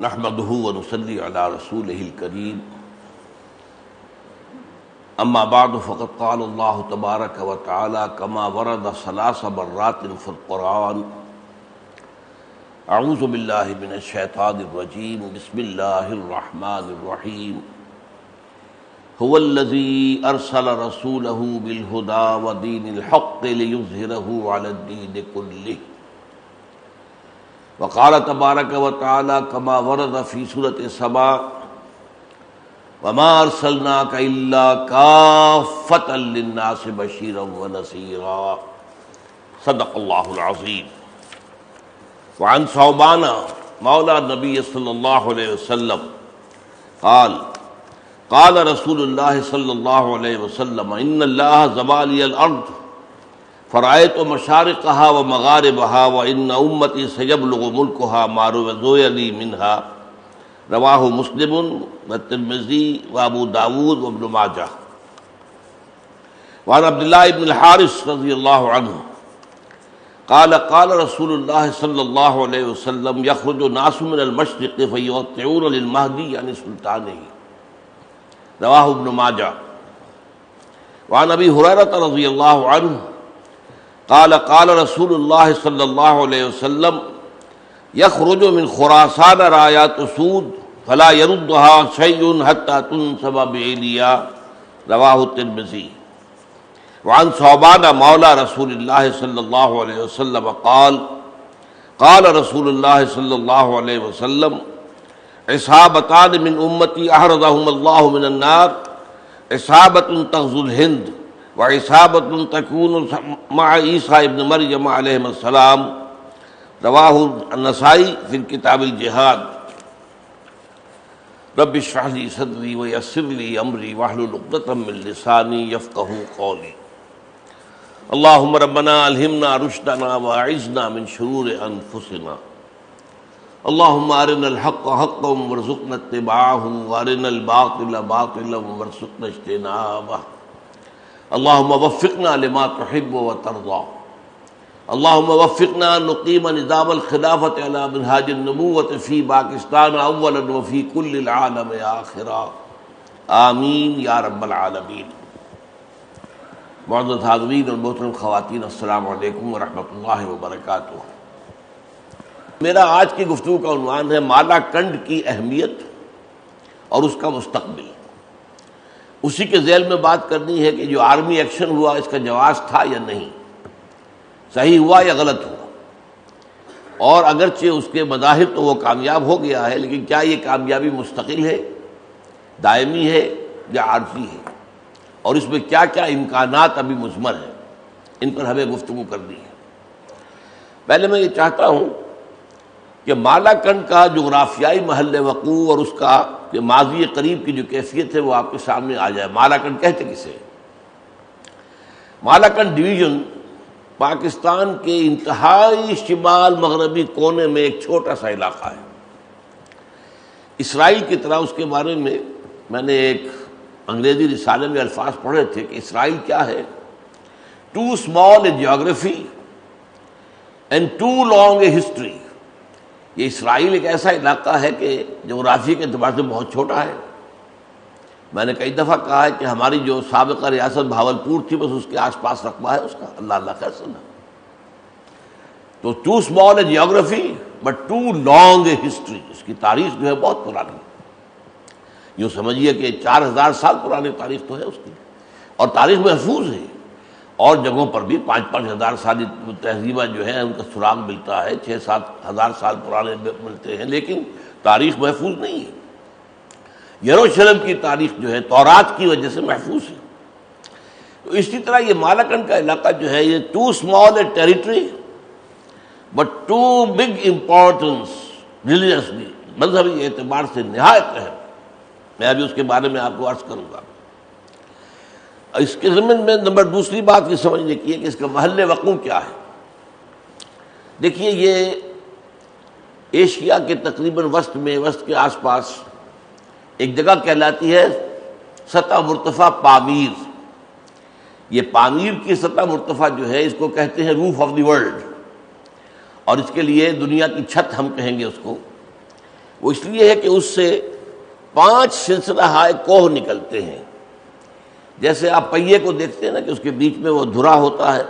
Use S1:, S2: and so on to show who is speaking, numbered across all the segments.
S1: نحمده ونصلي على رسوله الكريم اما بعد فقد قال الله تبارك وتعالى كما ورد 3 مرات في القرآن اعوذ بالله من الشيطان الرجيم بسم الله الرحمن الرحيم هو الذي ارسل رسوله بالهدى ودين الحق ليظهره على الدين كله وقال تبارک و تعالی کما ورد فی سورۃ سبا وما ارسلناک الا کافۃ للناس بشیرا ونذیرا صدق اللہ العظیم۔ وعن ثوبان مولا النبی صلی اللہ علیہ وسلم قال قال رسول اللہ صلی اللہ علیہ وسلم ان اللہ ضبع لی الارض فرأيت مشارقها ومغاربها وإن أمتي سيبلغ ملكها ما روي لي منها رواه مسلم والترمذي وأبو داود وابن ماجه۔ وعن عبد الله بن الحارث رضي الله عنه قال قال رسول الله صلى الله عليه وسلم يخرج ناس من المشرق فيوطعون للمهدي عن سلطانه رواه ابن ماجه۔ وعن أبي هريرة رضي الله عنه قال قال رسول الله صلى الله عليه وسلم يخرج من خراسان رايات سود فلا يردها شيء حتى تنسب بعليا رواه الترمذي۔ وعن ثوبان مولى رسول الله صلى الله عليه وسلم قال قال رسول الله صلى الله عليه وسلم عصابتان من امتي احرزهم الله من النار عصابة تغزو الهند وعصابة تكون مع عيسى ابن مريم عليهم السلام رواه النسائی في كتاب الجهاد۔ رب اشرح لي صدري ويسر لي امري واحلل عقدة من لساني يفقهوا قولي۔ اللهم ربنا الهمنا رشدنا واعذنا من شرور انفسنا، اللهم ارنا الحق حقا وارزقنا اتباعه وارنا الباطل باطلا وارزقنا اجتنابه، اللهم وفقنا لما تحب وترضى، اللهم وفقنا ان نقيم نظام الخلافة على منهاج النبوة في باکستان اولا وفي كل العالم آخرا، آمین یا رب العالمین۔ معزز حاضرین اور محترم خواتین، السلام علیکم ورحمۃ اللہ وبرکاتہ۔ میرا آج کی گفتگو کا عنوان ہے مالا کنڈ کی اہمیت اور اس کا مستقبل۔ اسی کے ذیل میں بات کرنی ہے کہ جو آرمی ایکشن ہوا اس کا جواز تھا یا نہیں، صحیح ہوا یا غلط ہوا، اور اگرچہ اس کے مظاہر تو وہ کامیاب ہو گیا ہے، لیکن کیا یہ کامیابی مستقل ہے، دائمی ہے یا عارضی ہے، اور اس میں کیا کیا امکانات ابھی مضمر ہیں، ان پر ہمیں گفتگو کرنی ہے۔ پہلے میں یہ چاہتا ہوں کہ مالا کنڈ کا جغرافیائی محل وقوع اور اس کا کہ ماضی قریب کی جو کیفیت ہے وہ آپ کے سامنے آ جائے۔ مالا کنڈ کہتے کسے؟ مالا کنڈ ڈویژن پاکستان کے انتہائی شمال مغربی کونے میں ایک چھوٹا سا علاقہ ہے۔ اسرائیل کی طرح اس کے بارے میں نے ایک انگریزی رسالے میں الفاظ پڑھے تھے کہ اسرائیل کیا ہے؟ Too small a geography and too long a history. یہ اسرائیل ایک ایسا علاقہ ہے کہ جغرافی کے اعتبار سے بہت چھوٹا ہے۔ میں نے کئی دفعہ کہا ہے کہ ہماری جو سابقہ ریاست بھاولپور تھی بس اس کے آس پاس رقبہ ہے اس کا، اللہ اللہ خیر سنا۔ تو too small a geography but too long a history, اس کی تاریخ جو ہے بہت پرانی، یوں سمجھیے کہ 4000 سال پرانی تاریخ تو ہے اس کی، اور تاریخ محفوظ ہے، اور جگہوں پر بھی 5-5 ہزار سالی تہذیبہ جو ہے ان کا سراغ ملتا ہے، 6-7 ہزار سال پرانے ملتے ہیں، لیکن تاریخ محفوظ نہیں ہے۔ یروشلم کی تاریخ جو ہے تورات کی وجہ سے محفوظ ہے۔ تو اسی طرح یہ مالا کنڈ کا علاقہ جو ہے یہ too small a territory but too big importance religiously, مذہبی اعتبار سے نہایت اہم۔ میں ابھی اس کے بارے میں آپ کو عرض کروں گا۔ اس کے ضمن میں دوسری بات یہ سمجھنے کی ہے کہ اس کا محل وقوع کیا ہے۔ دیکھیے یہ ایشیا کے تقریباً وسط کے آس پاس ایک جگہ کہلاتی ہے سطح مرتفع پامیر۔ یہ پامیر کی سطح مرتفع جو ہے اس کو کہتے ہیں روف آف دی ورلڈ، اور اس کے لیے دنیا کی چھت ہم کہیں گے اس کو۔ وہ اس لیے ہے کہ اس سے 5 سلسلہ ہائے کوہ نکلتے ہیں. جیسے آپ پہیے کو دیکھتے ہیں نا کہ اس کے بیچ میں وہ دھرا ہوتا ہے،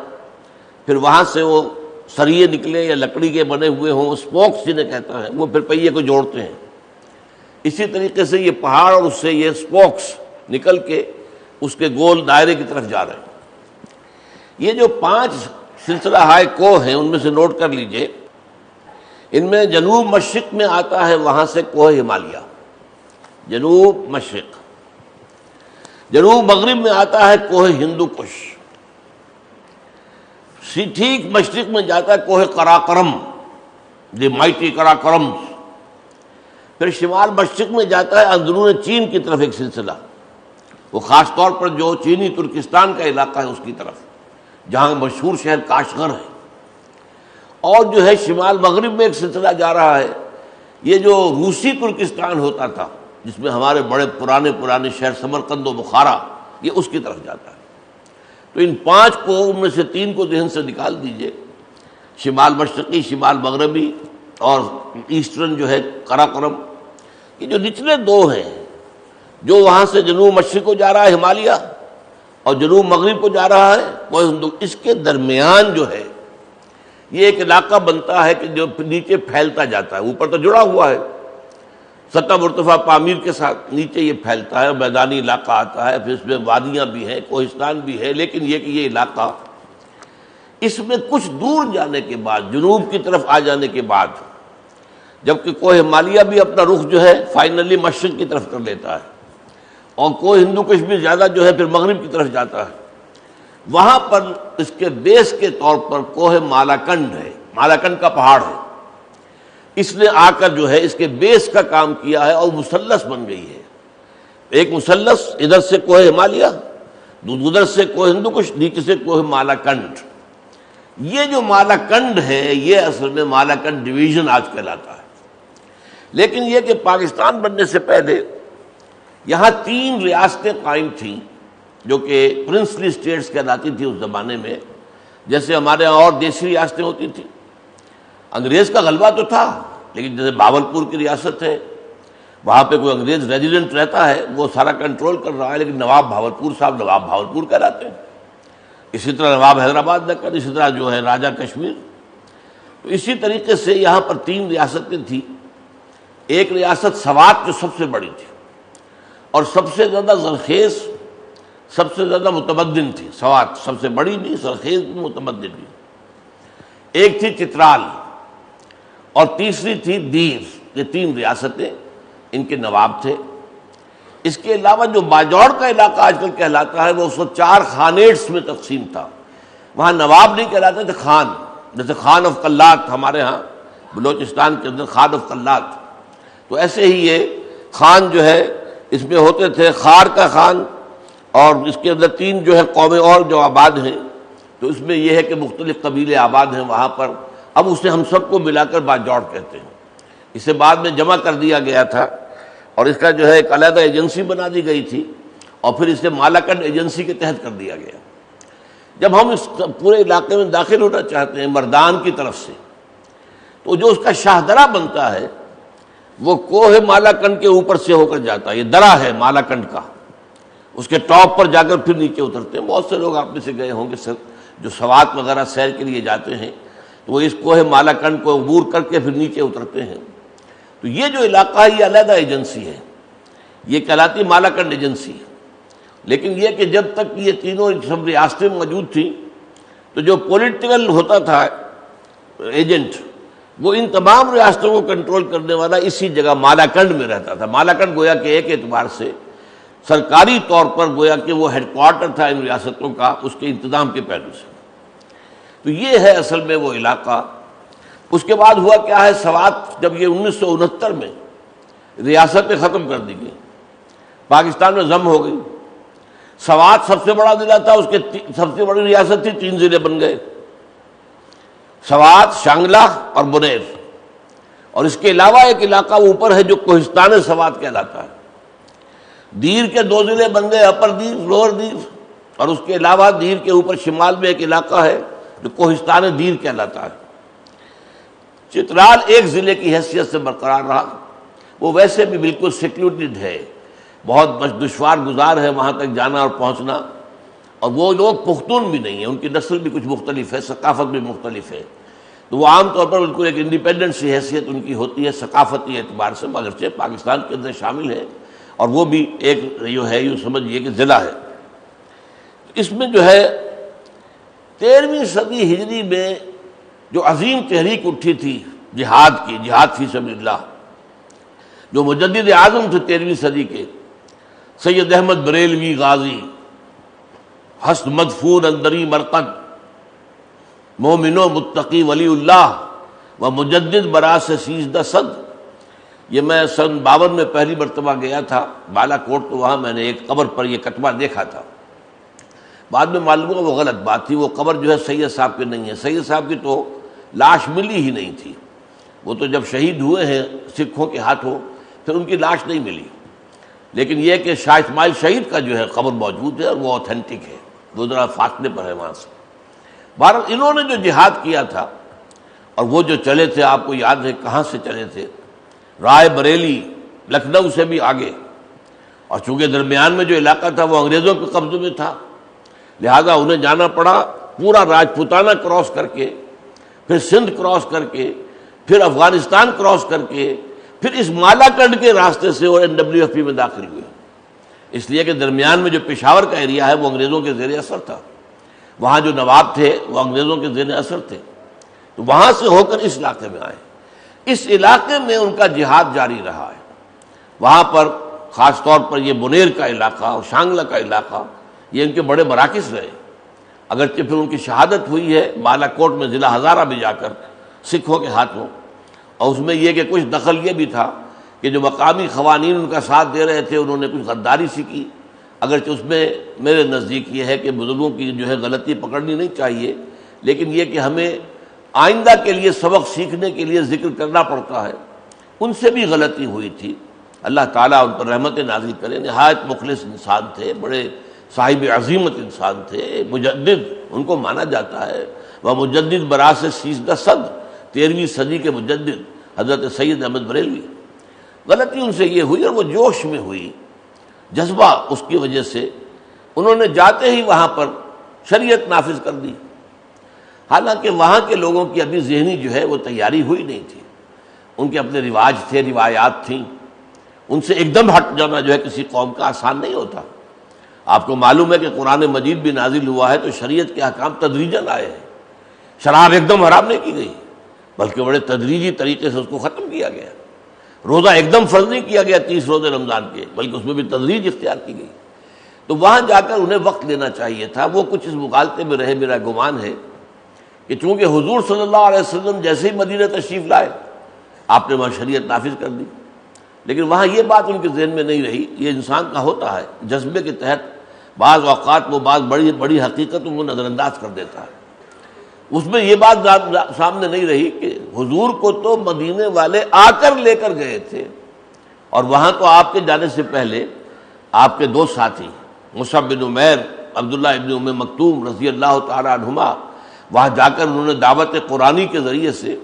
S1: پھر وہاں سے وہ سریے نکلے یا لکڑی کے بنے ہوئے ہوں، اسپوکس جنہیں کہتا ہے، وہ پھر پہیے کو جوڑتے ہیں. اسی طریقے سے یہ پہاڑ اور اس سے یہ اسپوکس نکل کے اس کے گول دائرے کی طرف جا رہے ہیں. یہ جو 5 سلسلہ ہائے کوہ ہیں ان میں سے نوٹ کر لیجئے، ان میں جنوب مشرق میں آتا ہے وہاں سے کوہ ہمالیہ، جنوب مشرق. جنوب مغرب میں آتا ہے کوہ ہندو کش. ٹھیک مشرق میں جاتا ہے کوہ قراقرم، دی مائٹی قراقرم. پھر شمال مشرق میں جاتا ہے اندرون چین کی طرف ایک سلسلہ، وہ خاص طور پر جو چینی ترکستان کا علاقہ ہے اس کی طرف، جہاں مشہور شہر کاشغر ہے. اور جو ہے شمال مغرب میں ایک سلسلہ جا رہا ہے، یہ جو روسی ترکستان ہوتا تھا جس میں ہمارے بڑے پرانے شہر سمرقند و بخارا، یہ اس کی طرف جاتا ہے. تو ان 5 کو، ان میں سے 3 کو ذہن سے نکال دیجئے، شمال مشرقی، شمال مغربی اور ایسٹرن جو ہے قراقرم. یہ جو نچلے 2 ہیں، جو وہاں سے جنوب مشرق کو جا رہا ہے ہمالیہ اور جنوب مغرب کو جا رہا ہے وہ ہندو، اس کے درمیان جو ہے یہ ایک علاقہ بنتا ہے کہ جو نیچے پھیلتا جاتا ہے. اوپر تو جڑا ہوا ہے سطح مرتفع پامیر کے ساتھ، نیچے یہ پھیلتا ہے، میدانی علاقہ آتا ہے، پھر اس میں وادیاں بھی ہیں، کوہستان بھی ہے. لیکن یہ کہ یہ علاقہ اس میں کچھ دور جانے کے بعد، جنوب کی طرف آ جانے کے بعد، جبکہ کوہ ہمالیہ بھی اپنا رخ جو ہے فائنلی مشرق کی طرف کر لیتا ہے اور کوہ ہندو کش بھی زیادہ جو ہے پھر مغرب کی طرف جاتا ہے، وہاں پر اس کے بیس کے طور پر کوہ مالاکنڈ ہے، مالاکنڈ کا پہاڑ ہے. اس نے آ کر جو ہے اس کے بیس کا کام کیا ہے اور مثلث بن گئی ہے. ایک مثلث، ادھر سے کوہ ہمالیہ، ادھر سے کوہ ہندو کش، نیچے سے کوہ مالاکنڈ. یہ جو مالاکنڈ ہے یہ اصل میں مالاکنڈ ڈویژن آج کہلاتا ہے. لیکن یہ کہ پاکستان بننے سے پہلے یہاں 3 ریاستیں قائم تھیں جو کہ پرنسلی اسٹیٹس کہلاتی تھی اس زمانے میں. جیسے ہمارے یہاں اور دیسی ریاستیں ہوتی تھیں. انگریز کا غلبہ تو تھا، لیکن جیسے باولپور کی ریاست ہے، وہاں پہ کوئی انگریز ریزیڈنٹ رہتا ہے، وہ سارا کنٹرول کر رہا ہے، لیکن نواب بہاولپور صاحب نواب بہاولپور کہلاتے ہیں. اسی طرح نواب حیدرآباد دکن، اسی طرح جو ہے راجہ کشمیر. تو اسی طریقے سے یہاں پر 3 ریاستیں تھیں. ایک ریاست سوات جو سب سے بڑی تھی اور سب سے زیادہ زرخیز، سب سے زیادہ متمدن تھی. سوات سب سے بڑی بھی، زرخیز بھی، متمدن بھی. ایک تھی چترال اور تیسری تھی دیر. یہ 3 ریاستیں، ان کے نواب تھے. اس کے علاوہ جو باجوڑ کا علاقہ آج کل کہلاتا ہے وہ اس وقت 4 خانیٹس میں تقسیم تھا. وہاں نواب نہیں کہلاتے تھے، خان. جیسے خان آف قلات ہمارے ہاں بلوچستان کے اندر خان آف قلات، تو ایسے ہی یہ خان جو ہے اس میں ہوتے تھے. خار کا خان، اور اس کے اندر 3 جو ہے قومیں اور جو آباد ہیں، تو اس میں یہ ہے کہ مختلف قبیلے آباد ہیں وہاں پر. اب اسے ہم سب کو ملا کر باجوڑ کہتے ہیں. اسے بعد میں جمع کر دیا گیا تھا اور اس کا جو ہے ایک علیحدہ ایجنسی بنا دی گئی تھی اور پھر اسے مالاکنڈ ایجنسی کے تحت کر دیا گیا. جب ہم اس پورے علاقے میں داخل ہونا چاہتے ہیں مردان کی طرف سے، تو جو اس کا شاہ درہ بنتا ہے وہ کوہ مالاکنڈ کے اوپر سے ہو کر جاتا ہے. یہ درہ ہے مالاکنڈ کا، اس کے ٹاپ پر جا کر پھر نیچے اترتے ہیں. بہت سے لوگ آپ میں سے گئے ہوں گے جو سوات وغیرہ سیر کے لیے جاتے ہیں، تو وہ اس کوہ مالاکنڈ کو عبور کر کے پھر نیچے اترتے ہیں. تو یہ جو علاقہ ہے یہ علیحدہ ایجنسی ہے، یہ کہلاتی مالاکنڈ ایجنسی. لیکن یہ کہ جب تک یہ تینوں سب ریاستیں موجود تھیں تو جو پولیٹیکل ہوتا تھا ایجنٹ، وہ ان تمام ریاستوں کو کنٹرول کرنے والا اسی جگہ مالاکنڈ میں رہتا تھا. مالاکنڈ گویا کہ ایک اعتبار سے سرکاری طور پر گویا کہ وہ ہیڈ کوارٹر تھا ان ریاستوں کا، اس کے انتظام کے پہلو سے. تو یہ ہے اصل میں وہ علاقہ. اس کے بعد ہوا کیا ہے، سوات جب یہ 1969 میں ریاستیں ختم کر دی گئی، پاکستان میں ضم ہو گئی. سوات سب سے بڑا ضلع تھا، اس کے سب سے بڑی ریاست تھی، 3 ضلع بن گئے، سوات، شانگلہ اور بنیر. اور اس کے علاوہ ایک علاقہ اوپر ہے جو کوہستان سوات کہلاتا ہے. دیر کے 2 ضلع بن گئے، اپر دیر، لوور دیر. اور اس کے علاوہ دیر کے اوپر شمال میں ایک علاقہ ہے جو کوہستان دیر کہلاتا ہے. چترال ایک ضلع کی حیثیت سے برقرار رہا. وہ ویسے بھی بالکل سیکلوٹڈ ہے، بہت دشوار گزار ہے وہاں تک جانا اور پہنچنا، اور وہ لوگ پختون بھی نہیں ہیں، ان کی نسل بھی کچھ مختلف ہے، ثقافت بھی مختلف ہے، تو وہ عام طور پر بالکل ایک انڈیپینڈنٹ سی حیثیت ان کی ہوتی ہے ثقافتی اعتبار سے، اگرچہ پاکستان کے اندر شامل ہے، اور وہ بھی ایک جو ہے یوں سمجھیے کہ ضلع ہے۔ اس میں جو ہے 13ویں صدی ہجری میں جو عظیم تحریک اٹھی تھی جہاد کی، جہاد فی سبیل اللہ، جو مجدد اعظم تھے 13ویں صدی کے سید احمد بریلوی غازی، ہست مدفون اندری مرقد، مومن و متقی ولی اللہ و مجدد براس سیزدہ صد۔ یہ میں سن 52 میں پہلی مرتبہ گیا تھا بالا کوٹ، تو وہاں میں نے ایک قبر پر یہ کتبہ دیکھا تھا، بعد میں معلوم ہوا وہ غلط بات تھی، وہ قبر جو ہے سید صاحب کی نہیں ہے، سید صاحب کی تو لاش ملی ہی نہیں تھی، وہ تو جب شہید ہوئے ہیں سکھوں کے ہاتھوں پھر ان کی لاش نہیں ملی، لیکن یہ کہ شاہ اسماعیل شہید کا جو ہے قبر موجود ہے اور وہ اوتھینٹک ہے، وہ ذرا فاصلے پر ہے وہاں سے۔ بہرحال انہوں نے جو جہاد کیا تھا، اور وہ جو چلے تھے آپ کو یاد ہے کہاں سے چلے تھے، رائے بریلی، لکھنؤ سے بھی آگے، اور چونکہ درمیان میں جو علاقہ تھا وہ انگریزوں کے قبضے میں تھا، لہذا انہیں جانا پڑا پورا راجپوتانہ کراس کر کے، پھر سندھ کراس کر کے، پھر افغانستان کراس کر کے، پھر اس مالاکنڈ کے راستے سے وہ NWFP میں داخل ہوئے، اس لیے کہ درمیان میں جو پشاور کا ایریا ہے وہ انگریزوں کے زیر اثر تھا، وہاں جو نواب تھے وہ انگریزوں کے زیر اثر تھے، تو وہاں سے ہو کر اس علاقے میں آئے، اس علاقے میں ان کا جہاد جاری رہا ہے۔ وہاں پر خاص طور پر یہ منیر کا علاقہ اور شانگلہ کا علاقہ یہ ان کے بڑے مراکز رہے، اگرچہ پھر ان کی شہادت ہوئی ہے بالا کوٹ میں ضلع ہزارہ میں جا کر سکھوں کے ہاتھوں، اور اس میں یہ کہ کچھ دخل یہ بھی تھا کہ جو مقامی قوانین ان کا ساتھ دے رہے تھے انہوں نے کچھ غداری سی کی، اگرچہ اس میں میرے نزدیک یہ ہے کہ بزرگوں کی جو ہے غلطی پکڑنی نہیں چاہیے، لیکن یہ کہ ہمیں آئندہ کے لیے سبق سیکھنے کے لیے ذکر کرنا پڑتا ہے، ان سے بھی غلطی ہوئی تھی، اللہ تعالیٰ ان پر رحمت نازل کرے، نہایت مخلص انسان تھے، بڑے صاحب عظیمت انسان تھے، مجدد ان کو مانا جاتا ہے، وہ مجدد براس سیزدہ صد، 13ویں صدی کے مجدد حضرت سید احمد بریلوی۔ غلطی ان سے یہ ہوئی اور وہ جوش میں ہوئی، جذبہ اس کی وجہ سے انہوں نے جاتے ہی وہاں پر شریعت نافذ کر دی، حالانکہ وہاں کے لوگوں کی ابھی ذہنی جو ہے وہ تیاری ہوئی نہیں تھی، ان کے اپنے رواج تھے، روایات تھیں، ان سے ایک دم ہٹ جانا جو ہے کسی قوم کا آسان نہیں ہوتا۔ آپ کو معلوم ہے کہ قرآن مجید بھی نازل ہوا ہے تو شریعت کے احکام تدریجاً آئے ہیں، شراب ایک دم حرام نہیں کی گئی بلکہ بڑے تدریجی طریقے سے اس کو ختم کیا گیا، روزہ ایک دم فرض نہیں کیا گیا 30 روزے رمضان کے، بلکہ اس میں بھی تدریج اختیار کی گئی، تو وہاں جا کر انہیں وقت لینا چاہیے تھا، وہ کچھ اس مغالطے میں رہے، میرا گمان ہے کہ چونکہ حضور صلی اللہ علیہ وسلم جیسے ہی مدینہ تشریف لائے آپ نے وہاں شریعت نافذ کر دی، لیکن وہاں یہ بات ان کے ذہن میں نہیں رہی، یہ انسان کا ہوتا ہے، جذبے کے تحت بعض اوقات وہ بات بڑی حقیقت کو نظر انداز کر دیتا ہے، اس میں یہ بات سامنے نہیں رہی کہ حضور کو تو مدینے والے آ کر لے کر گئے تھے، اور وہاں تو آپ کے جانے سے پہلے آپ کے دو ساتھی مصعب بن عمیر، عبداللہ ابن ام مکتوم رضی اللہ تعالی عنہما، وہاں جا کر انہوں نے دعوت قرآنی کے ذریعے سے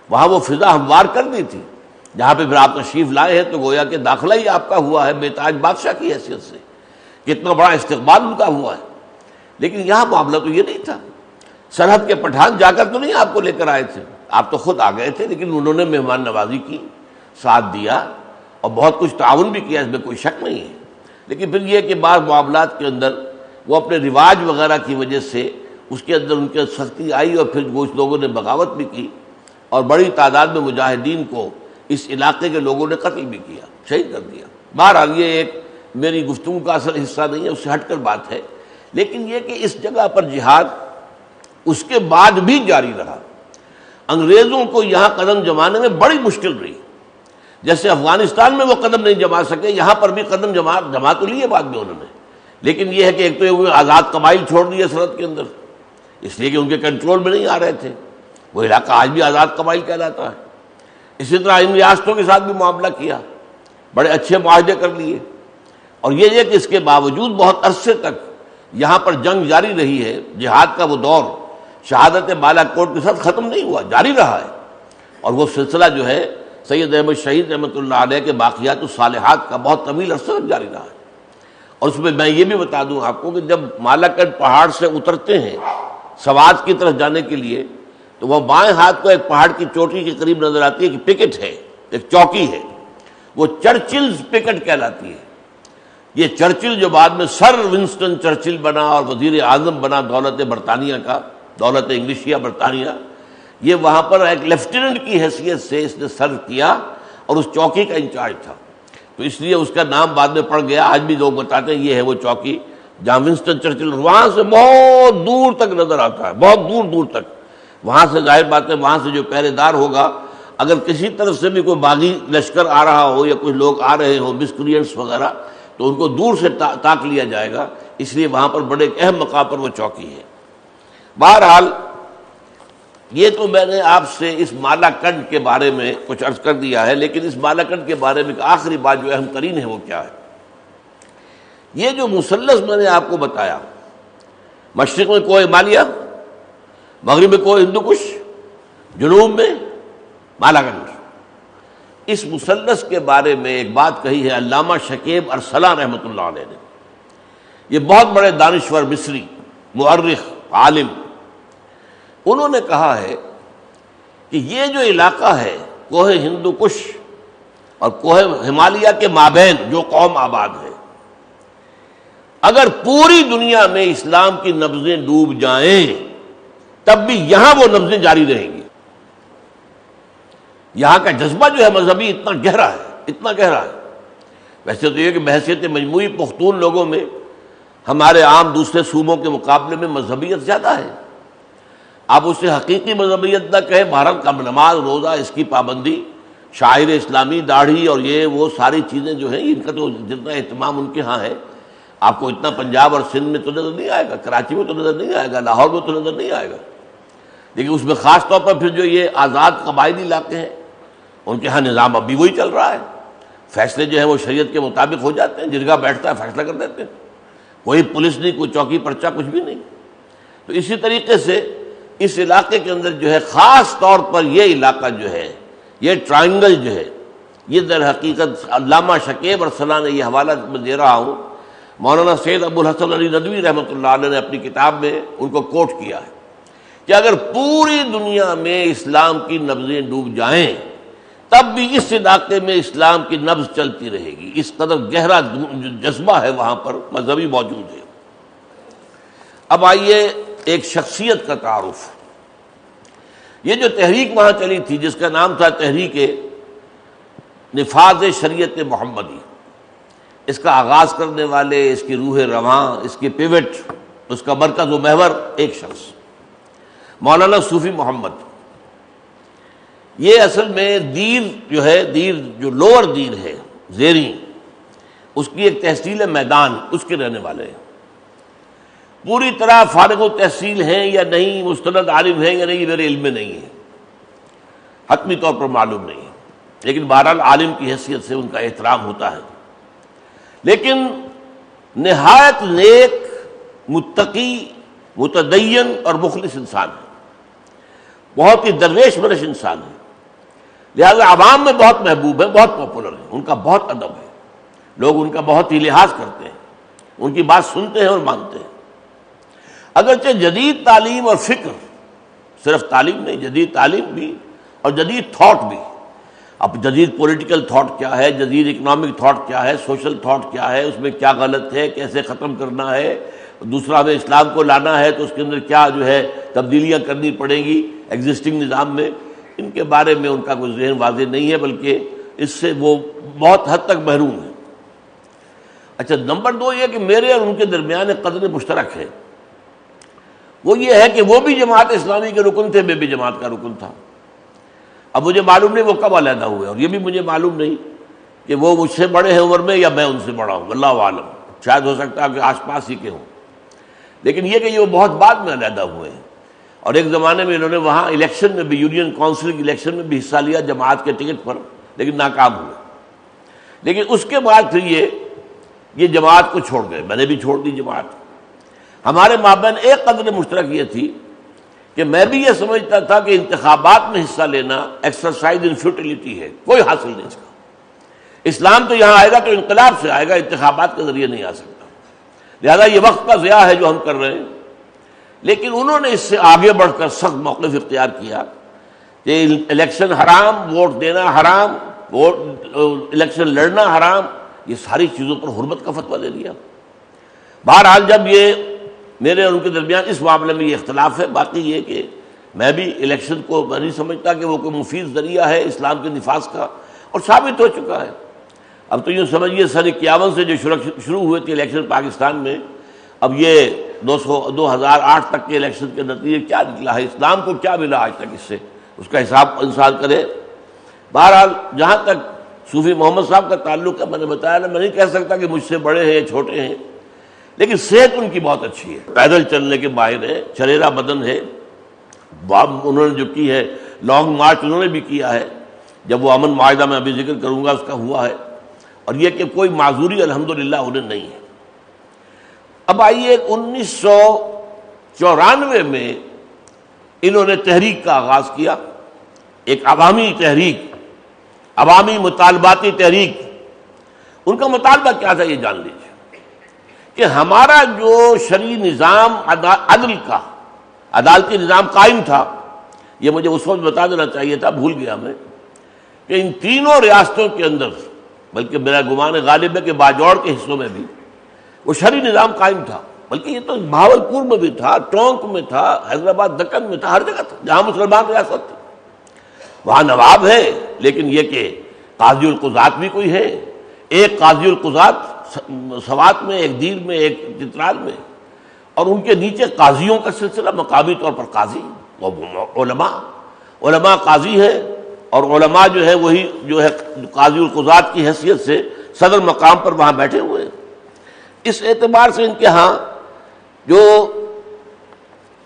S1: وہاں وہ فضا ہموار کر دی تھی، جہاں پہ پھر آپ تشریف لائے ہیں تو گویا کہ داخلہ ہی آپ کا ہوا ہے بے تاج بادشاہ کی حیثیت سے، کتنا بڑا استقبال ان کا ہوا ہے، لیکن یہاں معاملہ تو یہ نہیں تھا، سرحد کے پٹھان جا کر تو نہیں آپ کو لے کر آئے تھے، آپ تو خود آ گئے تھے، لیکن انہوں نے مہمان نوازی کی، ساتھ دیا اور بہت کچھ تعاون بھی کیا، اس میں کوئی شک نہیں ہے، لیکن پھر یہ کہ بعض معاملات کے اندر وہ اپنے رواج وغیرہ کی وجہ سے اس کے اندر ان کے سختی آئی، اور پھر کچھ لوگوں نے بغاوت بھی کی اور بڑی تعداد میں مجاہدین کو اس علاقے کے لوگوں نے قتل بھی کیا، شہید کر دیا۔ بہرحال یہ ایک میری گفتگو کا اصل حصہ نہیں ہے، اس سے ہٹ کر بات ہے، لیکن یہ کہ اس جگہ پر جہاد اس کے بعد بھی جاری رہا، انگریزوں کو یہاں قدم جمانے میں بڑی مشکل رہی، جیسے افغانستان میں وہ قدم نہیں جما سکے، یہاں پر بھی قدم جما تو لیے بعد میں انہوں نے، لیکن یہ ہے کہ ایک تو آزاد قبائل چھوڑ دیے سرحد کے اندر، اس لیے کہ ان کے کنٹرول میں نہیں آ رہے تھے، وہ علاقہ آج بھی آزاد قبائل کہلاتا ہے۔ اسی طرح ان ریاستوں کے ساتھ بھی معاملہ کیا، بڑے اچھے معاہدے کر لیے، اور یہ کہ اس کے باوجود بہت عرصے تک یہاں پر جنگ جاری رہی ہے، جہاد کا وہ دور شہادت بالا کوٹ کے ساتھ ختم نہیں ہوا، جاری رہا ہے، اور وہ سلسلہ جو ہے سید احمد شہید رحمۃ اللہ علیہ کے باقیات الصالحات کا بہت طویل عرصے تک جاری رہا ہے. اور اس میں میں یہ بھی بتا دوں آپ کو کہ جب مالاکنڈ پہاڑ سے اترتے ہیں سوات کی طرف جانے کے لیے تو وہ بائیں ہاتھ کو ایک پہاڑ کی چوٹی کے قریب نظر آتی ہے کہ پکٹ ہے، ایک چوکی ہے، وہ چرچلز پکٹ کہلاتی ہے. یہ چرچل جو بعد میں سر ونسٹن چرچل بنا اور وزیر اعظم بنا دولت برطانیہ کا، دولت انگلشیہ برطانیہ، یہ وہاں پر ایک لیفٹیننٹ کی حیثیت سے اس نے سرو کیا اور اس چوکی کا انچارج تھا. تو اس لیے اس کا نام بعد میں پڑ گیا. آج بھی لوگ بتاتے ہیں یہ ہے وہ چوکی جہاں ونسٹن چرچل وہاں سے بہت دور تک نظر آتا ہے، بہت دور دور تک. وہاں سے ظاہر بات ہے وہاں سے جو پہرے دار ہوگا، اگر کسی طرف سے بھی کوئی باغی لشکر آ رہا ہو یا کچھ لوگ آ رہے ہوں مسکریٹس وغیرہ تو ان کو دور سے تاک لیا جائے گا. اس لیے وہاں پر بڑے اہم مقام پر وہ چوکی ہے. بہرحال یہ تو میں نے آپ سے اس مالاکنڈ کے بارے میں کچھ عرض کر دیا ہے، لیکن اس مالاکنڈ کے بارے میں آخری بات جو اہم ترین ہے وہ کیا ہے؟ یہ جو مثلث میں نے آپ کو بتایا، مشرق میں کوہ ہمالیہ، مغرب میں کوہ ہندوکش، جنوب میں مالاکنڈ، اس مثلث کے بارے میں ایک بات کہی ہے علامہ شکیب ارسلان رحمۃ اللہ علیہ نے. یہ بہت بڑے دانشور مصری، مؤرخ، عالم. انہوں نے کہا ہے کہ یہ جو علاقہ ہے کوہ ہندوکش اور کوہ ہمالیہ کے مابین جو قوم آباد ہے، اگر پوری دنیا میں اسلام کی نبضیں ڈوب جائیں تب بھی یہاں وہ نبضیں جاری رہیں گی. یہاں کا جذبہ جو ہے مذہبی اتنا گہرا ہے، اتنا گہرا ہے. ویسے تو یہ کہ بحیثیت مجموعی پختون لوگوں میں ہمارے عام دوسرے صوبوں کے مقابلے میں مذہبیت زیادہ ہے. آپ اسے حقیقی مذہبیت نہ کہیں، بھارت کا نماز روزہ اس کی پابندی، شاعر اسلامی، داڑھی اور یہ وہ ساری چیزیں جو ہیں ان کا تو جتنا اہتمام ان کے ہاں ہے آپ کو اتنا پنجاب اور سندھ میں تو نظر نہیں آئے گا، کراچی میں تو نظر نہیں آئے گا، لاہور میں تو نظر نہیں آئے گا. لیکن اس میں خاص طور پر پھر جو یہ آزاد قبائلی علاقے ہیں ان کے ہاں نظام اب بھی وہی چل رہا ہے. فیصلے جو ہیں وہ شریعت کے مطابق ہو جاتے ہیں، جرگہ بیٹھتا ہے فیصلہ کر دیتے ہیں، کوئی پولیس نہیں، کوئی چوکی پرچہ، کچھ بھی نہیں. تو اسی طریقے سے اس علاقے کے اندر جو ہے خاص طور پر یہ علاقہ جو ہے، یہ ٹرائنگل جو ہے، یہ در حقیقت علامہ شکیب ارسلان نے یہ حوالہ میں دے رہا ہوں، مولانا سید ابو الحسن علی ندوی رحمۃ اللہ علیہ نے اپنی کتاب میں ان کو کوٹ کیا ہے کہ اگر پوری دنیا میں اسلام کی نبضیں ڈوب جائیں تب بھی اس علاقے میں اسلام کی نبض چلتی رہے گی. اس قدر گہرا جذبہ ہے وہاں پر مذہبی موجود ہے. اب آئیے ایک شخصیت کا تعارف. یہ جو تحریک وہاں چلی تھی جس کا نام تھا تحریک نفاذ شریعت محمدی، اس کا آغاز کرنے والے، اس کی روح رواں، اس کی پیوٹ، اس کا مرکز و محور ایک شخص مولانا صوفی محمد. یہ اصل میں دیر جو ہے، دیر جو لوور دیر ہے زیریں، اس کی ایک تحصیل میدان، اس کے رہنے والے ہیں. پوری طرح فارغ التحصیل ہیں یا نہیں، مستند عالم ہیں یا نہیں، میرے علم میں نہیں ہے، حتمی طور پر معلوم نہیں ہے، لیکن بہرحال عالم کی حیثیت سے ان کا احترام ہوتا ہے. لیکن نہایت نیک، متقی، متدین اور مخلص انسان ہے، بہت ہی درویش برش انسان ہے. لہذا عوام میں بہت محبوب ہے، بہت پاپولر ہے، ان کا بہت ادب ہے، لوگ ان کا بہت ہی لحاظ کرتے ہیں، ان کی بات سنتے ہیں اور مانتے ہیں. اگرچہ جدید تعلیم اور فکر، صرف تعلیم نہیں، جدید تعلیم بھی اور جدید تھاٹ بھی. اب جدید پولیٹیکل تھاٹ کیا ہے، جدید اکنامک تھاٹ کیا ہے، سوشل تھاٹ کیا ہے، اس میں کیا غلط ہے، کیسے ختم کرنا ہے، دوسرا ہمیں اسلام کو لانا ہے تو اس کے اندر کیا جو ہے تبدیلیاں کرنی پڑیں گی ایگزسٹنگ نظام میں، ان کے بارے میں ان کا کوئی ذہن واضح نہیں ہے، بلکہ اس سے وہ بہت حد تک محروم ہے. اچھا، نمبر 2 یہ کہ میرے اور ان کے درمیان ایک قدر مشترک ہے، وہ یہ ہے کہ وہ بھی جماعت اسلامی کے رکن تھے، میں بھی جماعت کا رکن تھا. اب مجھے معلوم نہیں وہ کب علیحدہ ہوئے، اور یہ بھی مجھے معلوم نہیں کہ وہ مجھ سے بڑے ہیں عمر میں یا میں ان سے بڑا ہوں، اللہ عالم، شاید ہو سکتا ہے کہ آس پاس ہی کے ہوں. لیکن یہ کہ یہ بہت بعد میں علیحدہ ہوئے ہیں، اور ایک زمانے میں انہوں نے وہاں الیکشن میں بھی، یونین کونسل کی الیکشن میں بھی حصہ لیا جماعت کے ٹکٹ پر، لیکن ناکام ہوئے. لیکن اس کے بعد پھر یہ جماعت کو چھوڑ گئے، میں نے بھی چھوڑ دی جماعت. ہمارے مابین ایک قدر مشترک یہ تھی کہ میں بھی یہ سمجھتا تھا کہ انتخابات میں حصہ لینا ایکسرسائز ان فیوٹیلٹی ہے، کوئی حاصل نہیں اس کا۔ اسلام تو یہاں آئے گا تو انقلاب سے آئے گا، انتخابات کے ذریعے نہیں آ سکتا، لہذا یہ وقت کا ضیاع ہے جو ہم کر رہے ہیں۔ لیکن انہوں نے اس سے آگے بڑھ کر سخت موقف اختیار کیا کہ الیکشن حرام، ووٹ دینا حرام، الیکشن لڑنا حرام، یہ ساری چیزوں پر حرمت کا فتویٰ دے دیا۔ بہرحال جب یہ میرے اور ان کے درمیان اس معاملے میں یہ اختلاف ہے، باقی یہ کہ میں بھی الیکشن کو میں نہیں سمجھتا کہ وہ کوئی مفید ذریعہ ہے اسلام کے نفاذ کا، اور ثابت ہو چکا ہے۔ اب تو یوں سمجھیے سن 51 سے جو شروع ہوئے تھے الیکشن پاکستان میں، اب یہ 2008 تک کے الیکشن کے نتیجے کیا نکلا ہے، اسلام کو کیا ملا آج تک، اس سے اس کا حساب انسان کرے۔ بہرحال جہاں تک صوفی محمد صاحب کا تعلق ہے، میں نے بتایا نا، میں نہیں کہہ سکتا کہ مجھ سے بڑے ہیں یا چھوٹے ہیں، لیکن صحت ان کی بہت اچھی ہے، پیدل چلنے کے ماہر ہے، چریرا بدن ہے۔ انہوں نے جو کی ہے لانگ مارچ انہوں نے بھی کیا ہے، جب وہ امن معاہدہ میں ابھی ذکر کروں گا اس کا ہوا ہے، اور یہ کہ کوئی معذوری الحمدللہ انہیں نہیں ہے۔ اب آئیے 1994 میں انہوں نے تحریک کا آغاز کیا، ایک عوامی تحریک، عوامی مطالباتی تحریک۔ ان کا مطالبہ کیا تھا یہ جان لیجیے کہ ہمارا جو شرعی نظام عدل کا عدالتی نظام قائم تھا، یہ مجھے اس وقت بتا دینا چاہیے تھا، بھول گیا میں، کہ ان تینوں ریاستوں کے اندر، بلکہ میرا گمان غالب ہے کہ باجوڑ کے حصوں میں بھی وہ شرعی نظام قائم تھا، بلکہ یہ تو بہاولپور میں بھی تھا، ٹونک میں تھا، حیدرآباد دکن میں تھا، ہر جگہ تھا جہاں مسلمان ریاست تھی، وہاں نواب ہے، لیکن یہ کہ قاضی القضات بھی کوئی ہے، ایک قاضی القضات سوات میں، ایک دیر میں، ایک چترال میں، اور ان کے نیچے قاضیوں کا سلسلہ، مقامی طور پر قاضی، علماء قاضی ہے، اور علماء جو ہے وہی جو ہے قاضی القضات کی حیثیت سے صدر مقام پر وہاں بیٹھے ہوئے ہیں۔ اس اعتبار سے ان کے ہاں جو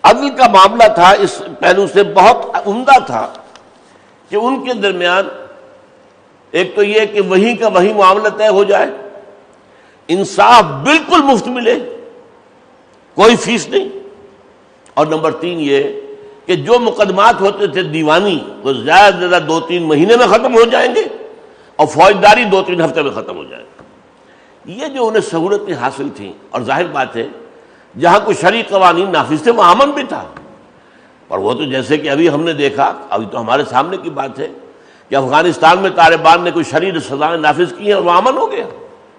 S1: عدل کا معاملہ تھا اس پہلو سے بہت عمدہ تھا کہ ان کے درمیان ایک تو یہ کہ وہیں کا وہیں معاملہ طے ہو جائے، انصاف بالکل مفت ملے، کوئی فیس نہیں، اور نمبر 3 یہ کہ جو مقدمات ہوتے تھے دیوانی وہ زیادہ سے زیادہ 2-3 مہینے میں ختم ہو جائیں گے، اور فوجداری 2-3 ہفتے میں ختم ہو جائے گا۔ یہ جو انہیں سہولتیں حاصل تھیں، اور ظاہر بات ہے جہاں کوئی شرعی قوانین نافذ تھے وہاں امن بھی تھا، اور وہ تو جیسے کہ ابھی ہم نے دیکھا، ابھی تو ہمارے سامنے کی بات ہے کہ افغانستان میں طالبان نے کوئی شرعی سزائیں نافذ کی ہیں اور وہ امن ہو گیا،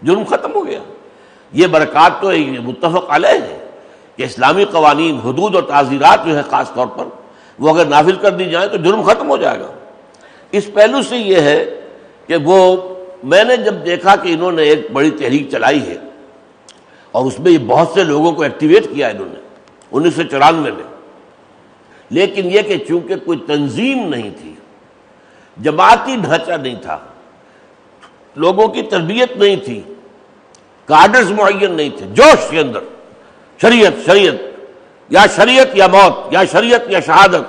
S1: جرم ختم ہو گیا۔ یہ برکات تو متفق علیہ ہے کہ اسلامی قوانین، حدود اور تعزیرات جو ہے خاص طور پر وہ اگر نافذ کر دی جائیں تو جرم ختم ہو جائے گا۔ اس پہلو سے یہ ہے کہ وہ میں نے جب دیکھا کہ انہوں نے ایک بڑی تحریک چلائی ہے اور اس میں یہ بہت سے لوگوں کو ایکٹیویٹ کیا انہوں نے 1994 میں، لیکن یہ کہ چونکہ کوئی تنظیم نہیں تھی، جماعتی ڈھانچہ نہیں تھا، لوگوں کی تربیت نہیں تھی، کارڈرز معین نہیں تھے، جوش کے اندر شریعت یا شریعت یا موت یا شریعت یا شہادت،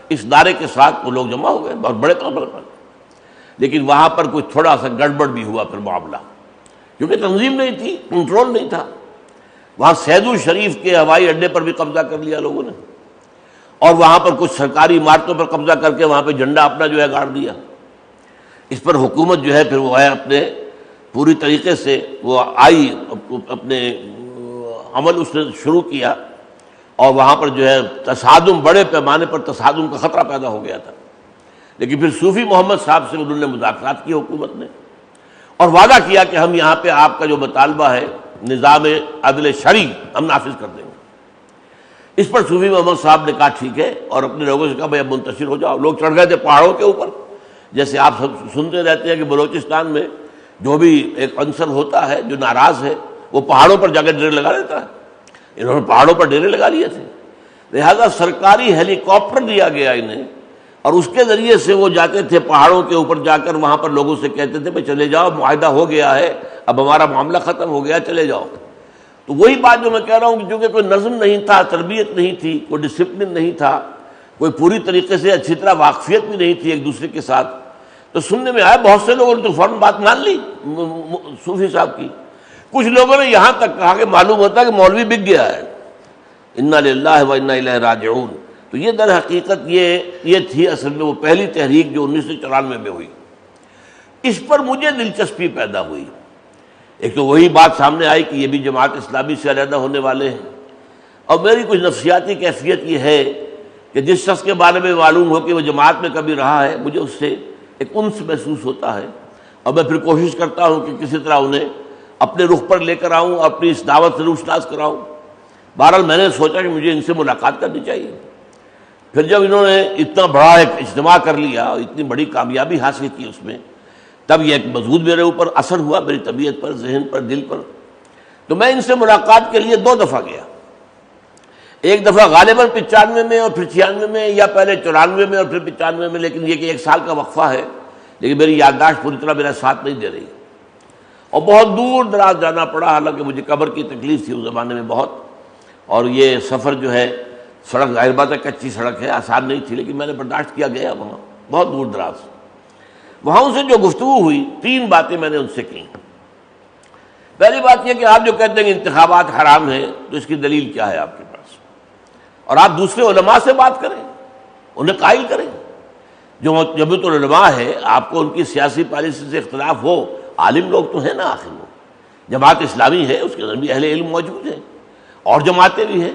S1: اس نعرے کے ساتھ وہ لوگ جمع ہو گئے بہت بڑے پیمانے پر، لیکن وہاں پر کچھ تھوڑا سا گڑبڑ بھی ہوا پھر معاملہ، کیونکہ تنظیم نہیں تھی، کنٹرول نہیں تھا۔ وہاں سیدو شریف کے ہوائی اڈے پر بھی قبضہ کر لیا لوگوں نے، اور وہاں پر کچھ سرکاری عمارتوں پر قبضہ کر کے وہاں پہ جھنڈا اپنا جو ہے گاڑ دیا۔ اس پر حکومت جو ہے پھر وہ ہے اپنے پوری طریقے سے وہ آئی، اپنے عمل اس نے شروع کیا، اور وہاں پر جو ہے تصادم، بڑے پیمانے پر تصادم کا خطرہ پیدا ہو گیا تھا۔ لیکن پھر صوفی محمد صاحب سے انہوں نے مذاکرات کی حکومت نے، اور وعدہ کیا کہ ہم یہاں پہ آپ کا جو مطالبہ ہے نظام عدل شرعی ہم نافذ کر دیں گے۔ اس پر صوفی محمد صاحب نے کہا ٹھیک ہے، اور اپنے لوگوں سے کہا بھائی اب منتشر ہو جاؤ۔ لوگ چڑھ گئے تھے پہاڑوں کے اوپر، جیسے آپ سب سنتے رہتے ہیں کہ بلوچستان میں جو بھی ایک عنصر ہوتا ہے جو ناراض ہے وہ پہاڑوں پر جا کے ڈیرے لگا لیتا ہے، انہوں نے پہاڑوں پر ڈیرے لگا لیے تھے، لہذا سرکاری ہیلی کاپٹر دیا گیا انہیں، اور اس کے ذریعے سے وہ جاتے تھے پہاڑوں کے اوپر جا کر وہاں پر لوگوں سے کہتے تھے بھائی چلے جاؤ، معاہدہ ہو گیا ہے، اب ہمارا معاملہ ختم ہو گیا، چلے جاؤ۔ تو وہی بات جو میں کہہ رہا ہوں کہ چونکہ کوئی نظم نہیں تھا، تربیت نہیں تھی، کوئی ڈسپلن نہیں تھا، کوئی پوری طریقے سے اچھی طرح واقفیت بھی نہیں تھی ایک دوسرے کے ساتھ، تو سننے میں آیا بہت سے لوگوں نے تو فوراً بات مان لی صوفی صاحب کی۔ کچھ لوگوں نے یہاں تک کہا کہ معلوم ہوتا ہے کہ مولوی بک گیا ہے، انا للہ و انا الیہ راجعون، تو یہ در حقیقت یہ تھی اصل میں وہ پہلی تحریک جو 1994 میں ہوئی. اس پر مجھے دلچسپی پیدا ہوئی. ایک تو وہی بات سامنے آئی کہ یہ بھی جماعت اسلامی سے علیحدہ ہونے والے ہیں، اور میری کچھ نفسیاتی کیفیت یہ ہے کہ جس شخص کے بارے میں معلوم ہو کہ وہ جماعت میں کبھی رہا ہے، مجھے اس سے ایک انس محسوس ہوتا ہے، اور میں پھر کوشش کرتا ہوں کہ کسی طرح انہیں اپنے رخ پر لے کر آؤں، اپنی اس دعوت سے روشناس کراؤں. بہرحال میں نے سوچا کہ مجھے ان سے ملاقات کرنی چاہیے. پھر جب انہوں نے اتنا بڑا ایک اجتماع کر لیا اور اتنی بڑی کامیابی حاصل کی اس میں، تب یہ ایک مضبوط میرے اوپر اثر ہوا، میری طبیعت پر، ذہن پر، دل پر. تو میں ان سے ملاقات کے لیے 2 دفعہ گیا. ایک دفعہ غالباً 95 میں اور پھر 96 میں، یا پہلے 94 میں اور پھر 95 میں، لیکن یہ کہ 1 سال کا وقفہ ہے، لیکن میری یادداشت پوری طرح میرا ساتھ نہیں دے رہی. اور بہت دور دراز جانا پڑا، حالانکہ مجھے قبر کی تکلیف تھی اس زمانے میں بہت، اور یہ سفر جو ہے، سڑک ظاہر بات ہے کچی سڑک ہے، آسان نہیں تھی، لیکن میں نے برداشت کیا. گیا وہاں بہت دور دراز. وہاں ان سے جو گفتگو ہوئی، 3 باتیں میں نے ان سے کی. پہلی بات یہ کہ آپ جو کہتے ہیں کہ انتخابات حرام ہیں، تو اس کی دلیل کیا ہے آپ کے پاس؟ اور آپ دوسرے علماء سے بات کریں، انہیں قائل کریں. جو جمعیت العلماء ہے، آپ کو ان کی سیاسی پالیسی سے اختلاف ہو، عالم لوگ تو ہیں نا آخر وہ. جماعت اسلامی ہے، اس کے اندر بھی اہل علم موجود ہیں، اور جماعتیں بھی ہیں.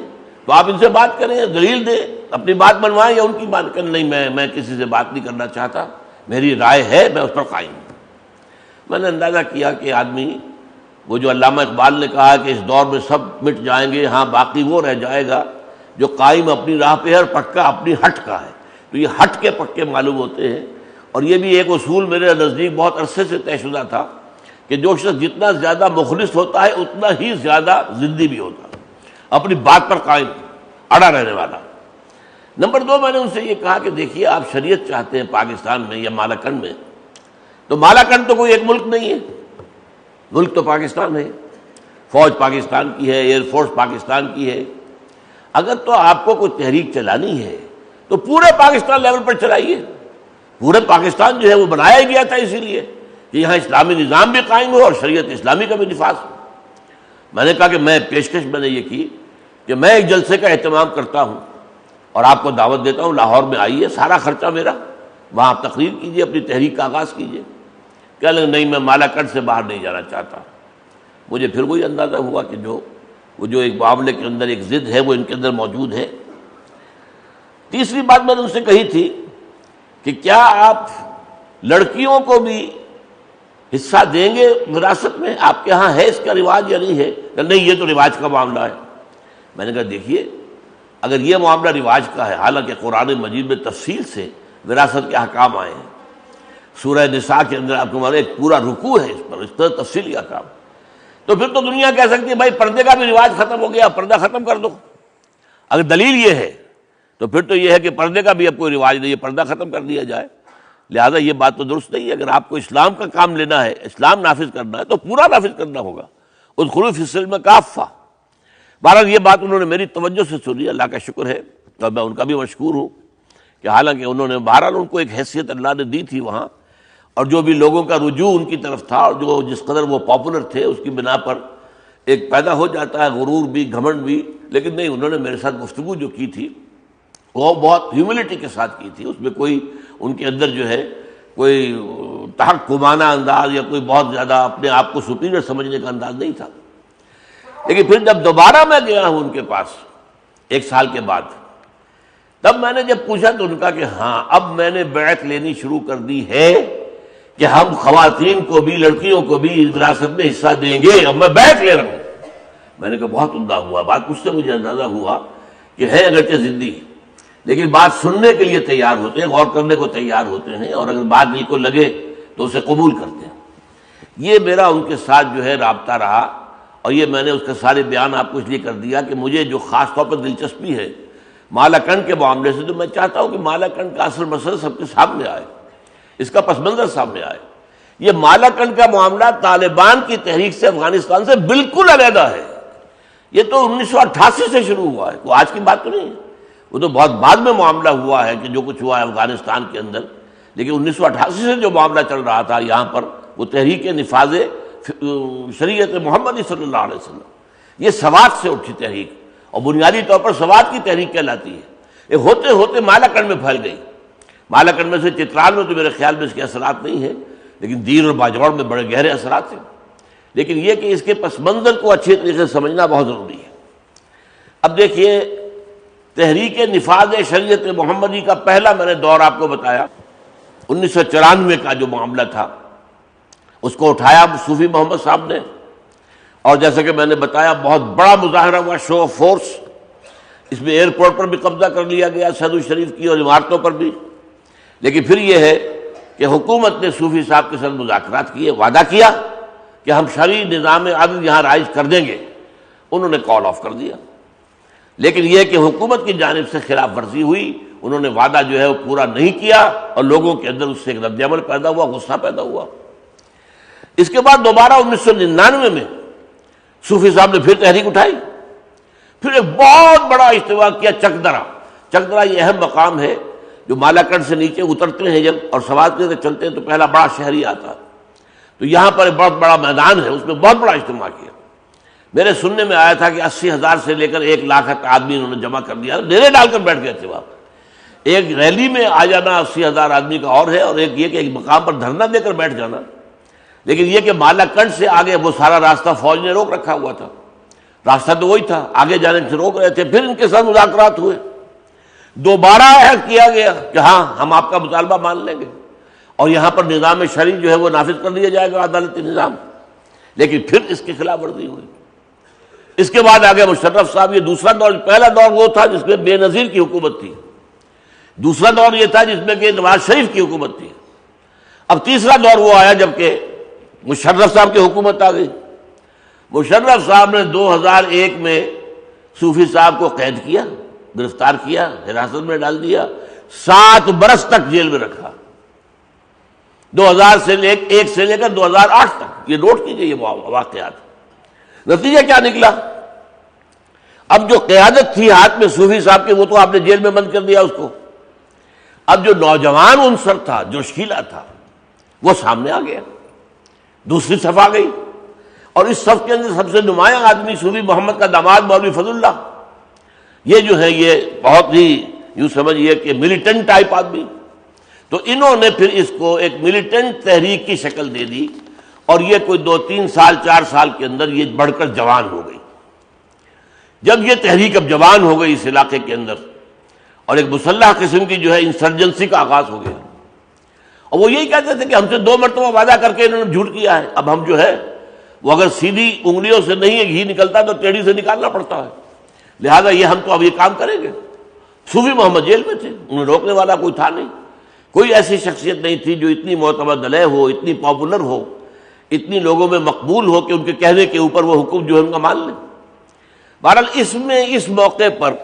S1: تو آپ ان سے بات کریں، دلیل دیں، اپنی بات منوائیں، یا ان کی بات کریں. نہیں، میں کسی سے بات نہیں کرنا چاہتا، میری رائے ہے، میں اس پر قائم ہوں. میں نے اندازہ کیا کہ آدمی، وہ جو علامہ اقبال نے کہا کہ اس دور میں سب مٹ جائیں گے، ہاں باقی وہ رہ جائے گا جو قائم اپنی راہ پہ ہے اور پکا اپنی ہٹ کا ہے. تو یہ ہٹ کے پکے معلوم ہوتے ہیں. اور یہ بھی ایک اصول میرے نزدیک بہت عرصے سے طے شدہ تھا کہ جو شخص جتنا زیادہ مخلص ہوتا ہے اتنا ہی زیادہ ضدی بھی ہوتا ہے، اپنی بات پر قائم، اڑا رہنے والا. نمبر 2، میں نے ان سے یہ کہا کہ دیکھیے، آپ شریعت چاہتے ہیں پاکستان میں یا مالاکنڈ میں، تو مالاکنڈ تو کوئی ایک ملک نہیں ہے، ملک تو پاکستان ہے. فوج پاکستان کی ہے، ایئر فورس پاکستان کی ہے. اگر تو آپ کو کوئی تحریک چلانی ہے تو پورے پاکستان لیول پر چلائیے. پورے پاکستان جو ہے وہ بنایا ہی گیا تھا اسی لیے کہ یہاں اسلامی نظام بھی قائم ہو اور شریعت اسلامی کا بھی نفاذ ہو. میں نے کہا کہ میں پیشکش میں نے یہ کی کہ میں ایک جلسے کا اہتمام کرتا ہوں اور آپ کو دعوت دیتا ہوں، لاہور میں آئیے، سارا خرچہ میرا، وہاں آپ تقریر کیجیے، اپنی تحریک کا آغاز کیجیے. کہہ لیں نہیں، میں مالاکنڈ سے باہر نہیں جانا چاہتا. مجھے پھر وہی اندازہ ہوا کہ وہ جو ایک معاملے کے اندر ایک ضد ہے وہ ان کے اندر موجود ہے. تیسری بات میں نے ان سے کہی تھی کہ کیا آپ لڑکیوں کو بھی حصہ دیں گے وراثت میں؟ آپ کے ہاں ہے اس کا رواج یا نہیں ہے؟ کہ نہیں، یہ تو رواج کا معاملہ ہے. میں نے کہا دیکھیے، اگر یہ معاملہ رواج کا ہے، حالانکہ قرآن مجید میں تفصیل سے وراثت کے احکام آئے ہیں، سورہ نساء کے اندر آپ کو ایک پورا رکوع ہے اس پر، اس طرح تفصیلی احکام، تو پھر تو دنیا کہہ سکتی ہے بھائی پردے کا بھی رواج ختم ہو گیا، پردہ ختم کر دو. اگر دلیل یہ ہے تو پھر تو یہ ہے کہ پردے کا بھی اب کوئی رواج نہیں ہے، پردہ ختم کر دیا جائے. لہذا یہ بات تو درست نہیں ہے. اگر آپ کو اسلام کا کام لینا ہے، اسلام نافذ کرنا ہے، تو پورا نافذ کرنا ہوگا. ادخلوا فی السلم کافہ. بہرحال یہ بات انہوں نے میری توجہ سے سنی، اللہ کا شکر ہے، تو میں ان کا بھی مشکور ہوں کہ حالانکہ انہوں نے بہرحال ان کو ایک حیثیت اللہ نے دی تھی وہاں، اور جو بھی لوگوں کا رجوع ان کی طرف تھا اور جو جس قدر وہ پاپولر تھے اس کی بنا پر ایک پیدا ہو جاتا ہے غرور بھی، گھمنڈ بھی. لیکن نہیں، انہوں نے میرے ساتھ گفتگو جو کی تھی وہ بہت ہیوملٹی کے ساتھ کی تھی. اس میں کوئی ان کے اندر جو ہے کوئی تحکمانہ انداز یا کوئی بہت زیادہ اپنے آپ کو سپیریئر سمجھنے کا انداز نہیں تھا. لیکن پھر جب دوبارہ میں گیا ہوں ان کے پاس 1 سال کے بعد، تب میں نے جب پوچھا تو ان کا کہ ہاں اب میں نے بیعت لینی شروع کر دی ہے کہ ہم خواتین کو بھی، لڑکیوں کو بھی وراثت میں حصہ دیں گے، اب میں بیعت لے رہا ہوں. میں نے کہا بہت عمدہ ہوا. بات اس سے مجھے اندازہ ہوا کہ ہے اگرچہ ضدی، لیکن بات سننے کے لیے تیار ہوتے ہیں، غور کرنے کو تیار ہوتے ہیں، اور اگر بات دل کو لگے تو اسے قبول کرتے ہیں. یہ میرا ان کے ساتھ جو ہے رابطہ رہا، اور یہ میں نے اس کے سارے بیان آپ کو اس لیے کر دیا کہ مجھے جو خاص طور پر دلچسپی ہے مالاکنڈ کے معاملے سے، تو میں چاہتا ہوں کہ مالاکنڈ کا اصل مسئلہ سب کے سامنے آئے، اس کا پس منظر سامنے آئے. یہ مالاکنڈ کا معاملہ طالبان کی تحریک سے افغانستان سے بالکل علیحدہ ہے. یہ تو 1988 سے شروع ہوا ہے، وہ آج کی بات تو نہیں ہے. وہ تو بہت بعد میں معاملہ ہوا ہے کہ جو کچھ ہوا ہے افغانستان کے اندر، لیکن 1988 سے جو معاملہ چل رہا تھا یہاں پر، وہ تحریک نفاذ شریعت محمدی صلی اللہ علیہ وسلم، یہ سوات سے اٹھی تحریک، اور بنیادی طور پر سوات کی تحریک کہلاتی ہے. ایک ہوتے ہوتے مالاکنڈ میں پھیل گئی. مالاکنڈ میں سے چترال میں تو میرے خیال میں اس کے اثرات نہیں ہیں، لیکن دیر اور باجوڑ میں بڑے گہرے اثرات ہیں. لیکن یہ کہ اس کے پس منظر کو اچھے طریقے سے سمجھنا بہت ضروری ہے. اب دیکھیے، تحریک نفاذ شریعت محمدی کا پہلا میں نے دور آپ کو بتایا، 1994 کا جو معاملہ تھا، اس کو اٹھایا صوفی محمد صاحب نے، اور جیسا کہ میں نے بتایا بہت بڑا مظاہرہ ہوا، شو آف فورس. اس میں ایئرپورٹ پر بھی قبضہ کر لیا گیا، سعد الشریف کی، اور عمارتوں پر بھی. لیکن پھر یہ ہے کہ حکومت نے صوفی صاحب کے ساتھ مذاکرات کیے، وعدہ کیا کہ ہم شرعی نظام عدل یہاں رائج کر دیں گے. انہوں نے کال آف کر دیا. لیکن یہ کہ حکومت کی جانب سے خلاف ورزی ہوئی، انہوں نے وعدہ جو ہے وہ پورا نہیں کیا، اور لوگوں کے اندر اس سے ایک رد عمل پیدا ہوا، غصہ پیدا ہوا. اس کے بعد دوبارہ 1999 میں صوفی صاحب نے پھر تحریک اٹھائی، پھر ایک بہت بڑا اجتماع کیا چکدرا. چکدرا یہ اہم مقام ہے، جو مالاکنڈ سے نیچے اترتے ہیں جب اور سواری سے چلتے ہیں تو پہلا بڑا شہری آتا ہے. تو یہاں پر ایک بہت بڑا میدان ہے، اس میں بہت بڑا اجتماع کیا. میرے سننے میں آیا تھا کہ 80,000 سے لے کر 1,00,000 تک آدمی انہوں نے جمع کر دیا، ڈیرے ڈال کر بیٹھ گئے تھے وہاں. ایک ریلی میں آ جانا 80,000 آدمی کا اور ہے، اور ایک یہ کہ ایک مقام پر دھرنا دے کر بیٹھ جانا. لیکن یہ کہ مالاکنڈ سے آگے وہ سارا راستہ فوج نے روک رکھا ہوا تھا، راستہ تو وہی تھا، آگے جانے سے روک رہے تھے. پھر ان کے ساتھ مذاکرات ہوئے، دوبارہ عہد کیا گیا کہ ہاں ہم آپ کا مطالبہ مان لیں گے، اور یہاں پر نظام شرعی جو ہے وہ نافذ کر دیا جائے گا، عدالتی نظام. لیکن پھر اس کی خلاف ورزی ہوئی. اس کے بعد آگے مشرف صاحب. یہ دوسرا دور. پہلا دور وہ تھا جس میں بے نظیر کی حکومت تھی، دوسرا دور یہ تھا جس میں کہ نواز شریف کی حکومت تھی. اب تیسرا دور وہ آیا جب کہ مشرف صاحب کی حکومت آ گئی. مشرف صاحب نے 2001 میں صوفی صاحب کو قید کیا، گرفتار کیا، حراست میں ڈال دیا، 7 برس تک جیل میں رکھا. 2001 سے لے کر 2008 تک. یہ نوٹ کیجئے یہ واقعات. نتیجہ کیا نکلا؟ اب جو قیادت تھی ہاتھ میں صوفی صاحب کے، وہ تو آپ نے جیل میں بند کر دیا اس کو. اب جو نوجوان عنصر تھا، جو شکیلا تھا، وہ سامنے آ گیا، دوسری صف آ گئی. اور اس صف کے اندر سب سے نمایاں آدمی صوفی محمد کا داماد مولوی فضل اللہ. یہ جو ہے یہ بہت ہی یوں سمجھیے کہ ملیٹنٹ ٹائپ آدمی. تو انہوں نے پھر اس کو ایک ملیٹنٹ تحریک کی شکل دے دی، اور یہ کوئی 2-3 سال 4 سال کے اندر یہ بڑھ کر جوان ہو گئی. جب یہ تحریک اب جوان ہو گئی اس علاقے کے اندر، اور ایک مسلح قسم کی جو ہے انسرجنسی کا آغاز ہو گیا. اور وہ یہی کہتے تھے کہ ہم سے 2 مرتبہ وعدہ کر کے انہوں نے جھوٹ کیا ہے، اب ہم جو ہے وہ اگر سیدھی انگلیوں سے نہیں گھی نکلتا تو ٹیڑھی سے نکالنا پڑتا ہے، لہذا یہ ہم تو اب یہ کام کریں گے. صوفی محمد جیل میں تھے، انہیں روکنے والا کوئی تھا نہیں. کوئی ایسی شخصیت نہیں تھی جو اتنی معتمد علیہ ہو، اتنی پاپولر ہو، اتنی لوگوں میں مقبول ہو کہ ان کے کہنے کے اوپر وہ حکم جو ہے ان کا مان لیں. بہرحال اس میں اس موقع پر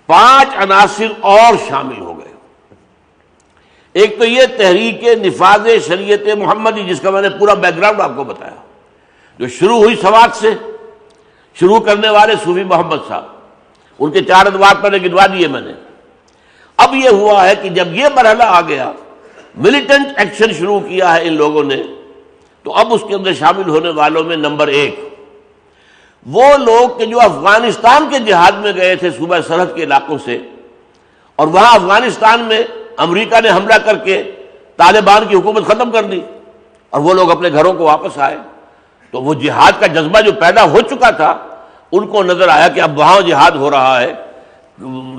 S1: 5 عناصر اور شامل ہو گئے. ایک تو یہ تحریک نفاذ شریعت محمدی، جس کا میں نے پورا بیک گراؤنڈ آپ کو بتایا، جو شروع ہوئی سوات سے. شروع کرنے والے صوفی محمد صاحب، ان کے 4 ادوار پر گنوا دیے میں نے. اب یہ ہوا ہے کہ جب یہ مرحلہ آ گیا، ملیٹنٹ ایکشن شروع کیا ہے ان لوگوں نے، تو اب اس کے اندر شامل ہونے والوں میں نمبر 1 وہ لوگ کہ جو افغانستان کے جہاد میں گئے تھے صوبہ سرحد کے علاقوں سے، اور وہاں افغانستان میں امریکہ نے حملہ کر کے طالبان کی حکومت ختم کر دی، اور وہ لوگ اپنے گھروں کو واپس آئے. تو وہ جہاد کا جذبہ جو پیدا ہو چکا تھا، ان کو نظر آیا کہ اب وہاں جہاد ہو رہا ہے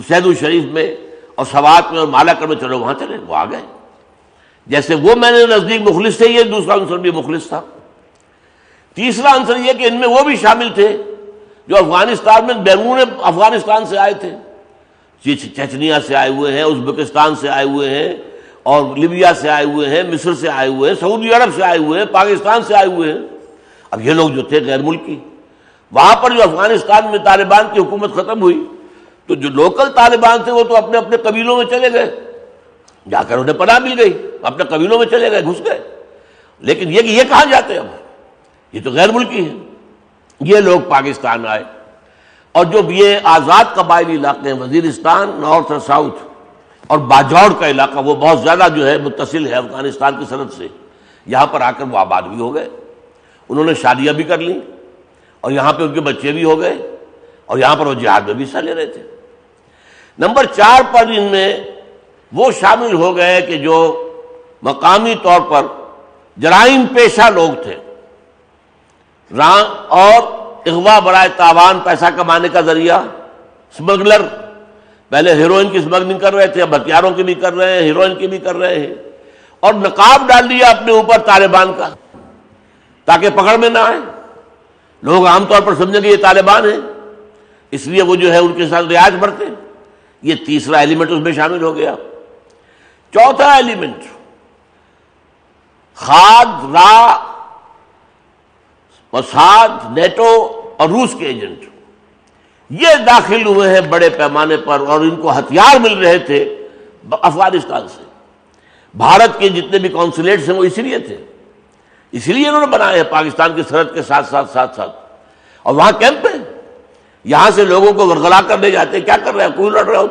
S1: سعد الشریف میں اور سوات میں اور مالاکنڈ میں، چلو وہاں چلے. وہ آ گئے. جیسے وہ میں نے نزدیک مخلص تھے، یہ دوسرا عنصر بھی مخلص تھا. تیسرا عنصر یہ کہ ان میں وہ بھی شامل تھے جو افغانستان میں بیرون افغانستان سے آئے تھے، چچنیا سے آئے ہوئے ہیں، ازبکستان سے آئے ہوئے ہیں، اور لیبیا سے آئے ہوئے ہیں، مصر سے آئے ہوئے ہیں، سعودی عرب سے آئے ہوئے ہیں، پاکستان سے آئے ہوئے ہیں. اب یہ لوگ جو تھے غیر ملکی، وہاں پر جو افغانستان میں طالبان کی حکومت ختم ہوئی تو جو لوکل طالبان تھے وہ تو اپنے اپنے قبیلوں میں چلے گئے، جا کر انہیں پناہ مل گئی، اپنے قبیلوں میں چلے گئے، گھس گئے. لیکن یہ کہ یہ کہاں جاتے ہیں؟ اب یہ تو غیر ملکی ہیں. یہ لوگ پاکستان آئے، اور جو یہ آزاد قبائلی علاقے ہیں، وزیرستان، نارتھ اور ساؤتھ، اور باجوڑ کا علاقہ، وہ بہت زیادہ جو ہے متصل ہے افغانستان کی سرحد سے، یہاں پر آ کر وہ آباد بھی ہو گئے. انہوں نے شادیاں بھی کر لیں، اور یہاں پہ ان کے بچے بھی ہو گئے، اور یہاں پر وہ جہاد میں بھی حصہ لے رہے تھے. نمبر 4 پر ان میں وہ شامل ہو گئے کہ جو مقامی طور پر جرائم پیشہ لوگ تھے، اور اغوا برائے تاوان پیسہ کمانے کا ذریعہ، اسمگلر، پہلے ہیروئن کی اسمگلنگ کر رہے تھے، اب ہتھیاروں کی بھی کر رہے ہیں، ہیروئن کی بھی کر رہے ہیں، اور نقاب ڈال دیا اپنے اوپر طالبان کا تاکہ پکڑ میں نہ آئے، لوگ عام طور پر سمجھیں گے یہ طالبان ہیں، اس لیے وہ جو ہے ان کے ساتھ ریاض برتے ہیں۔ یہ تیسرا ایلیمنٹ اس میں شامل ہو گیا۔ چوتھا ایلیمنٹ، خاد، را، موساد، نیٹو اور روس کے ایجنٹ، یہ داخل ہوئے ہیں بڑے پیمانے پر، اور ان کو ہتھیار مل رہے تھے افغانستان سے۔ بھارت کے جتنے بھی کونسولیٹس ہیں وہ اسی لیے تھے، اسی لیے انہوں نے بنائے ہیں پاکستان کی سرحد کے ساتھ ساتھ، اور وہاں کیمپ ہے، یہاں سے لوگوں کو ورغلا کر لے جاتے ہیں۔ کیا کر رہے ہو؟ کوئی لڑ رہے ہو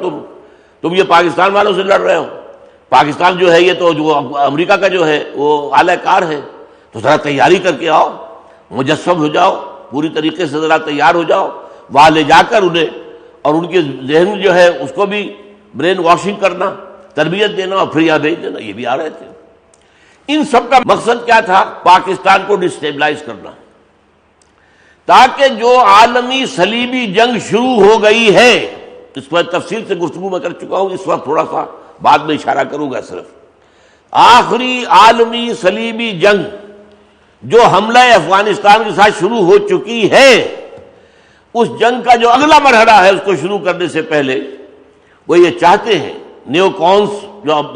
S1: تم یہ پاکستان والوں سے لڑ رہے ہو؟ پاکستان جو ہے یہ تو جو امریکہ کا جو ہے وہ اعلی کار ہے، تو ذرا تیاری کر کے آؤ، مجسم ہو جاؤ، پوری طریقے سے ذرا تیار ہو جاؤ، وہاں لے جا کر انہیں اور ان کے ذہن جو ہے اس کو بھی برین واشنگ کرنا، تربیت دینا، اور پھر یہاں بھیج دینا۔ یہ بھی آ رہے تھے۔ ان سب کا مقصد کیا تھا؟ پاکستان کو ڈسٹیبلائز کرنا، تاکہ جو عالمی صلیبی جنگ شروع ہو گئی ہے، اس پر تفصیل سے گفتگو میں کر چکا ہوں، اس وقت تھوڑا سا بعد میں اشارہ کروں گا۔ صرف آخری عالمی صلیبی جنگ جو حملہ افغانستان کے ساتھ شروع ہو چکی ہے، اس جنگ کا جو اگلا مرحلہ ہے اس کو شروع کرنے سے پہلے وہ یہ چاہتے ہیں، نیو کونس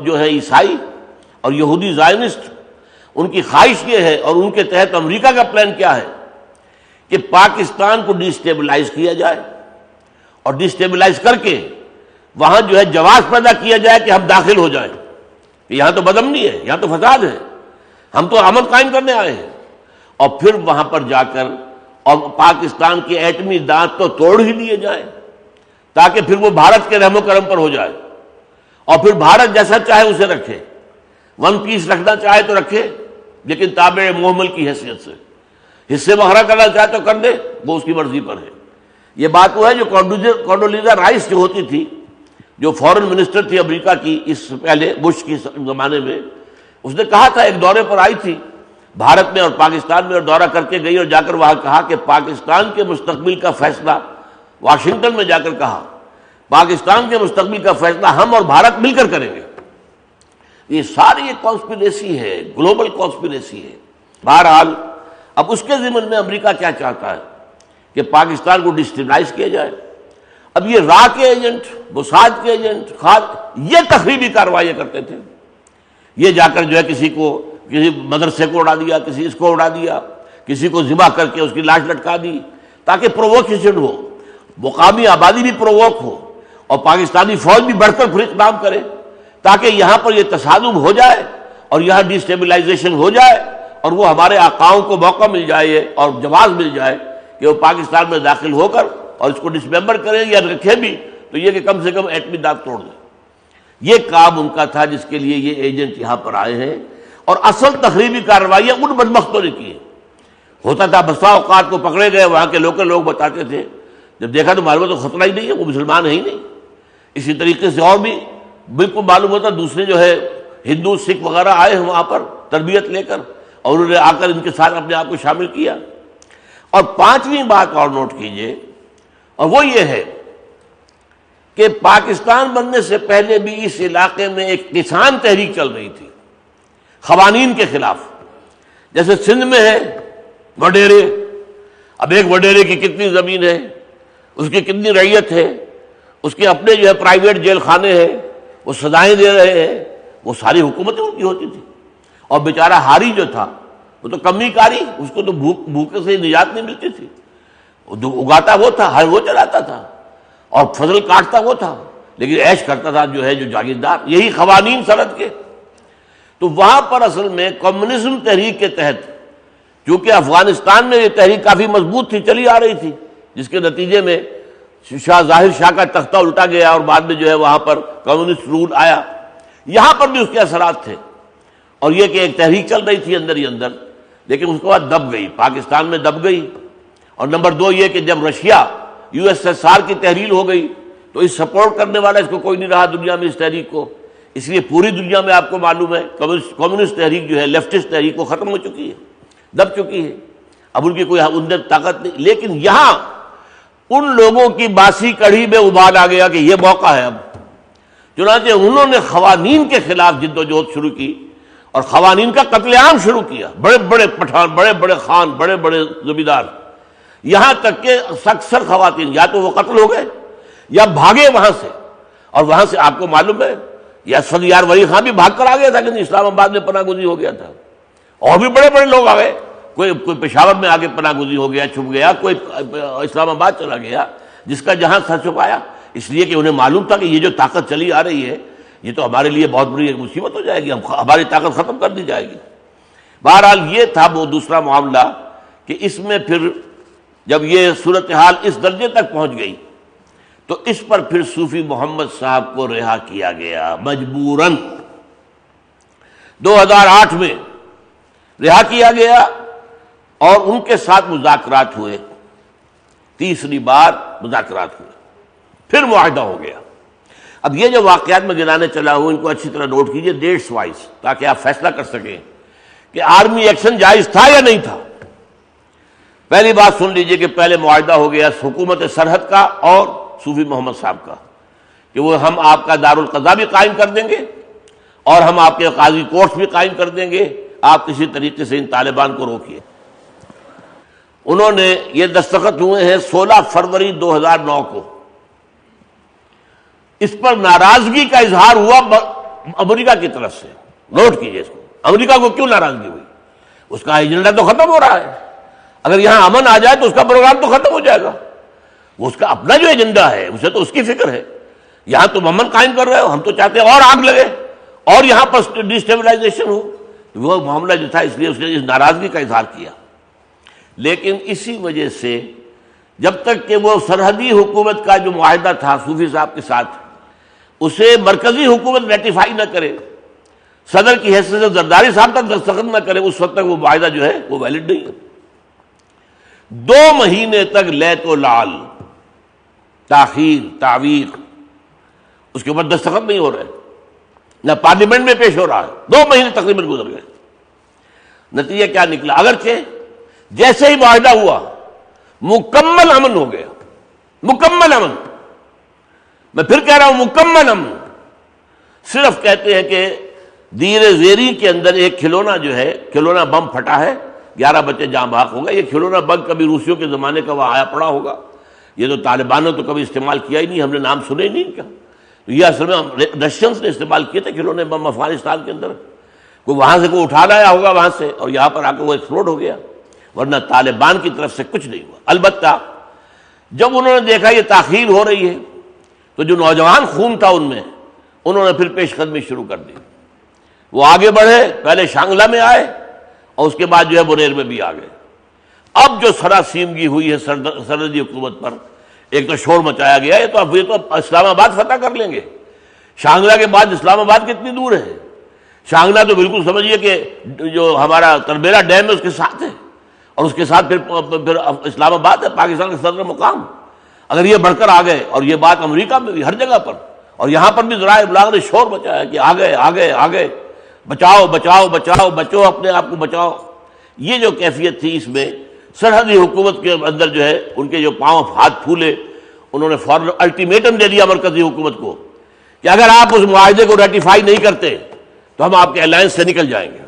S1: جو ہے عیسائی اور یہودی زائنسٹ، ان کی خواہش یہ ہے، اور ان کے تحت امریکہ کا پلان کیا ہے کہ پاکستان کو ڈیسٹیبلائز کیا جائے، اور ڈیسٹیبلائز کر کے وہاں جو ہے جواز پیدا کیا جائے کہ ہم داخل ہو جائیں، کہ یہاں تو بدامنی ہے، یہاں تو فساد ہے، ہم تو امن قائم کرنے آئے ہیں، اور پھر وہاں پر جا کر اور پاکستان کے ایٹمی دانت تو توڑ ہی دیے جائیں، تاکہ پھر وہ بھارت کے رحم و کرم پر ہو جائے، اور پھر بھارت جیسا چاہے اسے رکھے، ون پیس رکھنا چاہے تو رکھے، لیکن تابع محمل کی حیثیت سے، حصے مہرا کرنا چاہے تو کر دے، وہ اس کی مرضی پر ہے۔ یہ بات وہ ہے جو کونڈولیزا رائس جو ہوتی تھی، جو فورن منسٹر تھی امریکہ کی اس سے پہلے بش کے زمانے میں، اس نے کہا تھا، ایک دورے پر آئی تھی بھارت میں اور پاکستان میں، اور دورہ کر کے گئی اور جا کر وہاں کہا کہ پاکستان کے مستقبل کا فیصلہ، واشنگٹن میں جا کر کہا پاکستان کے مستقبل کا فیصلہ ہم اور بھارت مل کر کریں گے۔ یہ ساری ایک کانسپریسی ہے، گلوبل کانسپریسی ہے۔ بہرحال اب اس کے ضمن میں امریکہ کیا چاہتا ہے کہ پاکستان کو ڈسٹیبلائز کیا جائے۔ اب یہ را کے ایجنٹ، موساد کے ایجنٹ، یہ تخریبی کارروائیاں کرتے تھے، یہ جا کر جو ہے کسی مدرسے کو اڑا دیا، کسی اس کو اڑا دیا، کسی کو ذبح کر کے اس کی لاش لٹکا دی، تاکہ پرووکیشن ہو، مقامی آبادی بھی پرووک ہو، اور پاکستانی فوج بھی بڑھ کر پھر اقدام کرے، تاکہ یہاں پر یہ تصادم ہو جائے اور یہاں ڈیسٹیبلائزیشن ہو جائے، اور وہ ہمارے آقاؤں کو موقع مل جائے اور جواز مل جائے کہ وہ پاکستان میں داخل ہو کر اور اس کو ڈسممبر کریں یا رکھیں بھی تو یہ کہ کم سے کم ایٹمی دانت توڑ دیں۔ یہ کام ان کا تھا جس کے لیے یہ ایجنٹ یہاں پر آئے ہیں، اور اصل تخریبی کارروائیاں ان بدبختوں نے کی ہیں۔ ہوتا تھا بسا اوقات کو پکڑے گئے، وہاں کے لوکل لوگ بتاتے تھے، جب دیکھا تو معلوم تو خطرہ ہی نہیں ہے، وہ مسلمان ہے ہی نہیں۔ اسی طریقے سے اور بھی بالکل معلوم ہوتا دوسرے جو ہے ہندو سکھ وغیرہ آئے ہیں وہاں پر تربیت لے کر، اور انہوں نے آ کر ان کے ساتھ اپنے آپ کو شامل کیا۔ اور پانچویں بات اور نوٹ کیجئے، اور وہ یہ ہے کہ پاکستان بننے سے پہلے بھی اس علاقے میں ایک کسان تحریک چل رہی تھی قوانین کے خلاف، جیسے سندھ میں ہے وڈیرے، اب ایک وڈیرے کی کتنی زمین ہے، اس کی کتنی رعیت ہے، اس کے اپنے جو ہے پرائیویٹ جیل خانے ہیں، وہ سزائیں دے رہے ہیں، وہ ساری حکومتیں ان کی ہوتی تھی، اور بیچارہ ہاری جو تھا وہ تو کمی کاری، اس کو تو بھوکے سے نجات نہیں ملتی تھی، اگاتا وہ تھا، ہر وہ چلاتا تھا، اور فصل کاٹتا وہ تھا، لیکن عیش کرتا تھا جو ہے جو جاگیردار۔ یہی قوانین سرحد کے۔ تو وہاں پر اصل میں کمیونزم تحریک کے تحت، کیونکہ افغانستان میں یہ تحریک کافی مضبوط تھی، چلی آ رہی تھی، جس کے نتیجے میں شاہ ظاہر شاہ کا تختہ الٹا گیا، اور بعد میں جو ہے وہاں پر کمیونسٹ رول آیا، یہاں پر بھی اس کے اثرات تھے، اور یہ کہ ایک تحریک چل رہی تھی اندر ہی اندر، لیکن اس کے بعد دب گئی، پاکستان میں دب گئی۔ اور نمبر دو یہ کہ جب رشیا USSR کی تحلیل ہو گئی تو اس سپورٹ کرنے والا اس کو کوئی نہیں رہا دنیا میں اس تحریک کو، اس لیے پوری دنیا میں آپ کو معلوم ہے کمیونسٹ تحریک جو ہے، لیفٹسٹ تحریک وہ ختم ہو چکی ہے، دب چکی ہے، اب ان کی کوئی اندر طاقت نہیں۔ لیکن یہاں ان لوگوں کی باسی کڑھی میں ابال آ گیا کہ یہ موقع ہے اب، چنانچہ انہوں نے قوانین کے خلاف جد و جہد شروع کی اور قوانین کا قتل عام شروع کیا، بڑے بڑے پٹھان، بڑے بڑے خان، بڑے بڑے زمیندار، یہاں تک کہ اکثر خواتین یا تو وہ قتل ہو گئے یا بھاگے وہاں سے، اور وہاں سے آپ کو معلوم ہے یہ اسفند یار ولی خان بھی بھاگ کر آ گیا تھا کہ اسلام آباد میں پناہ گزین ہو گیا تھا، اور بھی بڑے بڑے لوگ آ گئے، کوئی پشاور میں آگے پناہ گزین ہو گیا، چھپ گیا، کوئی اسلام آباد چلا گیا، جس کا جہاں سر چھپایا، اس لیے کہ انہیں معلوم تھا کہ یہ جو طاقت چلی آ رہی ہے یہ تو ہمارے لیے بہت بڑی ایک مصیبت ہو جائے گی، ہماری طاقت ختم کر دی جائے گی۔ بہرحال یہ تھا وہ دوسرا معاملہ کہ اس میں پھر جب یہ صورتحال اس درجے تک پہنچ گئی تو اس پر پھر صوفی محمد صاحب کو رہا کیا گیا مجبوراً، 2008 میں رہا کیا گیا، اور ان کے ساتھ مذاکرات ہوئے، تیسری بار مذاکرات ہوئے، پھر معاہدہ ہو گیا۔ اب یہ جو واقعات میں گنانے چلا ہوں ان کو اچھی طرح نوٹ کیجئے ڈیٹس وائز، تاکہ آپ فیصلہ کر سکیں کہ آرمی ایکشن جائز تھا یا نہیں تھا۔ پہلی بات سن لیجئے کہ پہلے معاہدہ ہو گیا حکومت سرحد کا اور صوفی محمد صاحب کا، کہ وہ ہم آپ کا دارالقضاء بھی قائم کر دیں گے اور ہم آپ کے قاضی کورٹس بھی قائم کر دیں گے، آپ کسی طریقے سے ان طالبان کو روکیے۔ انہوں نے یہ دستخط ہوئے ہیں 16 فروری 2009 کو۔ اس پر ناراضگی کا اظہار ہوا امریکہ کی طرف سے، نوٹ کیجئے اس کو، امریکہ کو کیوں ناراضگی ہوئی؟ اس کا ایجنڈا تو ختم ہو رہا ہے، اگر یہاں امن آ جائے تو اس کا پروگرام تو ختم ہو جائے گا، وہ اس کا اپنا جو ایجنڈا ہے اسے تو اس کی فکر ہے، یہاں تم امن قائم کر رہے ہو، ہم تو چاہتے ہیں اور آگ لگے اور یہاں پر ڈیسٹیبلائزیشن ہو، وہ معاملہ جو تھا اس لیے اس نے اس ناراضگی کا اظہار کیا۔ لیکن اسی وجہ سے جب تک کہ وہ سرحدی حکومت کا جو معاہدہ تھا صوفی صاحب کے ساتھ اسے مرکزی حکومت ریٹیفائی نہ کرے، صدر کی حیثیت سے زرداری صاحب تک دستخط نہ کرے، اس وقت تک وہ معاہدہ جو ہے وہ ویلڈ نہیں ہے۔ 2 مہینے تک لیت و لعل، تاخیر، تعویق، اس کے اوپر دستخط نہیں ہو رہے، نہ پارلیمنٹ میں پیش ہو رہا ہے، 2 مہینے تقریباً گزر گئے۔ نتیجہ کیا نکلا؟ اگرچہ جیسے ہی معاہدہ ہوا مکمل امن ہو گیا، مکمل امن، میں پھر کہہ رہا ہوں مکمل امن، صرف کہتے ہیں کہ دیر زیری کے اندر ایک کھلونا جو ہے، کھلونا بم پھٹا ہے، 11 بچے جاں بحق ہو گئے۔ یہ کھلونا بم کبھی روسیوں کے زمانے کا وہاں آیا پڑا ہوگا، یہ تو طالبانوں تو کبھی استعمال کیا ہی نہیں، ہم نے نام سنے ہی نہیں ان کا، تو یہ اصل میں رشینز نے استعمال کیے تھے کھلونے بم افغانستان کے اندر، کوئی وہاں سے کوئی اٹھا لایا ہوگا وہاں سے اور یہاں پر آ کے وہ ایکسپلوڈ ہو گیا، ورنہ طالبان کی طرف سے کچھ نہیں ہوا۔ البتہ جب انہوں نے دیکھا یہ تاخیر ہو رہی ہے تو جو نوجوان خون تھا ان میں، انہوں نے پھر پیش قدمی شروع کر دی، وہ آگے بڑھے، پہلے شانگلہ میں آئے اور اس کے بعد جو ہے بنیر میں بھی آ گئے۔ اب جو سراسیمگی ہوئی ہے سرحدی حکومت پر، ایک تو شور مچایا گیا، یہ تو اسلام آباد فتح کر لیں گے۔ شانگلہ کے بعد اسلام آباد کتنی دور ہے؟ شانگلہ تو بالکل سمجھیے کہ جو ہمارا تربیلا ڈیم ہے اس کے ساتھ ہے، اور اس کے ساتھ پھر اسلام آباد ہے، پاکستان کا صدر مقام۔ اگر یہ بڑھ کر آ گئے، اور یہ بات امریکہ میں بھی ہر جگہ پر، اور یہاں پر بھی ذرائع ابلاغ نے شور مچایا کہ آگے آگے آگے، بچاؤ بچاؤ بچاؤ، بچو اپنے آپ کو بچاؤ، یہ جو کیفیت تھی اس میں سرحدی حکومت کے اندر جو ہے ان کے جو پاؤں ہاتھ پھولے، انہوں نے فوراً الٹیمیٹم دے دیا مرکزی حکومت کو کہ اگر آپ اس معاہدے کو ریٹیفائی نہیں کرتے تو ہم آپ کے الائنس سے نکل جائیں گے۔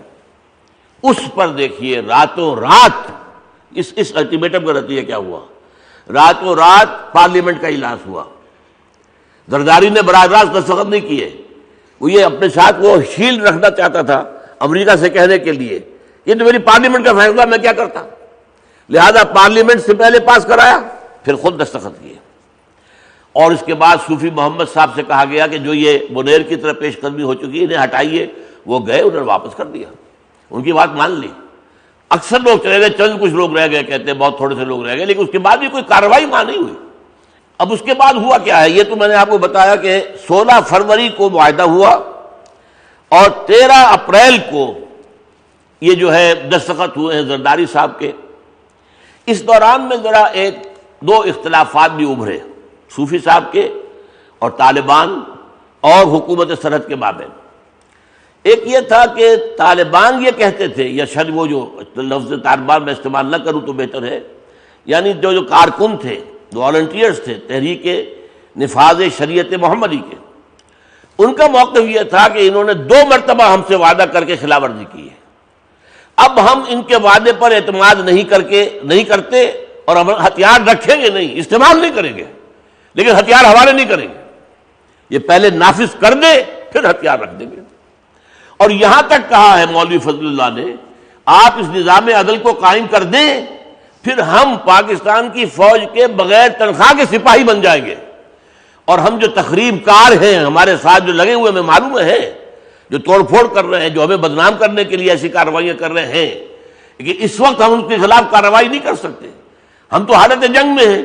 S1: اس پر دیکھیے راتوں رات اس الٹیمیٹم کا نتیجہ کیا ہوا؟ راتوں رات پارلیمنٹ کا اجلاس ہوا، زرداری نے براہ راست دستخط نہیں کیے، وہ یہ اپنے ساتھ وہ شیلڈ رکھنا چاہتا تھا امریکہ سے کہنے کے لیے یہ تو میری پارلیمنٹ کا فیصلہ، میں کیا کرتا، لہذا پارلیمنٹ سے پہلے پاس کرایا، پھر خود دستخط کیے۔ اور اس کے بعد صوفی محمد صاحب سے کہا گیا کہ جو یہ بنیر کی طرف پیش قدمی ہو چکی ہے انہیں ہٹائیے، وہ گئے، انہوں نے واپس کر دیا، ان کی بات مان لی۔ اکثر لوگ چلے گئے، چند کچھ لوگ رہ گئے، کہتے ہیں بہت تھوڑے سے لوگ رہ گئے، لیکن اس کے بعد بھی کوئی کارروائی وہاں نہیں ہوئی۔ اب اس کے بعد ہوا کیا ہے؟ یہ تو میں نے آپ کو بتایا کہ 16 فروری کو معاہدہ ہوا اور 13 اپریل کو یہ جو ہے دستخط ہوئے ہیں زرداری صاحب کے۔ اس دوران میں ذرا 1-2 اختلافات بھی ابھرے صوفی صاحب کے اور طالبان اور حکومت سرحد کے مابین۔ ایک یہ تھا کہ طالبان یہ کہتے تھے، یا شاید وہ جو لفظ طالبان میں استعمال نہ کروں تو بہتر ہے، یعنی جو کارکن تھے، جو والنٹیئرز تھے تحریک نفاذ شریعت محمدی کے، ان کا موقف یہ تھا کہ انہوں نے 2 مرتبہ ہم سے وعدہ کر کے خلاف ورزی کی ہے، اب ہم ان کے وعدے پر اعتماد نہیں کرتے اور ہم ہتھیار رکھیں گے نہیں، استعمال نہیں کریں گے، لیکن ہتھیار حوالے نہیں کریں گے، یہ پہلے نافذ کر دے پھر ہتھیار رکھ دیں گے۔ اور یہاں تک کہا ہے مولوی فضل اللہ نے، آپ اس نظام عدل کو قائم کر دیں پھر ہم پاکستان کی فوج کے بغیر تنخواہ کے سپاہی بن جائیں گے، اور ہم جو تخریب کار ہیں ہمارے ساتھ جو لگے ہوئے ہمیں معلوم ہے، جو توڑ پھوڑ کر رہے ہیں، جو ہمیں بدنام کرنے کے لیے ایسی کارروائیاں کر رہے ہیں، لیکن اس وقت ہم ان کے خلاف کارروائی نہیں کر سکتے، ہم تو حالت جنگ میں ہیں،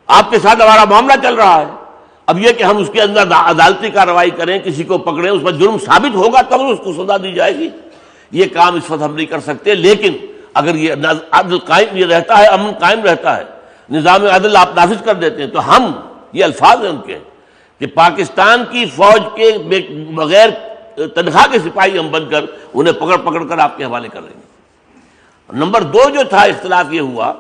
S1: آپ کے ساتھ ہمارا معاملہ چل رہا ہے، اب یہ کہ ہم اس کے اندر عدالتی کارروائی کریں، کسی کو پکڑیں، اس پر جرم ثابت ہوگا تب اس کو سزا دی جائے گی، یہ کام اس وقت ہم نہیں کر سکتے۔ لیکن اگر یہ عدل قائم یہ رہتا ہے، امن قائم رہتا ہے، نظام عدل آپ نافذ کر دیتے ہیں، تو ہم، یہ الفاظ ہیں ان کے، کہ پاکستان کی فوج کے بغیر تنخواہ کے سپاہی ہم بن کر انہیں پکڑ کر آپ کے حوالے کر دیں گے۔ نمبر 2 جو تھا اختلاف یہ ہوا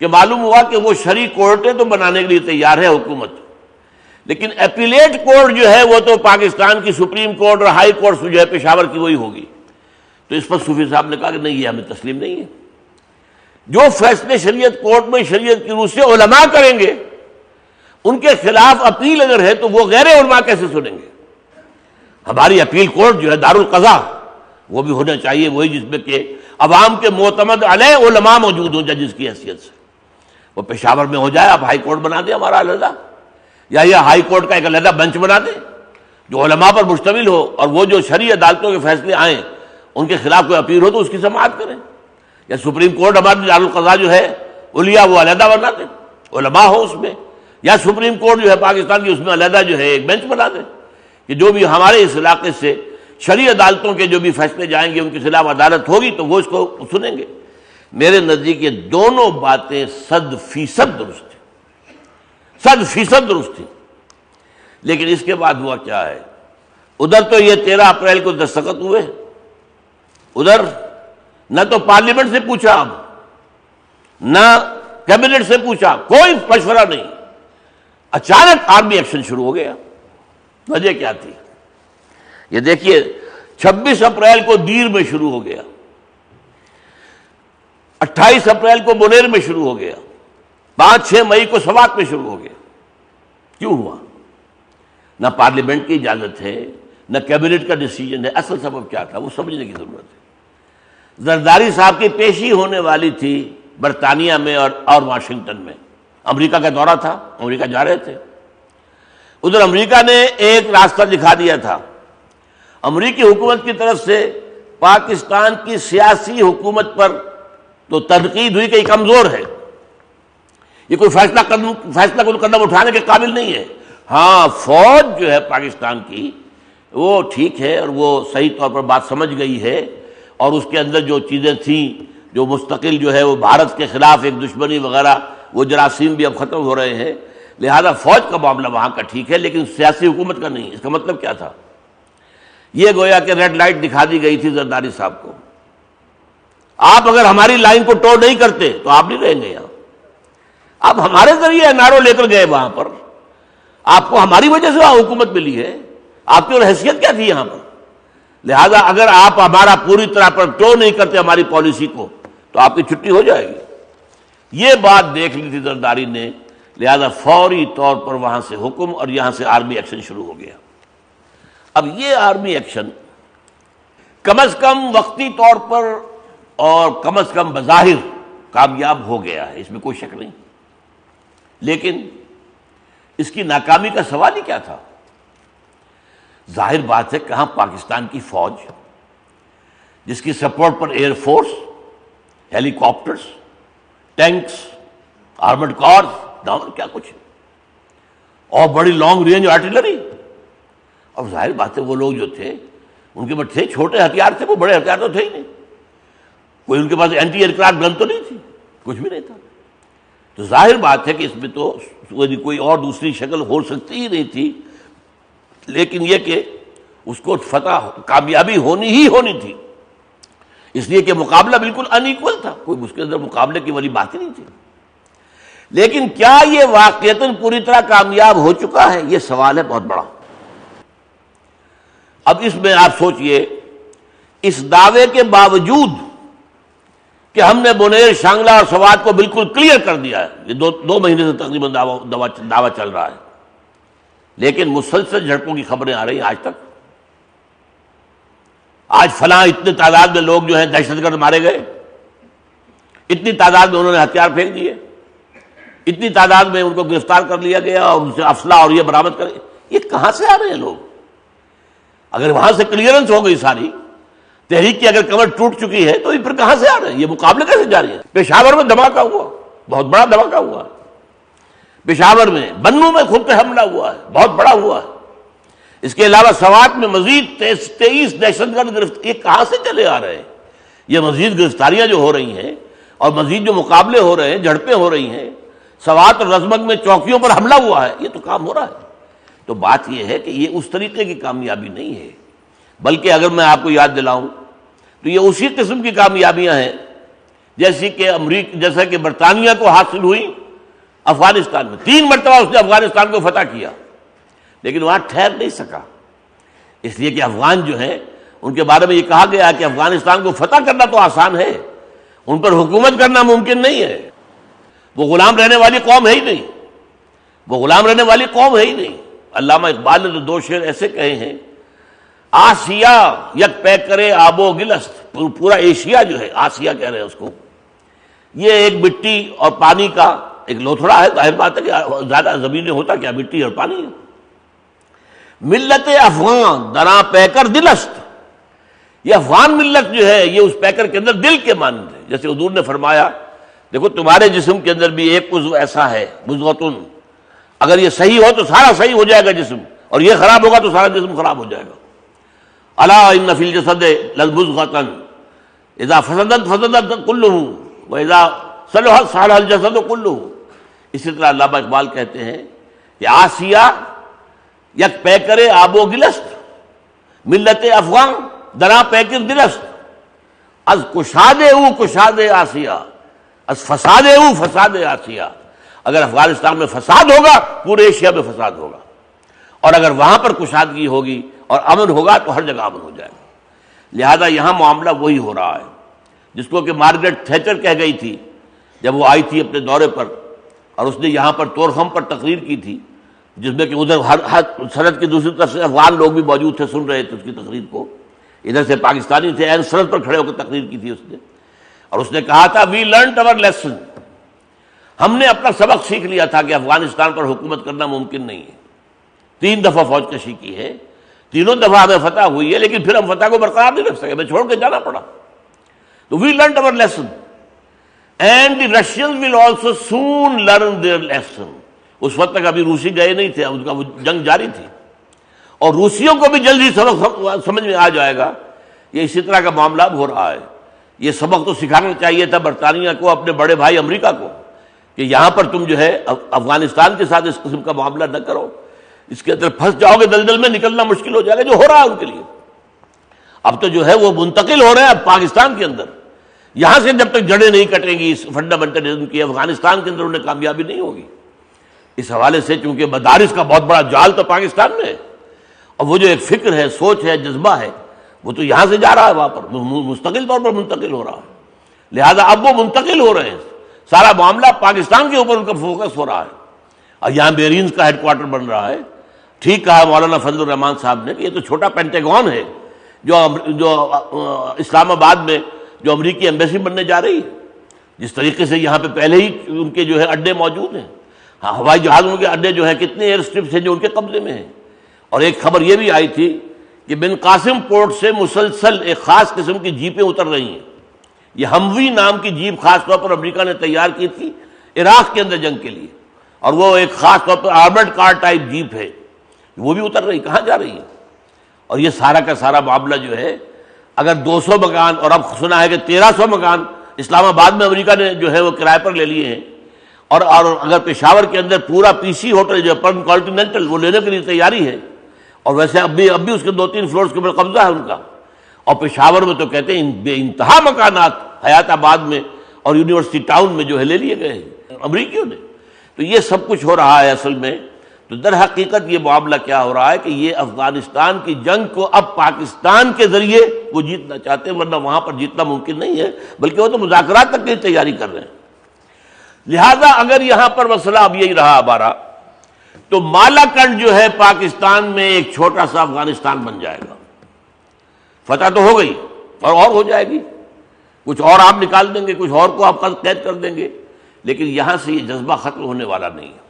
S1: کہ معلوم ہوا کہ وہ شرعی کورٹیں تو بنانے کے لیے تیار ہے حکومت، لیکن اپیلیٹ کورٹ جو ہے وہ تو پاکستان کی سپریم کورٹ اور ہائی کورٹ جو ہے پشاور کی وہی ہوگی۔ تو اس پر صوفی صاحب نے کہا کہ نہیں، یہ ہمیں تسلیم نہیں ہے، جو فیصلے شریعت کورٹ میں شریعت کی روح سے علماء کریں گے، ان کے خلاف اپیل اگر ہے تو وہ غیر علماء کیسے سنیں گے؟ ہماری اپیل کورٹ جو ہے دارالقضاء، وہ بھی ہونا چاہیے وہی جس میں کہ عوام کے معتمد علیہ علماء موجود ہوں ججز کی حیثیت سے، وہ پشاور میں ہو جائے، آپ ہائی کورٹ بنا دیں ہمارا علیحدہ، یا یہ ہائی کورٹ کا ایک علیحدہ بنچ بنا دیں جو علماء پر مشتمل ہو، اور وہ جو شرعی عدالتوں کے فیصلے آئیں ان کے خلاف کوئی اپیل ہو تو اس کی سماعت کریں، یا سپریم کورٹ ہماری دارالقضاء جو ہے اولیاء وہ علیحدہ بنا دیں، علماء ہو اس میں، یا سپریم کورٹ جو ہے پاکستان کی اس میں علیحدہ جو ہے ایک بینچ بنا دیں کہ جو بھی ہمارے اس علاقے سے شرعی عدالتوں کے جو بھی فیصلے جائیں گے ان کے خلاف عدالت ہوگی تو وہ اس کو سنیں گے۔ میرے نزدیک یہ دونوں باتیں 100% درست تھیں، 100% درست تھیں، لیکن اس کے بعد ہوا کیا ہے؟ ادھر تو یہ 13 اپریل کو دستخط ہوئے، ادھر نہ تو پارلیمنٹ سے پوچھا، اب نہ کیبنٹ سے پوچھا، کوئی مشورہ نہیں، اچانک آرمی ایکشن شروع ہو گیا۔ وجہ کیا تھی؟ یہ دیکھیے 26 اپریل کو دیر میں شروع ہو گیا، 28 اپریل کو منیر میں شروع ہو گیا، 5-6 مئی کو سوات میں شروع ہو گیا۔ کیوں ہوا؟ نہ پارلیمنٹ کی اجازت ہے، نہ کیبنٹ کا ڈیسیجن ہے، اصل سبب کیا تھا وہ سمجھنے کی ضرورت ہے۔ زرداری صاحب کی پیشی ہونے والی تھی برطانیہ میں اور واشنگٹن میں، امریکہ کا دورہ تھا، امریکہ جا رہے تھے، ادھر امریکہ نے ایک راستہ دکھا دیا تھا، امریکی حکومت کی طرف سے پاکستان کی سیاسی حکومت پر تو تنقید ہوئی کہ یہ کمزور ہے، یہ کوئی فیصلہ قدم اٹھانے کے قابل نہیں ہے۔ ہاں فوج جو ہے پاکستان کی وہ ٹھیک ہے اور وہ صحیح طور پر بات سمجھ گئی ہے، اور اس کے اندر جو چیزیں تھیں جو مستقل جو ہے وہ بھارت کے خلاف ایک دشمنی وغیرہ وہ جراثیم بھی اب ختم ہو رہے ہیں، لہذا فوج کا معاملہ وہاں کا ٹھیک ہے لیکن سیاسی حکومت کا نہیں۔ اس کا مطلب کیا تھا؟ یہ گویا کہ ریڈ لائٹ دکھا دی گئی تھی زرداری صاحب کو، آپ اگر ہماری لائن کو ٹو نہیں کرتے تو آپ نہیں رہیں گے یہاں، آپ ہمارے ذریعے انارو لے کر گئے وہاں پر، آپ کو ہماری وجہ سے وہاں حکومت ملی ہے، آپ کی اور حیثیت کیا تھی یہاں پر؟ لہذا اگر آپ ہمارا پوری طرح پر ٹو نہیں کرتے ہماری پالیسی کو تو آپ کی چھٹی ہو جائے گی۔ یہ بات دیکھ لی تھی زرداری نے، لہذا فوری طور پر وہاں سے حکم اور یہاں سے آرمی ایکشن شروع ہو گیا۔ اب یہ آرمی ایکشن کم از کم وقتی طور پر اور کم از کم بظاہر کامیاب ہو گیا ہے، اس میں کوئی شک نہیں، لیکن اس کی ناکامی کا سوال ہی کیا تھا؟ ظاہر بات ہے کہاں پاکستان کی فوج جس کی سپورٹ پر air force, helicopters, tanks, armed cars, down کیا کچھ، اور بڑی لانگ رینج آرٹلری، اور ظاہر بات ہے وہ لوگ جو تھے ان کے پاس تھے چھوٹے ہتھیار تھے، وہ بڑے ہتھیار تو تھے ہی نہیں، کوئی ان کے پاس اینٹی ایئر کرافٹ گن تو نہیں تھی، کچھ بھی نہیں تھا۔ تو ظاہر بات ہے کہ اس میں تو کوئی اور دوسری شکل ہو سکتی ہی نہیں تھی، لیکن یہ کہ اس کو فتح کامیابی ہونی ہی ہونی تھی، اس لیے کہ مقابلہ بالکل ان ایکول تھا، کوئی اس کے اندر مقابلے کی والی بات ہی نہیں تھی۔ لیکن کیا یہ واقعتاً پوری طرح کامیاب ہو چکا ہے؟ یہ سوال ہے بہت بڑا۔ اب اس میں آپ سوچئے، اس دعوے کے باوجود کہ ہم نے بنیر، شانگلہ اور سوات کو بالکل کلیئر کر دیا ہے، یہ دو مہینے سے تقریباً دعویٰ چل رہا ہے، لیکن مسلسل جھڑپوں کی خبریں آ رہی ہیں آج تک۔ آج فلاں اتنے تعداد میں لوگ جو ہیں دہشت گرد مارے گئے، اتنی تعداد میں انہوں نے ہتھیار پھینک دیے، اتنی تعداد میں ان کو گرفتار کر لیا گیا اور ان سے اسلحہ اور یہ برآمد کر، یہ کہاں سے آ رہے ہیں لوگ؟ اگر وہاں سے کلیئرنس ہو گئی ساری تحریک کی، اگر کمر ٹوٹ چکی ہے تو یہ پھر کہاں سے آ رہے ہیں؟ یہ مقابلے کیسے جاری ہیں؟ پشاور میں دھماکہ ہوا، بہت بڑا دھماکہ ہوا ہے پشاور میں، بنوں میں خود پہ حملہ ہوا ہے، بہت بڑا ہوا ہے۔ اس کے علاوہ سوات میں مزید 23 دہشت گرد گرفتار، یہ کہاں سے چلے آ رہے ہیں؟ یہ مزید گرفتاریاں جو ہو رہی ہیں اور مزید جو مقابلے ہو رہے ہیں، جھڑپیں ہو رہی ہیں، سوات اور رزمگ میں چوکیوں پر حملہ ہوا ہے، یہ تو کام ہو رہا ہے۔ تو بات یہ ہے کہ یہ اس طریقے کی کامیابی نہیں ہے، بلکہ اگر میں آپ کو یاد دلاؤں تو یہ اسی قسم کی کامیابیاں ہیں جیسا کہ برطانیہ کو حاصل ہوئی افغانستان میں۔ 3 مرتبہ اس نے افغانستان کو فتح کیا، لیکن وہاں ٹھہر نہیں سکا، اس لیے کہ افغان جو ہیں ان کے بارے میں یہ کہا گیا کہ افغانستان کو فتح کرنا تو آسان ہے، ان پر حکومت کرنا ممکن نہیں ہے، وہ غلام رہنے والی قوم ہے ہی نہیں، وہ غلام رہنے والی قوم ہے ہی نہیں۔ علامہ اقبال نے تو 2 شعر ایسے کہے ہیں، آسیا یک پیکرے آب و گلست، پورا ایشیا جو ہے، آسیا کہہ رہے ہیں اس کو، یہ ایک مٹی اور پانی کا ایک لوتھڑا ہے، ظاہر بات ہے کہ زیادہ زمینیں ہوتا کیا، مٹی اور پانی ہے۔ ملت افغان درا پیکر دلست، یہ افغان ملت جو ہے یہ اس پیکر کے اندر دل کے مانند ہے، جیسے حضور نے فرمایا دیکھو تمہارے جسم کے اندر بھی ایک عضو ایسا ہے مضغۃن، اگر یہ صحیح ہو تو سارا صحیح ہو جائے گا جسم، اور یہ خراب ہوگا تو سارا جسم خراب ہو جائے گا۔ الا ان فی الجسد لمضغۃ اذا فسدت فسدت کلہ واذا صلحت صلح الجسد کلہ۔ اسی طرح علامہ اقبال کہتے ہیں کہ آسیہ یک پیکر آب و گلست، ملت افغان درا پیکر دلست، از کشاد او کشاد آسیہ، از فساد او فساد آسیہ۔ اگر افغانستان میں فساد ہوگا پورے ایشیا میں فساد ہوگا، اور اگر وہاں پر کشادگی ہوگی اور امن ہوگا تو ہر جگہ امن ہو جائے گا۔ لہذا یہاں معاملہ وہی ہو رہا ہے جس کو کہ مارگریٹ تھیچر کہہ گئی تھی جب وہ آئی تھی اپنے دورے پر، اور اس نے یہاں پر طورخم پر تقریر کی تھی، جس میں کہ ادھر ہر سرحد کی دوسری طرف سے افغان لوگ بھی موجود تھے، سن رہے تھے اس کی تقریر کو، ادھر سے پاکستانی تھے، عین سرحد پر کھڑے ہو کر تقریر کی تھی اس نے، اور اس نے کہا تھا وی لرنڈ اور لیسن، ہم نے اپنا سبق سیکھ لیا تھا کہ افغانستان پر حکومت کرنا ممکن نہیں ہے۔ 3 دفعہ فوج کشی کی ہے، تینوں دفعہ ہمیں فتح ہوئی ہے، لیکن پھر ہم فتح کو برقرار نہیں رکھ سکے، ہمیں چھوڑ کے جانا پڑا۔ تو we learned our lesson and the Russians will also soon learn their lesson. اس وقت تک ابھی روسی گئے نہیں تھے، ان کا وہ جنگ جاری تھی، اور روسیوں کو بھی جلدی سبق سمجھ میں آ جائے گا۔ یہ اسی طرح کا معاملہ ہو رہا ہے۔ یہ سبق تو سکھانا چاہیے تھا برطانیہ کو، اپنے بڑے بھائی امریکہ کو، کہ یہاں پر تم جو ہے افغانستان کے ساتھ اس قسم کا معاملہ نہ کرو، اس کے اندر پھنس جاؤ گے، دلدل میں نکلنا مشکل ہو جائے گا، جو ہو رہا ہے ان کے لیے۔ اب تو جو ہے وہ منتقل ہو رہے ہیں اب پاکستان کے اندر، یہاں سے جب تک جڑیں نہیں کٹیں گی اس فنڈامنٹلزم کی، افغانستان کے اندر انہیں کامیابی نہیں ہوگی۔ اس حوالے سے چونکہ مدارس کا بہت بڑا جال تو پاکستان میں ہے، اور وہ جو ایک فکر ہے، سوچ ہے، جذبہ ہے، وہ تو یہاں سے جا رہا ہے وہاں پر، مستقل طور پر منتقل ہو رہا ہے۔ لہذا اب وہ منتقل ہو رہے ہیں، سارا معاملہ پاکستان کے اوپر ان کا فوکس ہو رہا ہے، اور یہاں بیرینز کا ہیڈ کوارٹر بن رہا ہے۔ ٹھیک کہا مولانا فضل الرحمان صاحب نے کہ یہ تو چھوٹا پینٹاگون ہے جو اسلام آباد میں جو امریکی ایمبیسی بننے جا رہی ہے، جس طریقے سے یہاں پہ پہلے ہی ان کے جو ہے اڈے موجود ہیں، ہوائی جہازوں کے اڈے جو ہیں، کتنے ایئر اسٹرپس ہیں جو ان کے قبضے میں ہیں۔ اور ایک خبر یہ بھی آئی تھی کہ بن قاسم پورٹ سے مسلسل ایک خاص قسم کی جیپیں اتر رہی ہیں۔ یہ ہموی نام کی جیپ خاص طور پر امریکہ نے تیار کی تھی عراق کے اندر جنگ کے لیے، اور وہ ایک خاص طور پر آرمڈ کار ٹائپ جیپ ہے، وہ بھی اتر رہی، کہاں جا رہی ہے؟ اور یہ سارا کا سارا معاملہ جو ہے، اگر 200 مکان، اور اب سنا ہے کہ 1300 مکان اسلام آباد میں امریکہ نے جو ہے وہ کرائے پر لے لیے ہیں، اور اگر پشاور کے اندر پورا پی سی ہوٹل جو پرم کانٹیننٹل وہ لینے کے لیے تیاری ہے، اور ویسے اب بھی اس کے 2-3 فلورز کے اوپر قبضہ ہے ان کا، اور پشاور میں تو کہتے ہیں بے انتہا مکانات حیات آباد میں اور یونیورسٹی ٹاؤن میں جو ہے لے لیے گئے ہیں امریکیوں نے۔ تو یہ سب کچھ ہو رہا ہے اصل میں۔ تو در حقیقت یہ معاملہ کیا ہو رہا ہے کہ یہ افغانستان کی جنگ کو اب پاکستان کے ذریعے وہ جیتنا چاہتے ہیں، ورنہ وہاں پر جیتنا ممکن نہیں ہے، بلکہ وہ تو مذاکرات تک کی تیاری کر رہے ہیں۔ لہذا اگر یہاں پر مسئلہ اب یہی رہا ہمارا، تو مالاکنڈ جو ہے پاکستان میں ایک چھوٹا سا افغانستان بن جائے گا۔ فتح تو ہو گئی اور ہو جائے گی، کچھ اور آپ نکال دیں گے، کچھ اور کو آپ قید کر دیں گے، لیکن یہاں سے یہ جذبہ ختم ہونے والا نہیں ہے۔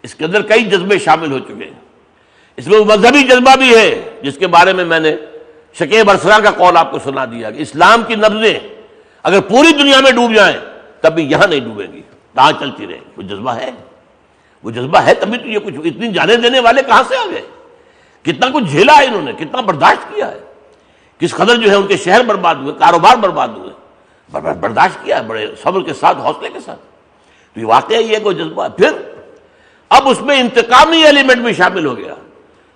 S1: اس کے اندر کئی جذبے شامل ہو چکے ہیں، اس میں مذہبی جذبہ بھی ہے، جس کے بارے میں نے شکیب ارسلان کا قول آپ کو سنا دیا کہ اسلام کی نبضیں اگر پوری دنیا میں ڈوب جائیں تب بھی یہاں نہیں ڈوبیں گی، کہاں چلتی رہے۔ وہ جذبہ ہے تبھی تو یہ کچھ اتنی جانے دینے والے کہاں سے آ گئے، کتنا کچھ جھیلا ہے انہوں نے، کتنا برداشت کیا ہے، کس قدر جو ہے ان کے شہر برباد ہوئے، کاروبار برباد ہوئے، برداشت کیا ہے بڑے صبر کے ساتھ، حوصلے کے ساتھ۔ تو یہ واقعہ یہ کوئی جذبہ ہے۔ پھر اب اس میں انتقامی ایلیمنٹ بھی شامل ہو گیا،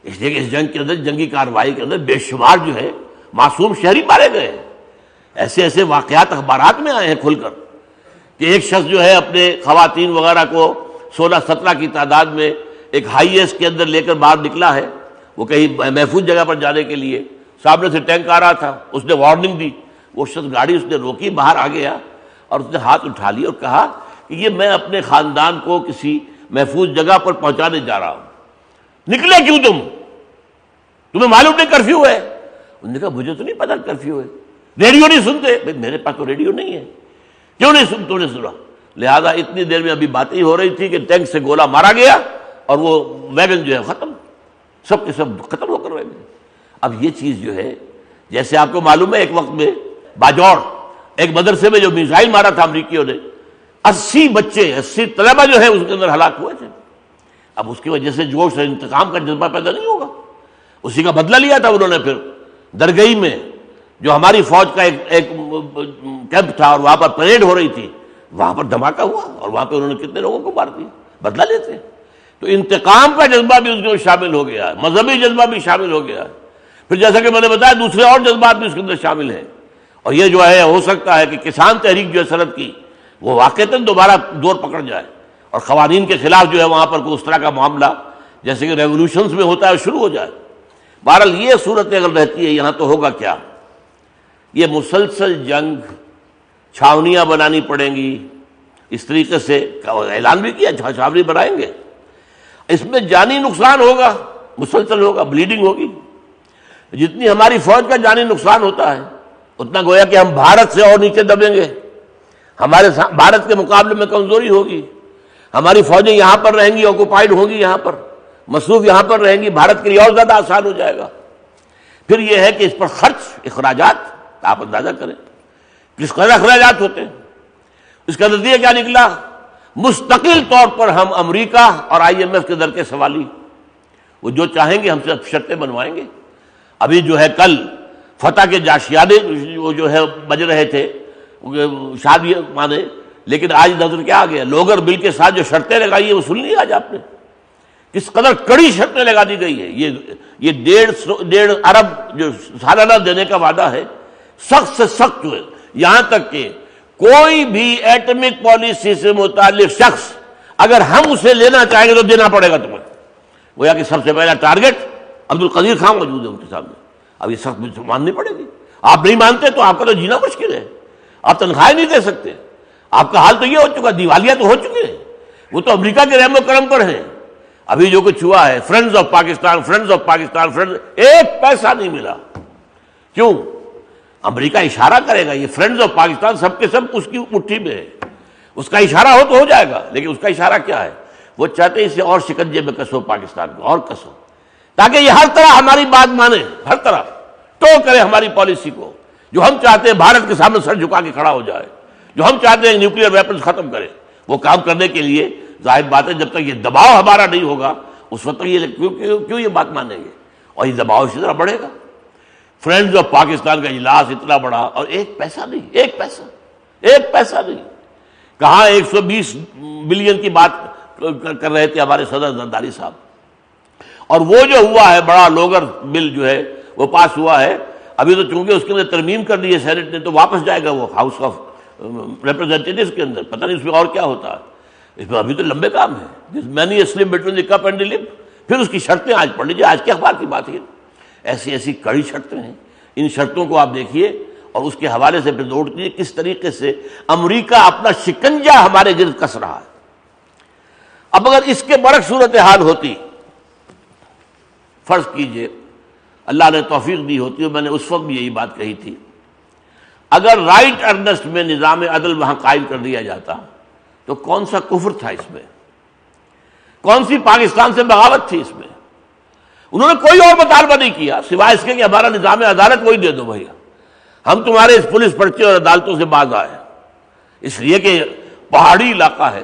S1: اس لیے کہ اس جنگ کے اندر، جنگی کارروائی کے اندر بے شمار جو ہے معصوم شہری مارے گئے۔ ایسے واقعات اخبارات میں آئے ہیں کھل کر کہ ایک شخص جو ہے اپنے خواتین وغیرہ کو 16-17 کی تعداد میں ایک ہائی ایس کے اندر لے کر باہر نکلا ہے، وہ کہیں محفوظ جگہ پر جانے کے لیے، سامنے سے ٹینک آ رہا تھا، اس نے وارننگ دی، وہ شخص گاڑی اس نے روکی، باہر آ گیا اور اس نے ہاتھ اٹھا لی اور کہا کہ یہ میں اپنے خاندان کو کسی محفوظ جگہ پر پہنچانے جا رہا ہوں۔ نکلے کیوں تمہیں معلوم نہیں کرفیو ہے؟ انہوں نے کہا مجھے تو نہیں پتا کرفیو ہے، ریڈیو نہیں سنتے؟ میرے پاس تو ریڈیو نہیں ہے۔ کیوں نہیں تم نے سنا؟ لہذا اتنی دیر میں ابھی باتیں ہی ہو رہی تھی کہ ٹینک سے گولہ مارا گیا اور وہ ویگن جو ہے ختم، سب کے سب ختم ہو کر رہ گئے۔ اب یہ چیز جو ہے، جیسے آپ کو معلوم ہے ایک وقت میں باجوڑ ایک مدرسے میں جو میزائل مارا تھا امریکیوں نے، 80 بچے، 80 طلبہ جو ہے اس کے اندر ہلاک ہوئے تھے۔ اب اس کی وجہ سے جوش اور انتقام کا جذبہ پیدا نہیں ہوگا، اسی کا بدلہ لیا تھا انہوں نے۔ پھر درگئی میں جو ہماری فوج کا ایک کیمپ تھا اور وہاں پر پریڈ ہو رہی تھی، وہاں پر دھماکہ ہوا اور وہاں پہ انہوں نے کتنے لوگوں کو مار دیا، بدلہ لیتے ہیں۔ تو انتقام کا جذبہ بھی اس میں شامل ہو گیا ہے، مذہبی جذبہ بھی شامل ہو گیا ہے۔ پھر جیسا کہ میں نے بتایا دوسرے اور جذبات بھی اس کے اندر شامل ہیں، اور یہ جو ہے ہو سکتا ہے کہ کسان تحریک جو ہے سرحد کی، وہ واقعتاً دوبارہ دور پکڑ جائے اور قوانین کے خلاف جو ہے وہاں پر کوئی اس طرح کا معاملہ جیسے کہ ریولوشنز میں ہوتا ہے شروع ہو جائے۔ بہرحال یہ صورت اگر رہتی ہے یہاں تو ہوگا کیا؟ یہ مسلسل جنگ، چھاونیاں بنانی پڑیں گی، اس طریقے سے اعلان بھی کیا چھاونی بنائیں گے، اس میں جانی نقصان ہوگا، مسلسل ہوگا، بلیڈنگ ہوگی۔ جتنی ہماری فوج کا جانی نقصان ہوتا ہے اتنا گویا کہ ہم بھارت سے اور نیچے دبیں گے، ہمارے بھارت کے مقابلے میں کمزوری ہوگی، ہماری فوجیں یہاں پر رہیں گی، آکوپائڈ ہوں گی، یہاں پر مصروف یہاں پر رہیں گی، بھارت کے لیے اور زیادہ آسان ہو جائے گا۔ پھر یہ ہے کہ اس پر خرچ، اخراجات آپ اندازہ کریں کس قدر اخراجات ہوتے ہیں۔ اس کا نتیجہ کیا نکلا؟ مستقل طور پر ہم امریکہ اور IMF کے در کے سوالی، وہ جو چاہیں گے ہم سے شرطیں بنوائیں گے۔ ابھی جو ہے کل فتح کے جاشیانے وہ جو ہے بج رہے تھے شادی مانے، لیکن آج نظر کیا آ گیا؟ لوگر بل کے ساتھ جو شرطیں لگائی ہیں وہ سن لی آج آپ نے، کس قدر کڑی شرطیں لگا دی گئی ہے۔ یہ 1.5 ارب جو سالانہ دینے کا وعدہ ہے، سخت سے سخت جو ہے، یہاں تک کہ کوئی بھی ایٹمک پالیسی سے متعلق شخص اگر ہم اسے لینا چاہیں گے تو دینا پڑے گا تمہیں۔ گویا کہ سب سے پہلا ٹارگٹ عبد القدیر خان موجود ہے ان کے سامنے، اب یہ سخت ماننی پڑے گی۔ آپ نہیں مانتے تو آپ کا تو جینا مشکل ہے، آپ تنخواہیں نہیں دے سکتے، آپ کا حال تو یہ ہو چکا، دیوالیہ تو ہو چکے ہیں، وہ تو امریکہ کے رحم و کرم پر ہیں۔ ابھی جو کچھ ہوا ہے، friends of Pakistan, friends of Pakistan, friends, ایک پیسہ نہیں ملا۔ کیوں؟ امریکہ اشارہ کرے گا، یہ فرینڈز آف پاکستان سب کے سب اس کی مٹھی میں ہے، اس کا اشارہ ہو تو ہو جائے گا، لیکن اس کا اشارہ کیا ہے؟ وہ چاہتے ہیں اسے اور شکنجے میں کسو پاکستان کو، اور کسو، تاکہ یہ ہر طرح ہماری بات مانے، ہر طرح ٹو کرے ہماری پالیسی کو، جو ہم چاہتے ہیں بھارت کے سامنے سر جھکا کے کھڑا ہو جائے، جو ہم چاہتے ہیں نیوکلیئر ویپنز ختم کرے۔ وہ کام کرنے کے لیے ظاہر بات ہے جب تک یہ دباؤ ہمارا نہیں ہوگا اس وقت تک یہ کیوں یہ بات مانیں گے، اور یہ دباؤ اسی طرح بڑھے گا۔ فرینڈز آف پاکستان کا اجلاس اتنا بڑا اور ایک پیسہ نہیں، ایک پیسہ نہیں۔ کہاں 120 بلین کی بات کر رہے تھے ہمارے صدر زرداری صاحب. اور وہ جو ہوا ہے بڑا لوگر بل جو ہے وہ پاس ہوا ہے, ابھی تو چونکہ اس کے اندر ترمیم کر دی ہے سینٹ نے, تو واپس جائے گا وہ ہاؤس آف ریپرزینٹیٹیوز کے اندر. پتہ نہیں اس میں اور کیا ہوتا ہے, اس میں ابھی تو لمبے کام ہیں. Many Aslam between the cup and the lip. پھر اس کی شرطیں آج پڑھ لیجیے, آج کے اخبار کی بات ہے. ایسی ایسی کڑی شرطیں ہیں. ان شرطوں کو آپ دیکھیے اور اس کے حوالے سے پھر نوٹ کیجیے کس طریقے سے امریکہ اپنا شکنجہ ہمارے گرد کس رہا ہے. اب اگر اس کے برعکس صورتحال ہوتی, فرض کیجئے اللہ نے توفیق دی ہوتی, اور میں نے اس وقت بھی یہی بات کہی تھی, اگر رائٹ ارنسٹ میں نظام عدل وہاں قائم کر دیا جاتا تو کون سا کفر تھا اس میں, کون سی پاکستان سے بغاوت تھی اس میں. انہوں نے کوئی اور مطالبہ نہیں کیا سوائے اس کے کہ ہمارا نظام عدالت وہی دے دو بھیا, ہم تمہارے اس پولیس پرچے اور عدالتوں سے باز آئے. اس لیے کہ پہاڑی علاقہ ہے,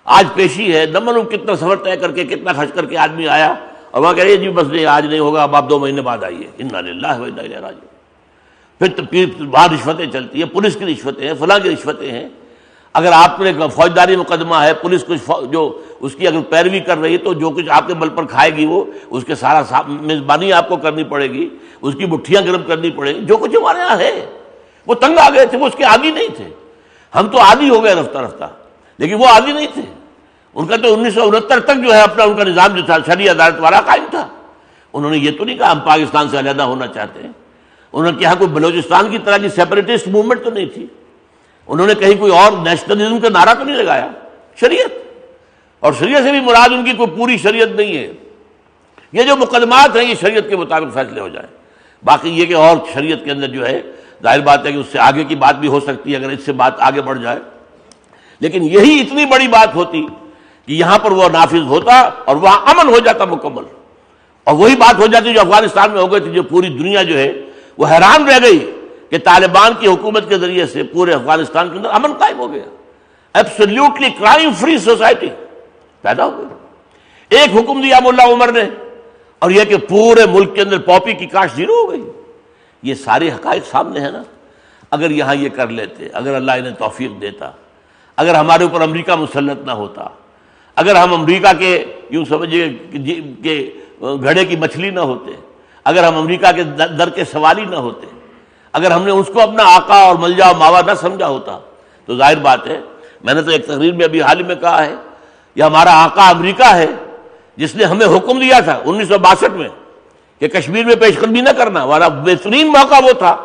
S1: آج پیشی ہے, نہ معلوم کتنا سفر طے کر کے کتنا خرچ کر کے آدمی آیا, اور وہاں کہہ رہے جی بس نہیں آج نہیں ہوگا, اب آپ 2 مہینے بعد آئیے. انا للہ و انا الیہ راجعون. پھر وہاں رشوتیں چلتی ہیں, پولیس کی رشوتیں ہیں, فلاں کی رشوتیں ہیں. اگر آپ نے فوجداری مقدمہ ہے, پولیس کچھ جو اس کی اگر پیروی کر رہی ہے تو جو کچھ آپ کے بل پر کھائے گی وہ اس کے سارا میزبانی آپ کو کرنی پڑے گی, اس کی مٹھیاں گرم کرنی پڑے گی. جو کچھ ہمارے یہاں ہے وہ تنگ آ گئے تھے, وہ اس کے عادی نہیں تھے. ہم تو عادی ہو گئے رفتہ رفتہ, لیکن وہ عادی نہیں تھے. ان کا تو 1969 تک جو ہے اپنا ان کا نظام جو تھا شرعی عدالت والا قائم تھا. انہوں نے یہ تو نہیں کہا ہم پاکستان سے علیحدہ ہونا چاہتے ہیں. انہوں نے کہا کوئی بلوچستان کی طرح کی سیپریٹسٹ موومنٹ تو نہیں تھی. انہوں نے کہیں کوئی اور نیشنلزم کا نعرہ تو نہیں لگایا. شریعت, اور شریعت سے بھی مراد ان کی کوئی پوری شریعت نہیں ہے. یہ جو مقدمات ہیں یہ شریعت کے مطابق فیصلے ہو جائیں. باقی یہ کہ اور شریعت کے اندر جو ہے ظاہر بات ہے کہ اس سے آگے کی بات بھی ہو سکتی ہے اگر اس سے بات آگے بڑھ جائے. لیکن یہی اتنی بڑی بات ہوتی کہ یہاں پر وہ نافذ ہوتا اور وہاں امن ہو جاتا مکمل. اور وہی بات ہو جاتی جو افغانستان میں ہو گئی تھی, جو پوری دنیا جو ہے وہ حیران رہ گئی کہ طالبان کی حکومت کے ذریعے سے پورے افغانستان کے اندر امن قائم ہو گیا. ایبسلیوٹلی کرائم فری سوسائٹی پیدا ہو گئی. ایک حکم دیا ملا عمر نے, اور یہ کہ پورے ملک کے اندر پاپی کی کاشت زیرو ہو گئی. یہ سارے حقائق سامنے ہیں نا. اگر یہاں یہ کر لیتے, اگر اللہ انہیں توفیق دیتا, اگر ہمارے اوپر امریکہ مسلط نہ ہوتا, اگر ہم امریکہ کے یوں سمجھیے کہ گھڑے کی مچھلی نہ ہوتے, اگر ہم امریکہ کے در کے سوالی نہ ہوتے, اگر ہم نے اس کو اپنا آقا اور ملجا و ماوا نہ سمجھا ہوتا, تو ظاہر بات ہے, میں نے تو ایک تقریر میں ابھی حال ہی میں کہا ہے, یہ ہمارا آقا امریکہ ہے جس نے ہمیں حکم دیا تھا 1962 میں کہ کشمیر میں پیش قدمی نہ کرنا. ہمارا بہترین موقع وہ تھا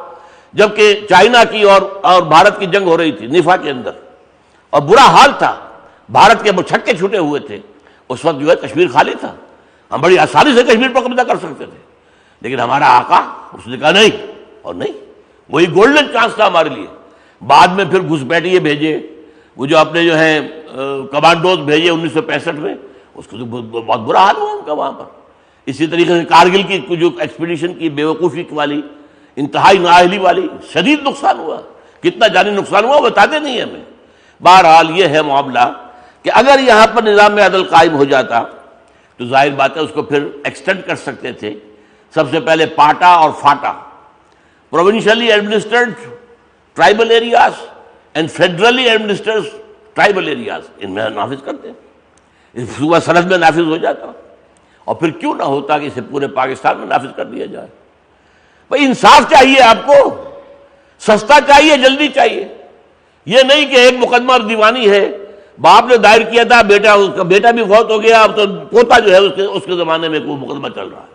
S1: جبکہ چائنا کی اور بھارت کی جنگ ہو رہی تھی نیفا کے اندر, اور برا حال تھا, بھارت کے چھکے چھوٹے ہوئے تھے. اس وقت جو ہے کشمیر خالی تھا, ہم بڑی آسانی سے کشمیر پر قبضہ کر سکتے تھے. لیکن ہمارا آقا اس نے کہا نہیں اور نہیں. وہی گولڈن چانس تھا ہمارے لیے. بعد میں پھر گھسپیٹیے بھیجے, وہ جو اپنے جو ہیں کمانڈوز بھیجے 1965 میں, اس کو تو بہت برا حال ہوا ان کا وہاں پر. اسی طریقے سے کارگل کی جو ایکسپیڈیشن کی بیوقوفی والی, انتہائی نااہلی والی, شدید نقصان ہوا. کتنا جانی نقصان ہوا بتاتے نہیں ہمیں. بہرحال یہ ہے معاملہ کہ اگر یہاں پر نظام عدل قائم ہو جاتا تو ظاہر بات ہے اس کو پھر ایکسٹینڈ کر سکتے تھے. سب سے پہلے پاٹا اور FATA, provincially administered tribal areas and federally administered tribal areas, ان میں نافذ کرتے, صوبہ سرحد میں نافذ ہو جاتا. اور پھر کیوں نہ ہوتا کہ اسے پورے پاکستان میں نافذ کر دیا جائے. بھائی انصاف چاہیے آپ کو, سستا چاہیے, جلدی چاہیے. یہ نہیں کہ ایک مقدمہ دیوانی ہے, باپ نے دائر کیا تھا, اس کا بیٹا بھی فوت ہو گیا, اب تو پوتا جو ہے اس کے زمانے میں کوئی مقدمہ چل رہا ہے,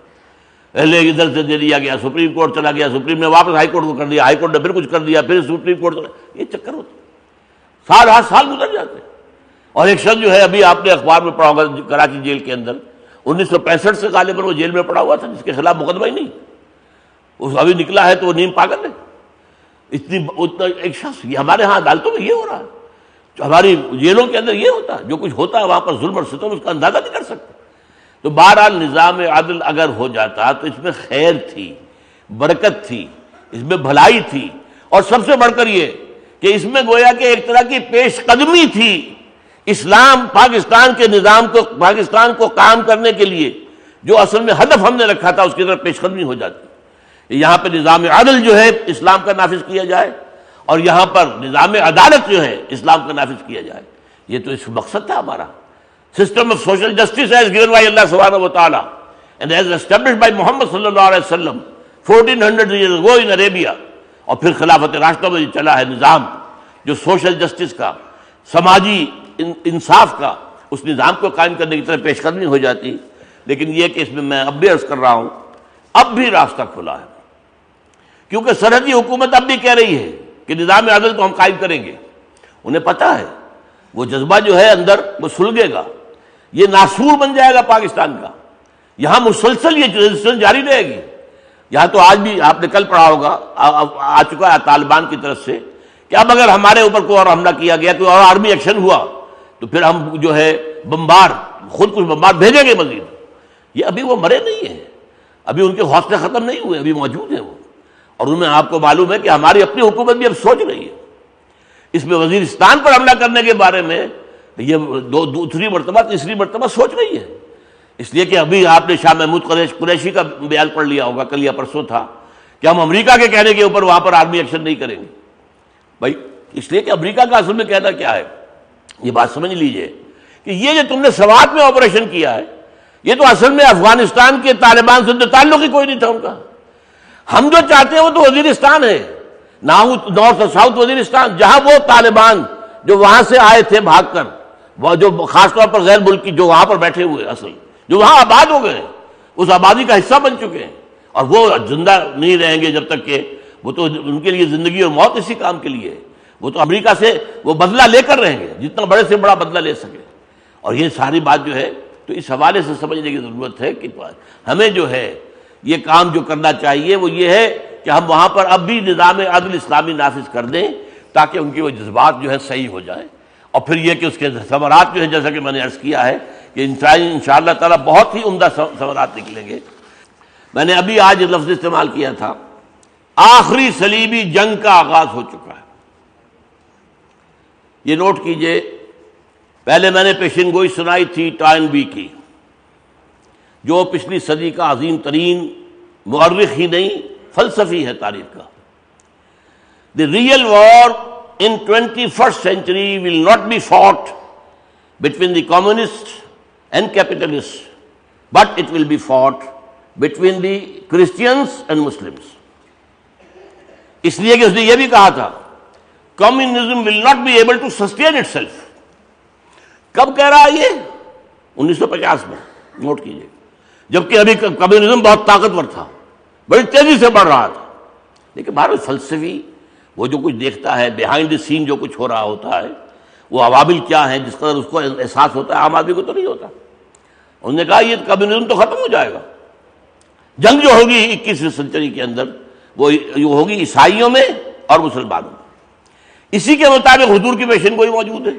S1: پہلے ادھر سے دے دیا گیا, سپریم کورٹ چلا گیا, سپریم نے واپس ہائی کورٹ کو کر دیا, ہائی کورٹ نے پھر کچھ کر دیا, پھر سپریم کورٹ چلا. یہ چکر ہوتا ہے, سال ہر سال گزر جاتے. اور ایک شخص جو ہے ابھی آپ نے اخبار میں پڑھا ہوگا کراچی جیل کے اندر 1965 سے غالباً وہ جیل میں پڑا ہوا تھا, جس کے خلاف مقدمہ ہی نہیں, اس ابھی نکلا ہے تو وہ نیم پاگل ہے. اتنا ایک شخص, یہ ہمارے ہاں عدالتوں میں یہ ہو رہا ہے, ہماری جیلوں کے اندر یہ ہوتا ہے, جو کچھ ہوتا ہے وہاں پر ظلم اور ستم اس کا اندازہ نہیں کر سکتے. تو بہرحال نظام عدل اگر ہو جاتا تو اس میں خیر تھی, برکت تھی, اس میں بھلائی تھی, اور سب سے بڑھ کر یہ کہ اس میں گویا کہ ایک طرح کی پیش قدمی تھی اسلام پاکستان کے نظام کو, پاکستان کو قائم کرنے کے لیے جو اصل میں ہدف ہم نے رکھا تھا اس کی طرف پیش قدمی ہو جاتی. یہاں پہ نظام عدل جو ہے اسلام کا نافذ کیا جائے, اور یہاں پر نظام عدالت جو ہے اسلام کا نافذ کیا جائے. یہ تو اس مقصد تھا ہمارا. System of social justice as given by Allah سبحانہ و تعالیٰ and as established by Muhammad صلی اللہ علیہ وسلم 1400 years ago in Arabia. اور پھر خلافت راشدہ میں چلا ہے نظام جو سوشل جسٹس کا، سماجی انصاف کا، اس نظام کو قائم کرنے کی طرف پیش قدمی ہو جاتی. لیکن یہ کہ اس میں اب بھی عرض کر رہا ہوں، اب بھی راستہ کھلا ہے، کیونکہ سرحدی حکومت اب بھی کہہ رہی ہے کہ نظام عدل کو ہم قائم کریں گے. انہیں پتہ ہے وہ جذبہ جو ہے اندر وہ سلگے گا، یہ ناسور بن جائے گا پاکستان کا. یہاں مسلسل یہ ریزسٹنس جاری رہے گی. یہاں تو آج بھی آپ نے کل پڑھا ہوگا، آ چکا ہے طالبان کی طرف سے کہ اب اگر ہمارے اوپر کوئی اور حملہ کیا گیا، کوئی اور آرمی ایکشن ہوا تو پھر ہم جو ہے خود کچھ بمبار بھیجیں گے مزید. یہ ابھی وہ مرے نہیں ہیں، ابھی ان کے حوصلے ختم نہیں ہوئے، ابھی موجود ہیں وہ. اور ان میں آپ کو معلوم ہے کہ ہماری اپنی حکومت بھی اب سوچ رہی ہے اس میں وزیرستان پر حملہ کرنے کے بارے میں. یہ دوسری مرتبہ تیسری مرتبہ سوچ رہی ہے، اس لیے کہ ابھی آپ نے شاہ محمود قریشی کا بیان پڑھ لیا ہوگا، کل یا پرسوں تھا، کہ ہم امریکہ کے کہنے کے اوپر وہاں پر آرمی ایکشن نہیں کریں گے. بھائی اس لیے کہ امریکہ کا اصل میں کہنا کیا ہے، یہ بات سمجھ لیجئے کہ یہ جو تم نے سوات میں آپریشن کیا ہے، یہ تو اصل میں افغانستان کے طالبان سے تو تعلق ہی کوئی نہیں تھا ان کا. ہم جو چاہتے ہیں وہ تو وزیرستان ہے، نارتھ اور ساؤتھ وزیرستان، جہاں وہ طالبان جو وہاں سے آئے تھے بھاگ کر، وہ جو خاص طور پر غیر ملکی جو وہاں پر بیٹھے ہوئے اصل جو وہاں آباد ہو گئے، اس آبادی کا حصہ بن چکے ہیں. اور وہ زندہ نہیں رہیں گے جب تک کہ وہ تو ان کے لیے زندگی اور موت اسی کام کے لیے ہے. وہ تو امریکہ سے وہ بدلہ لے کر رہیں گے، جتنا بڑے سے بڑا بدلہ لے سکے. اور یہ ساری بات جو ہے تو اس حوالے سے سمجھنے کی ضرورت ہے کہ ہمیں جو ہے یہ کام جو کرنا چاہیے وہ یہ ہے کہ ہم وہاں پر اب بھی نظام عدل اسلامی نافذ کر دیں تاکہ ان کی وہ جذبات جو ہے صحیح ہو جائیں. اور پھر یہ کہ اس کے ثمرات جو ہے جیسا کہ میں نے عرض کیا ہے کہ انشاءاللہ تعالیٰ بہت ہی عمدہ ثمرات نکلیں گے. میں نے ابھی آج لفظ استعمال کیا تھا، آخری صلیبی جنگ کا آغاز ہو چکا ہے. یہ نوٹ کیجئے، پہلے میں نے پیشن گوئی سنائی تھی ٹائن بی کی، جو پچھلی صدی کا عظیم ترین مورخ ہی نہیں فلسفی ہے تاریخ کا. The real war in 21st century will not be fought between the communists and capitalists, but it will be fought between the Christians and Muslims. اس لیے کہ اس نے یہ بھی کہا تھا communism will not be able to sustain itself. کب کہہ رہا ہے یہ؟ 1950 میں، نوٹ کیجئے، جبکہ ابھی کمیونزم بہت طاقتور تھا، بڑی تیزی سے بڑھ رہا تھا. لیکن بہرحال فلسفی وہ جو کچھ دیکھتا ہے بیہائنڈ دی سین جو کچھ ہو رہا ہوتا ہے، وہ عوامل کیا ہیں جس قدر اس کو احساس ہوتا ہے، عام آدمی کو تو نہیں ہوتا. انہوں نے کہا یہ کمیونزم تو ختم ہو جائے گا. جنگ جو ہوگی 21ویں سنچری کے اندر وہ ہوگی عیسائیوں میں اور مسلمانوں میں. اسی کے مطابق حضور کی پیشن گوئی موجود ہے.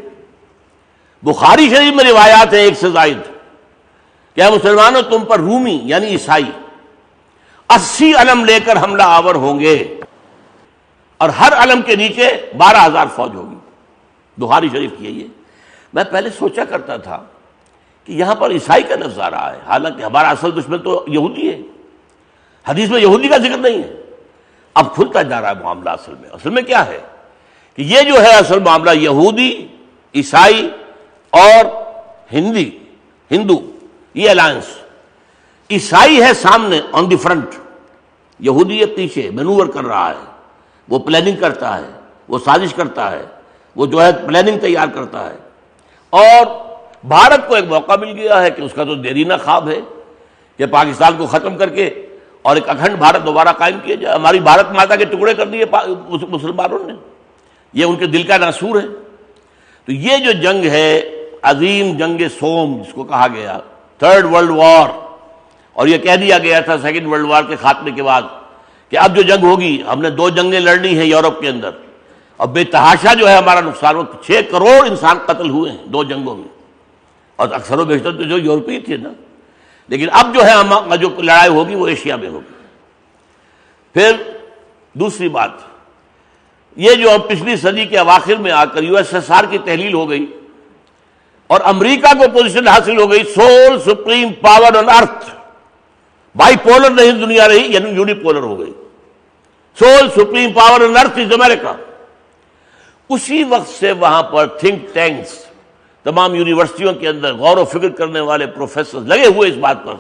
S1: بخاری شریف میں روایات ہیں ایک سے زائد کہ اے مسلمانوں تم پر رومی یعنی عیسائی 80 علم لے کر حملہ آور ہوں گے اور ہر علم کے نیچے 12,000 فوج ہوگی. بخاری شریف کی ہے یہ. میں پہلے سوچا کرتا تھا کہ یہاں پر عیسائی کا لفظ آ رہا ہے، حالانکہ ہمارا اصل دشمن تو یہودی ہے. حدیث میں یہودی کا ذکر نہیں ہے. اب کھلتا جا رہا ہے معاملہ. اصل میں کیا ہے کہ یہ جو ہے اصل معاملہ یہودی، عیسائی اور ہندو، یہ الائنس. عیسائی ہے سامنے آن دی فرنٹ، یہودی ہے پیچھے مینوور کر رہا ہے، وہ پلاننگ کرتا ہے، وہ سازش کرتا ہے، وہ جو ہے پلاننگ تیار کرتا ہے. اور بھارت کو ایک موقع مل گیا ہے کہ اس کا تو دیرینہ خواب ہے کہ پاکستان کو ختم کر کے اور ایک اکھنڈ بھارت دوبارہ قائم کیا جائے. ہماری بھارت ماتا کے ٹکڑے کر دیے مسلمانوں نے، یہ ان کے دل کا ناسور ہے. تو یہ جو جنگ ہے عظیم جنگ سوم جس کو کہا گیا، تھرڈ ورلڈ وار، اور یہ کہہ دیا گیا تھا سیکنڈ ورلڈ وار کے خاتمے کے بعد کہ اب جو جنگ ہوگی ہم نے 2 جنگیں لڑنی ہیں یورپ کے اندر، اور بے تحاشا جو ہے ہمارا نقصان ہو. 6 کروڑ انسان قتل ہوئے ہیں 2 جنگوں میں، اور اکثر و بیشتر تو جو یورپی تھے نا. لیکن اب جو ہے جو لڑائی ہوگی وہ ایشیا میں ہوگی. پھر دوسری بات، یہ جو پچھلی صدی کے اواخر میں آ کر USSR کی تحلیل ہو گئی اور امریکہ کو پوزیشن حاصل ہو گئی civil supreme power on earth. By polar نہیں دنیا رہی، یعنی یونی پولر ہو گئی. سول سپریم پاور آن ارتھ از امریکہ. اسی وقت سے وہاں پر تھنک ٹینکس، تمام یونیورسٹیوں کے اندر غور و فکر کرنے والے پروفیسر لگے ہوئے اس بات پر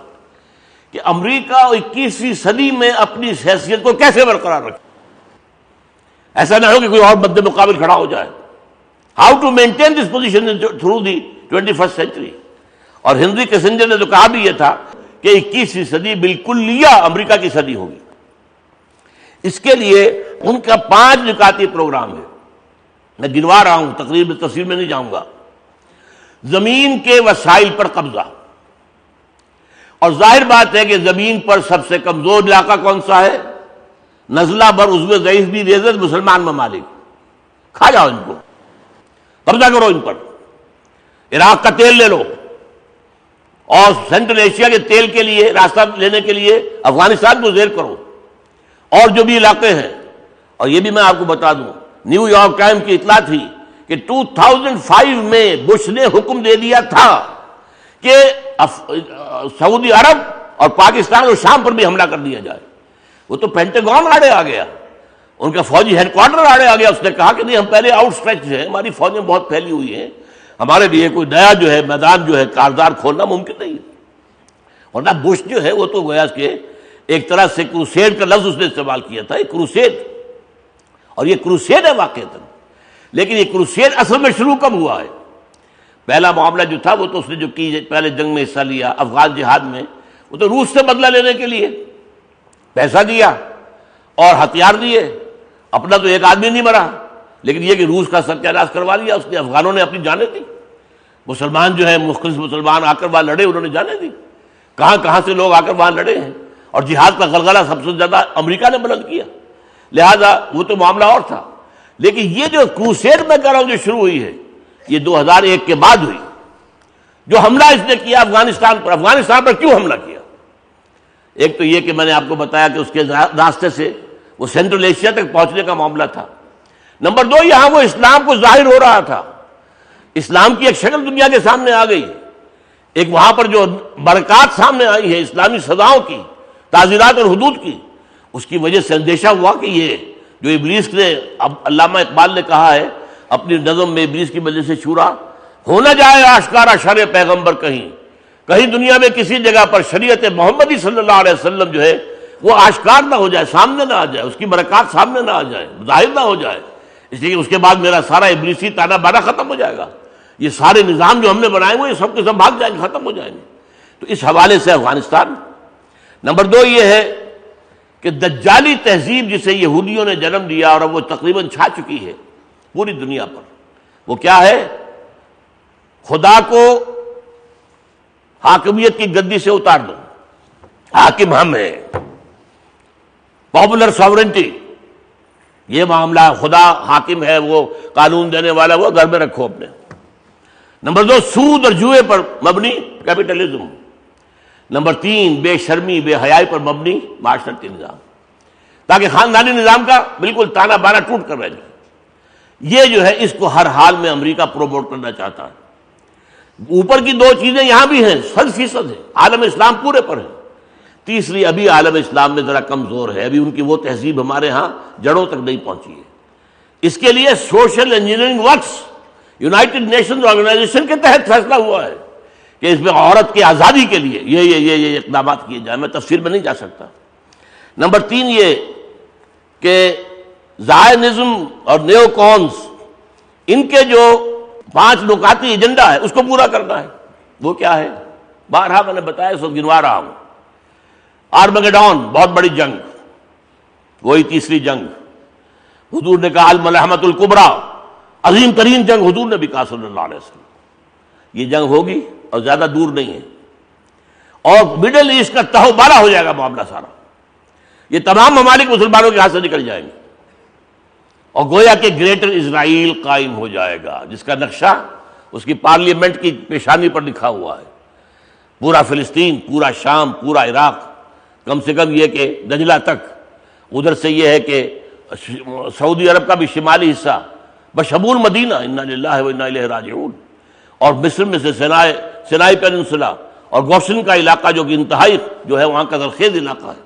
S1: کہ امریکہ 21ویں صدی میں اپنی حیثیت کو کیسے برقرار رکھے. ایسا نہ ہو کہ کوئی اور مد مقابل کھڑا ہو جائے. How to maintain this position through the 21st century. اور ہنری کیسنجر نے تو کہا بھی یہ تھا کہ 21ویں صدی بالکلیہ امریکہ کی صدی ہوگی. اس کے لیے ان کا 5 نکاتی پروگرام ہے. میں گنوا رہا ہوں، تقریر میں تفصیل میں نہیں جاؤں گا. زمین کے وسائل پر قبضہ، اور ظاہر بات ہے کہ زمین پر سب سے کمزور علاقہ کون سا ہے؟ نزلہ بر عضو ضعیف بھی ریزت مسلمان ممالک. کھا جاؤ ان کو، قبضہ کرو ان پر. عراق کا تیل لے لو، اور سینٹرل ایشیا کے تیل کے لیے راستہ لینے کے لیے افغانستان کو زیر کرو، اور جو بھی علاقے ہیں. اور یہ بھی میں آپ کو بتا دوں، نیو یارک ٹائم کی اطلاع تھی کہ 2005 میں بش نے حکم دے دیا تھا کہ سعودی عرب اور پاکستان اور شام پر بھی حملہ کر دیا جائے. وہ تو پینٹاگون آڑے آ گیا، ان کا فوجی ہیڈ کوارٹر آڑے آ گیا. اس نے کہا کہ نہیں، ہم پہلے آؤٹ اسٹریچ ہیں، ہماری فوجیں بہت پھیلی ہوئی ہیں، ہمارے لیے کوئی نیا جو ہے میدان جو ہے کارزار کھولنا ممکن نہیں ہے. اور نہ بش جو ہے وہ تو گویا کہ ایک طرح سے کروسیڈ کا لفظ اس نے استعمال کیا تھا، ایک کروسیڈ. اور یہ کروسیڈ ہے واقعتاً، لیکن یہ کروسیڈ اصل میں شروع کب ہوا ہے؟ پہلا معاملہ جو تھا وہ تو اس نے جو کی پہلے جنگ میں حصہ لیا افغان جہاد میں، وہ تو روس سے بدلہ لینے کے لیے پیسہ دیا اور ہتھیار دیے. اپنا تو ایک آدمی نہیں مرا، لیکن یہ کہ روس کا ستیہ ناش کروا لیا اس نے. افغانوں نے اپنی جانیں دی، مسلمان جو ہے مخلص مسلمان آ کر وہاں لڑے، انہوں نے جانیں دی. کہاں کہاں سے لوگ آ کر وہاں لڑے ہیں، اور جہاد کا غلغلہ سب سے زیادہ امریکہ نے بلند کیا. لہذا وہ تو معاملہ اور تھا. لیکن یہ جو کروسیڈ میں کہہ رہا ہوں جو شروع ہوئی ہے، یہ 2001 کے بعد ہوئی. جو حملہ اس نے کیا افغانستان پر، افغانستان پر کیوں حملہ کیا؟ ایک تو یہ کہ میں نے آپ کو بتایا کہ اس کے راستے سے وہ سینٹرل ایشیا تک پہنچنے کا معاملہ تھا. نمبر 2، یہاں وہ اسلام کو ظاہر ہو رہا تھا، اسلام کی ایک شکل دنیا کے سامنے آ گئی. ایک وہاں پر جو برکات سامنے آئی ہے اسلامی سزاؤں کی، تعزیرات اور حدود کی، اس کی وجہ سے اندیشہ ہوا کہ یہ جو ابلیس نے، اب علامہ اقبال نے کہا ہے اپنی نظم میں، ابلیس کی وجہ سے شورا ہو نہ جائے آشکارا شرع پیغمبر کہیں، کہیں دنیا میں کسی جگہ پر شریعت محمدی صلی اللہ علیہ وسلم جو ہے وہ آشکار نہ ہو جائے، سامنے نہ آ جائے، اس کی برکات سامنے نہ آ جائے، ظاہر نہ ہو جائے. اس لیے اس کے بعد میرا سارا ابلیسی تانا بانا ختم ہو جائے گا. یہ سارے نظام جو ہم نے بنائے ہوئے یہ سب کے سب بھاگ جائیں گے، ختم ہو جائیں گے. تو اس حوالے سے افغانستان. نمبر 2 یہ ہے کہ دجالی تہذیب جسے یہودیوں نے جنم دیا اور اب وہ تقریباً چھا چکی ہے پوری دنیا پر، وہ کیا ہے؟ خدا کو حاکمیت کی گدی سے اتار دو، حاکم ہم ہیں، پاپولر ساورنٹی. یہ معاملہ خدا حاکم ہے، وہ قانون دینے والا، وہ گھر میں رکھو اپنے. نمبر 2 سود اور جوئے پر مبنی کیپٹلزم. نمبر 3 بے شرمی بے حیائی پر مبنی معاشرتی نظام، تاکہ خاندانی نظام کا بالکل تانا بانا ٹوٹ کر رہ جائے. یہ جو ہے اس کو ہر حال میں امریکہ پروموٹ کرنا چاہتا ہے. اوپر کی 2 چیزیں یہاں بھی ہیں، 100% ہے، عالم اسلام پورے پر ہے. تیسری، ابھی عالم اسلام میں ذرا کمزور ہے، ابھی ان کی وہ تہذیب ہمارے ہاں جڑوں تک نہیں پہنچی ہے. اس کے لیے social engineering works United Nations Organization کے تحت فیصلہ ہوا ہے کہ اس میں عورت کی آزادی کے لیے یہ اقدامات کیے جائیں. میں تفصیل میں نہیں جا سکتا. نمبر 3 یہ کہ زائنزم اور نیو کونز، ان کے جو 5 نکاتی ایجنڈا ہے اس کو پورا کرنا ہے. وہ کیا ہے؟ بارہا میں نے بتایا، اس وقت گنوا رہا ہوں. آرمگیڈون، بہت بڑی جنگ، وہی تیسری جنگ. حضور نے کہا الملحمۃ الکبریٰ، عظیم ترین جنگ حضور نے بھی کہا صلی اللہ علیہ وسلم. یہ جنگ ہوگی اور زیادہ دور نہیں ہے، اور مڈل ایسٹ کا تہو بارہ ہو جائے گا معاملہ سارا. یہ تمام ممالک مسلمانوں کے ہاتھ سے نکل جائیں گے، اور گویا کہ گریٹر اسرائیل قائم ہو جائے گا، جس کا نقشہ اس کی پارلیمنٹ کی پیشانی پر لکھا ہوا ہے. پورا فلسطین، پورا شام، پورا عراق، کم سے کم یہ کہ دجلہ تک. ادھر سے یہ ہے کہ سعودی عرب کا بھی شمالی حصہ بشمول مدینہ، انا للہ و انا الیہ راجعون. اور مصر میں سے سینائی پیننسولا اور گوشن کا علاقہ جو کہ انتہائی جو ہے وہاں کا زرخیز علاقہ ہے،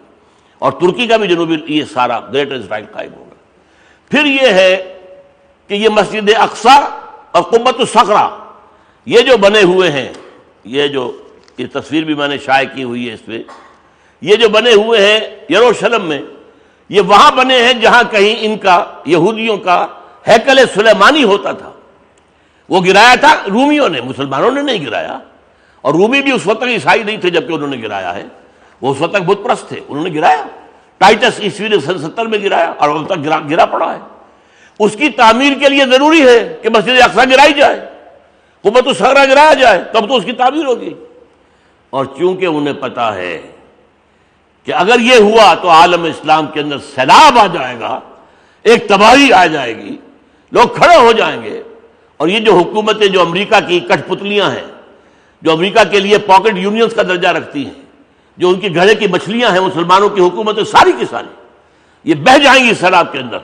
S1: اور ترکی کا بھی جنوبی، یہ سارا گریٹر اسرائیل قائم ہوگا. پھر یہ ہے کہ یہ مسجد اقصی اور قبۃ الصخرہ یہ جو بنے ہوئے ہیں، یہ تصویر بھی میں نے شائع کی ہوئی ہے اس پہ، یہ جو بنے ہوئے ہیں یروشلم میں، یہ وہاں بنے ہیں جہاں کہیں ان کا یہودیوں کا ہیکل سلیمانی ہوتا تھا۔ وہ گرایا تھا رومیوں نے، مسلمانوں نے نہیں گرایا، اور رومی بھی اس وقت تک عیسائی نہیں تھے جبکہ انہوں نے گرایا ہے، وہ اس وقت تک بت پرست تھے، انہوں نے گرایا۔ ٹائٹس عیسوی نے 70 میں گرایا اور اب تک گرا پڑا ہے۔ اس کی تعمیر کے لیے ضروری ہے کہ مسجد اقصی گرائی جائے، قبۃ الصخرہ گرایا جائے، تب تو اس کی تعمیر ہوگی۔ اور چونکہ انہیں پتا ہے کہ اگر یہ ہوا تو عالم اسلام کے اندر سیلاب آ جائے گا، ایک تباہی آ جائے گی، لوگ کھڑے ہو جائیں گے، اور یہ جو حکومتیں جو امریکہ کی کٹ پتلیاں ہیں، جو امریکہ کے لیے پاکٹ یونینز کا درجہ رکھتی ہیں، جو ان کی گھڑے کی مچھلیاں ہیں مسلمانوں کی حکومتیں ساری کی ساری، یہ بہہ جائیں گی سیلاب کے اندر،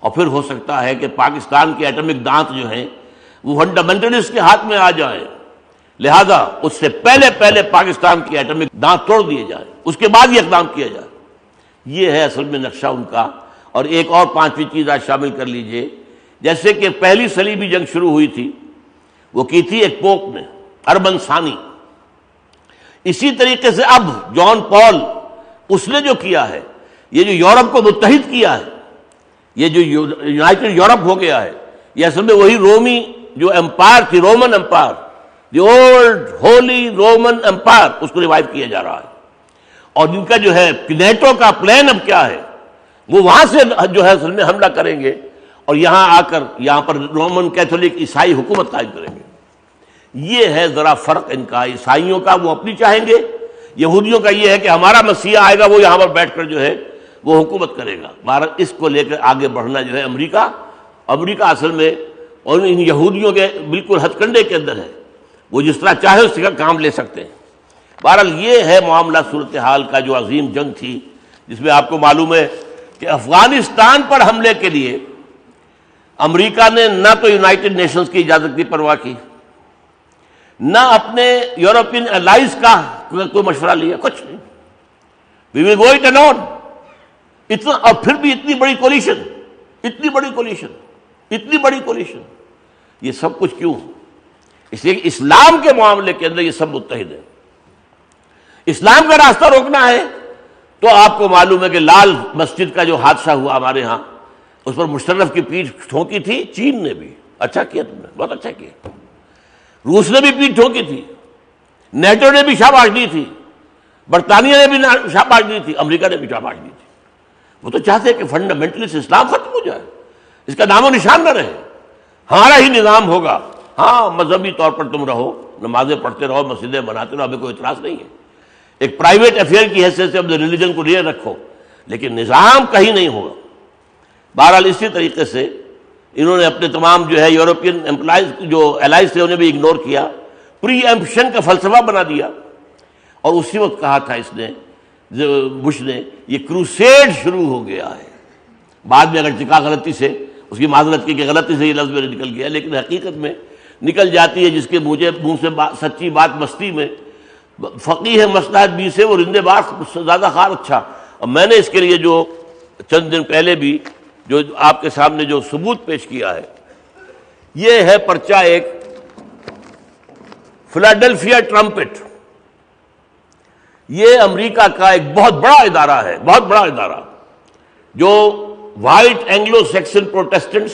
S1: اور پھر ہو سکتا ہے کہ پاکستان کے ایٹمک دانت جو ہیں وہ فنڈامنٹلسٹ کے ہاتھ میں آ جائیں، لہذا اس سے پہلے پاکستان کے ایٹمک دانت توڑ دیے جائیں، اس کے بعد یہ اقدام کیا جائے۔ یہ ہے اصل میں نقشہ ان کا۔ اور ایک اور پانچویں چیز آج شامل کر لیجئے، جیسے کہ پہلی صلیبی جنگ شروع ہوئی تھی، وہ کی تھی ایک پوپ نے، اربن ثانی۔ اسی طریقے سے اب جان پال، اس نے جو کیا ہے، یہ جو یورپ کو متحد کیا ہے، یہ جو یونائٹڈ یورپ ہو گیا ہے، یہ اصل میں وہی رومی جو امپائر تھی، Roman empire, the old holy Roman empire, اس کو ریوائیو کیا جا رہا ہے۔ اور ان کا جو ہے نیٹو کا پلان اب کیا ہے، وہ وہاں سے جو ہے اصل میں حملہ کریں گے اور یہاں آ کر یہاں پر رومن کیتھولک عیسائی حکومت قائم کریں گے۔ یہ ہے ذرا فرق ان کا، عیسائیوں کا وہ اپنی چاہیں گے، یہودیوں کا یہ ہے کہ ہمارا مسیح آئے گا، وہ یہاں پر بیٹھ کر جو ہے وہ حکومت کرے گا۔ بہرحال اس کو لے کر آگے بڑھنا جو ہے امریکہ اصل میں اور ان یہودیوں کے بالکل ہتھ کنڈے کے اندر ہے، وہ جس طرح چاہے اس کا کام لے سکتے ہیں۔ بہرحال یہ ہے معاملہ صورتحال کا، جو عظیم جنگ تھی جس میں آپ کو معلوم ہے کہ افغانستان پر حملے کے لیے امریکہ نے نہ تو یونائٹڈ نیشنز کی اجازت کی پرواہ کی، نہ اپنے یورپین الائز کا کوئی مشورہ لیا، کچھ نہیں۔ وی ول گو اٹ الون۔ اتنا، اور پھر بھی اتنی بڑی کولیشن، یہ سب کچھ کیوں؟ اس لیے کہ اسلام کے معاملے کے اندر یہ سب متحد ہیں۔ اسلام کا راستہ روکنا ہے تو آپ کو معلوم ہے کہ لال مسجد کا جو حادثہ ہوا ہمارے ہاں، اس پر مشرف کی پیٹھ ٹھونکی تھی چین نے بھی۔ اچھا کیا تم نے، بہت اچھا کیا۔ روس نے بھی پیٹھ ٹھونکی تھی، نیٹو نے بھی شاباش دی تھی، برطانیہ نے بھی شاباش دی تھی، امریکہ نے بھی شاباش دی تھی۔ وہ تو چاہتے ہیں کہ فنڈامنٹلسٹ اسلام ختم ہو جائے، اس کا نام و نشان نہ رہے، ہمارا ہی نظام ہوگا۔ ہاں، مذہبی طور پر تم رہو، نمازیں پڑھتے رہو، مسجدیں بناتے رہو، ہمیں کوئی اعتراض نہیں ہے، ایک پرائیویٹ افیئر کی حیثیت سے اپنے ریلیجن کو ریئر رکھو، لیکن نظام کہیں نہیں ہوگا۔ بہرحال اسی طریقے سے انہوں نے اپنے تمام جو ہے یورپین امپلائز جو الائز تھے انہیں بھی اگنور کیا، پری ایمپشن کا فلسفہ بنا دیا، اور اسی وقت کہا تھا اس نے، بش نے، یہ کروسیڈ شروع ہو گیا ہے۔ بعد میں اگر چکا غلطی سے اس کی معذرت کی کہ غلطی سے یہ لفظ میرے نکل گیا، لیکن حقیقت میں نکل جاتی ہے، جس کے منہ سے سچی بات مستی میں، فقیہ مصلحت بھی سے وہ رندے بات زیادہ خار اچھا۔ اور میں نے اس کے لیے جو چند دن پہلے بھی جو آپ کے سامنے جو ثبوت پیش کیا ہے، یہ ہے پرچہ ایک فلاڈیلفیا ٹرمپٹ۔ یہ امریکہ کا ایک بہت بڑا ادارہ ہے، بہت بڑا ادارہ، جو وائٹ اینگلو سیکسن پروٹیسٹنٹس،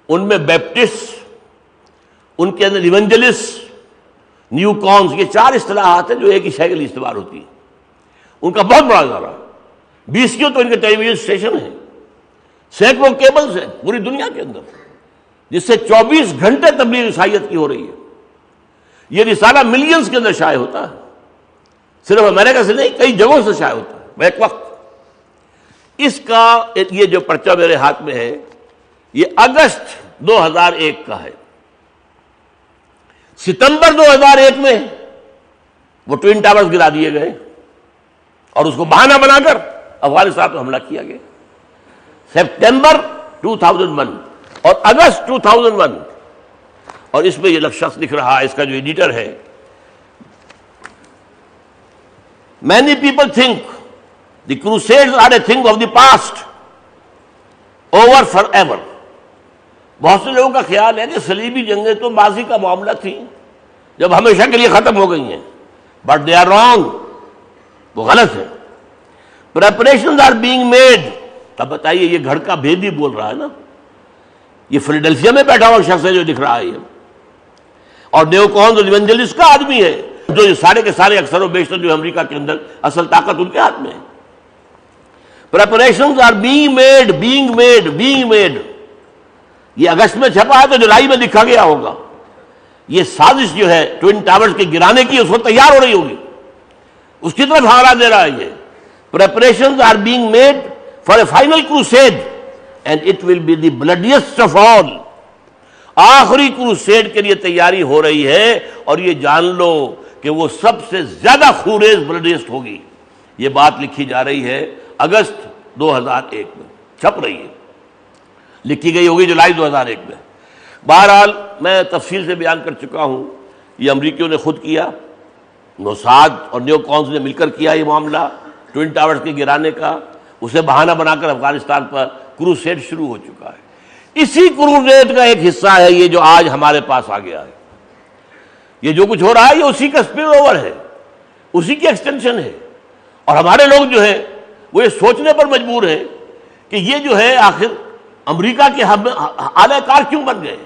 S1: ان میں بیپٹسٹ، ان کے اندر ایونجلسٹ، نیو کانز، یہ چار اصطلاحات ہیں جو ایک ہی شے کے لیے استعمال ہوتی ہیں۔ ان کا بہت بڑا ادارہ، 20 تو ان کے ٹیلی ویژن اسٹیشن ہیں، سینکڑوں کیبلز ہیں پوری دنیا کے اندر، جس سے 24 گھنٹے تبلیغ عیسائیت کی ہو رہی ہے۔ یہ رسالہ ملینز کے اندر شائع ہوتا ہے، صرف امریکہ سے نہیں، کئی جگہوں سے شائع ہوتا ہے بیک وقت۔ اس کا یہ جو پرچہ میرے ہاتھ میں ہے، یہ اگست 2001 کا ہے۔ ستمبر 2001 میں وہ ٹوین ٹاورز گرا دیے گئے اور اس کو بہانہ بنا کر افغانستان پر حملہ کیا گیا۔ سپٹمبر 2001 اور اگست 2001، اور اس میں یہ شخص لکھ رہا ہے، اس کا جو ایڈیٹر ہے، many people think the crusades are a thing of the past, over forever. بہت سے لوگوں کا خیال ہے کہ صلیبی جنگیں تو ماضی کا معاملہ تھی جب ہمیشہ کے لیے ختم ہو گئی ہیں، بٹ دے آر رانگ، وہ غلط ہے. Preparations are being made. اب بتائیے، یہ گھر کا بھید ہی بول رہا ہے نا، یہ فیلڈلفیا میں بیٹھا ہوا شخص ہے جو دکھ رہا ہے یہ، اور نیو کونز اور ایونجلسٹ کا آدمی ہے، جو یہ سارے کے سارے اکثر و بیشتر جو امریکہ کے اندر اصل طاقت ان کے ہاتھ میں ہے. Preparations are being made. یہ اگست میں چھپا ہے تو جولائی میں لکھا گیا ہوگا. یہ سازش جو ہے ٹوئن ٹاورز کے گرانے کی، اس وقت تیار ہو رہی ہوگی، اس کی طرف ہارا دے رہا ہے یہ. Preparations are being made for a final crusade and it will be the bloodiest of all. آخری کروسیڈ کے لیے تیاری ہو رہی ہے، اور یہ جان لو کہ وہ سب سے زیادہ خونریز بلڈیسٹ ہوگی. یہ بات لکھی جا رہی ہے اگست 2001 میں، چھپ رہی ہے، لکھی گئی ہوگی جولائی 2001 میں. بہرحال میں تفصیل سے بیان کر چکا ہوں، یہ امریکیوں نے خود کیا، موساد اور نیو کونز نے مل کر کیا یہ معاملہ ٹوئن ٹاورز کے گرانے کا. اسے بہانہ بنا کر افغانستان پر کروسیڈ شروع ہو چکا ہے. اسی کروسیڈ کا ایک حصہ ہے یہ جو آج ہمارے پاس آ گیا ہے. یہ جو کچھ ہو رہا ہے یہ اسی کا اسپل اوور ہے، اسی کی ایکسٹینشن ہے. اور ہمارے لوگ جو ہیں وہ یہ سوچنے پر مجبور ہیں کہ یہ جو ہے آخر امریکہ کے ہم اعلی کار کیوں بن گئے،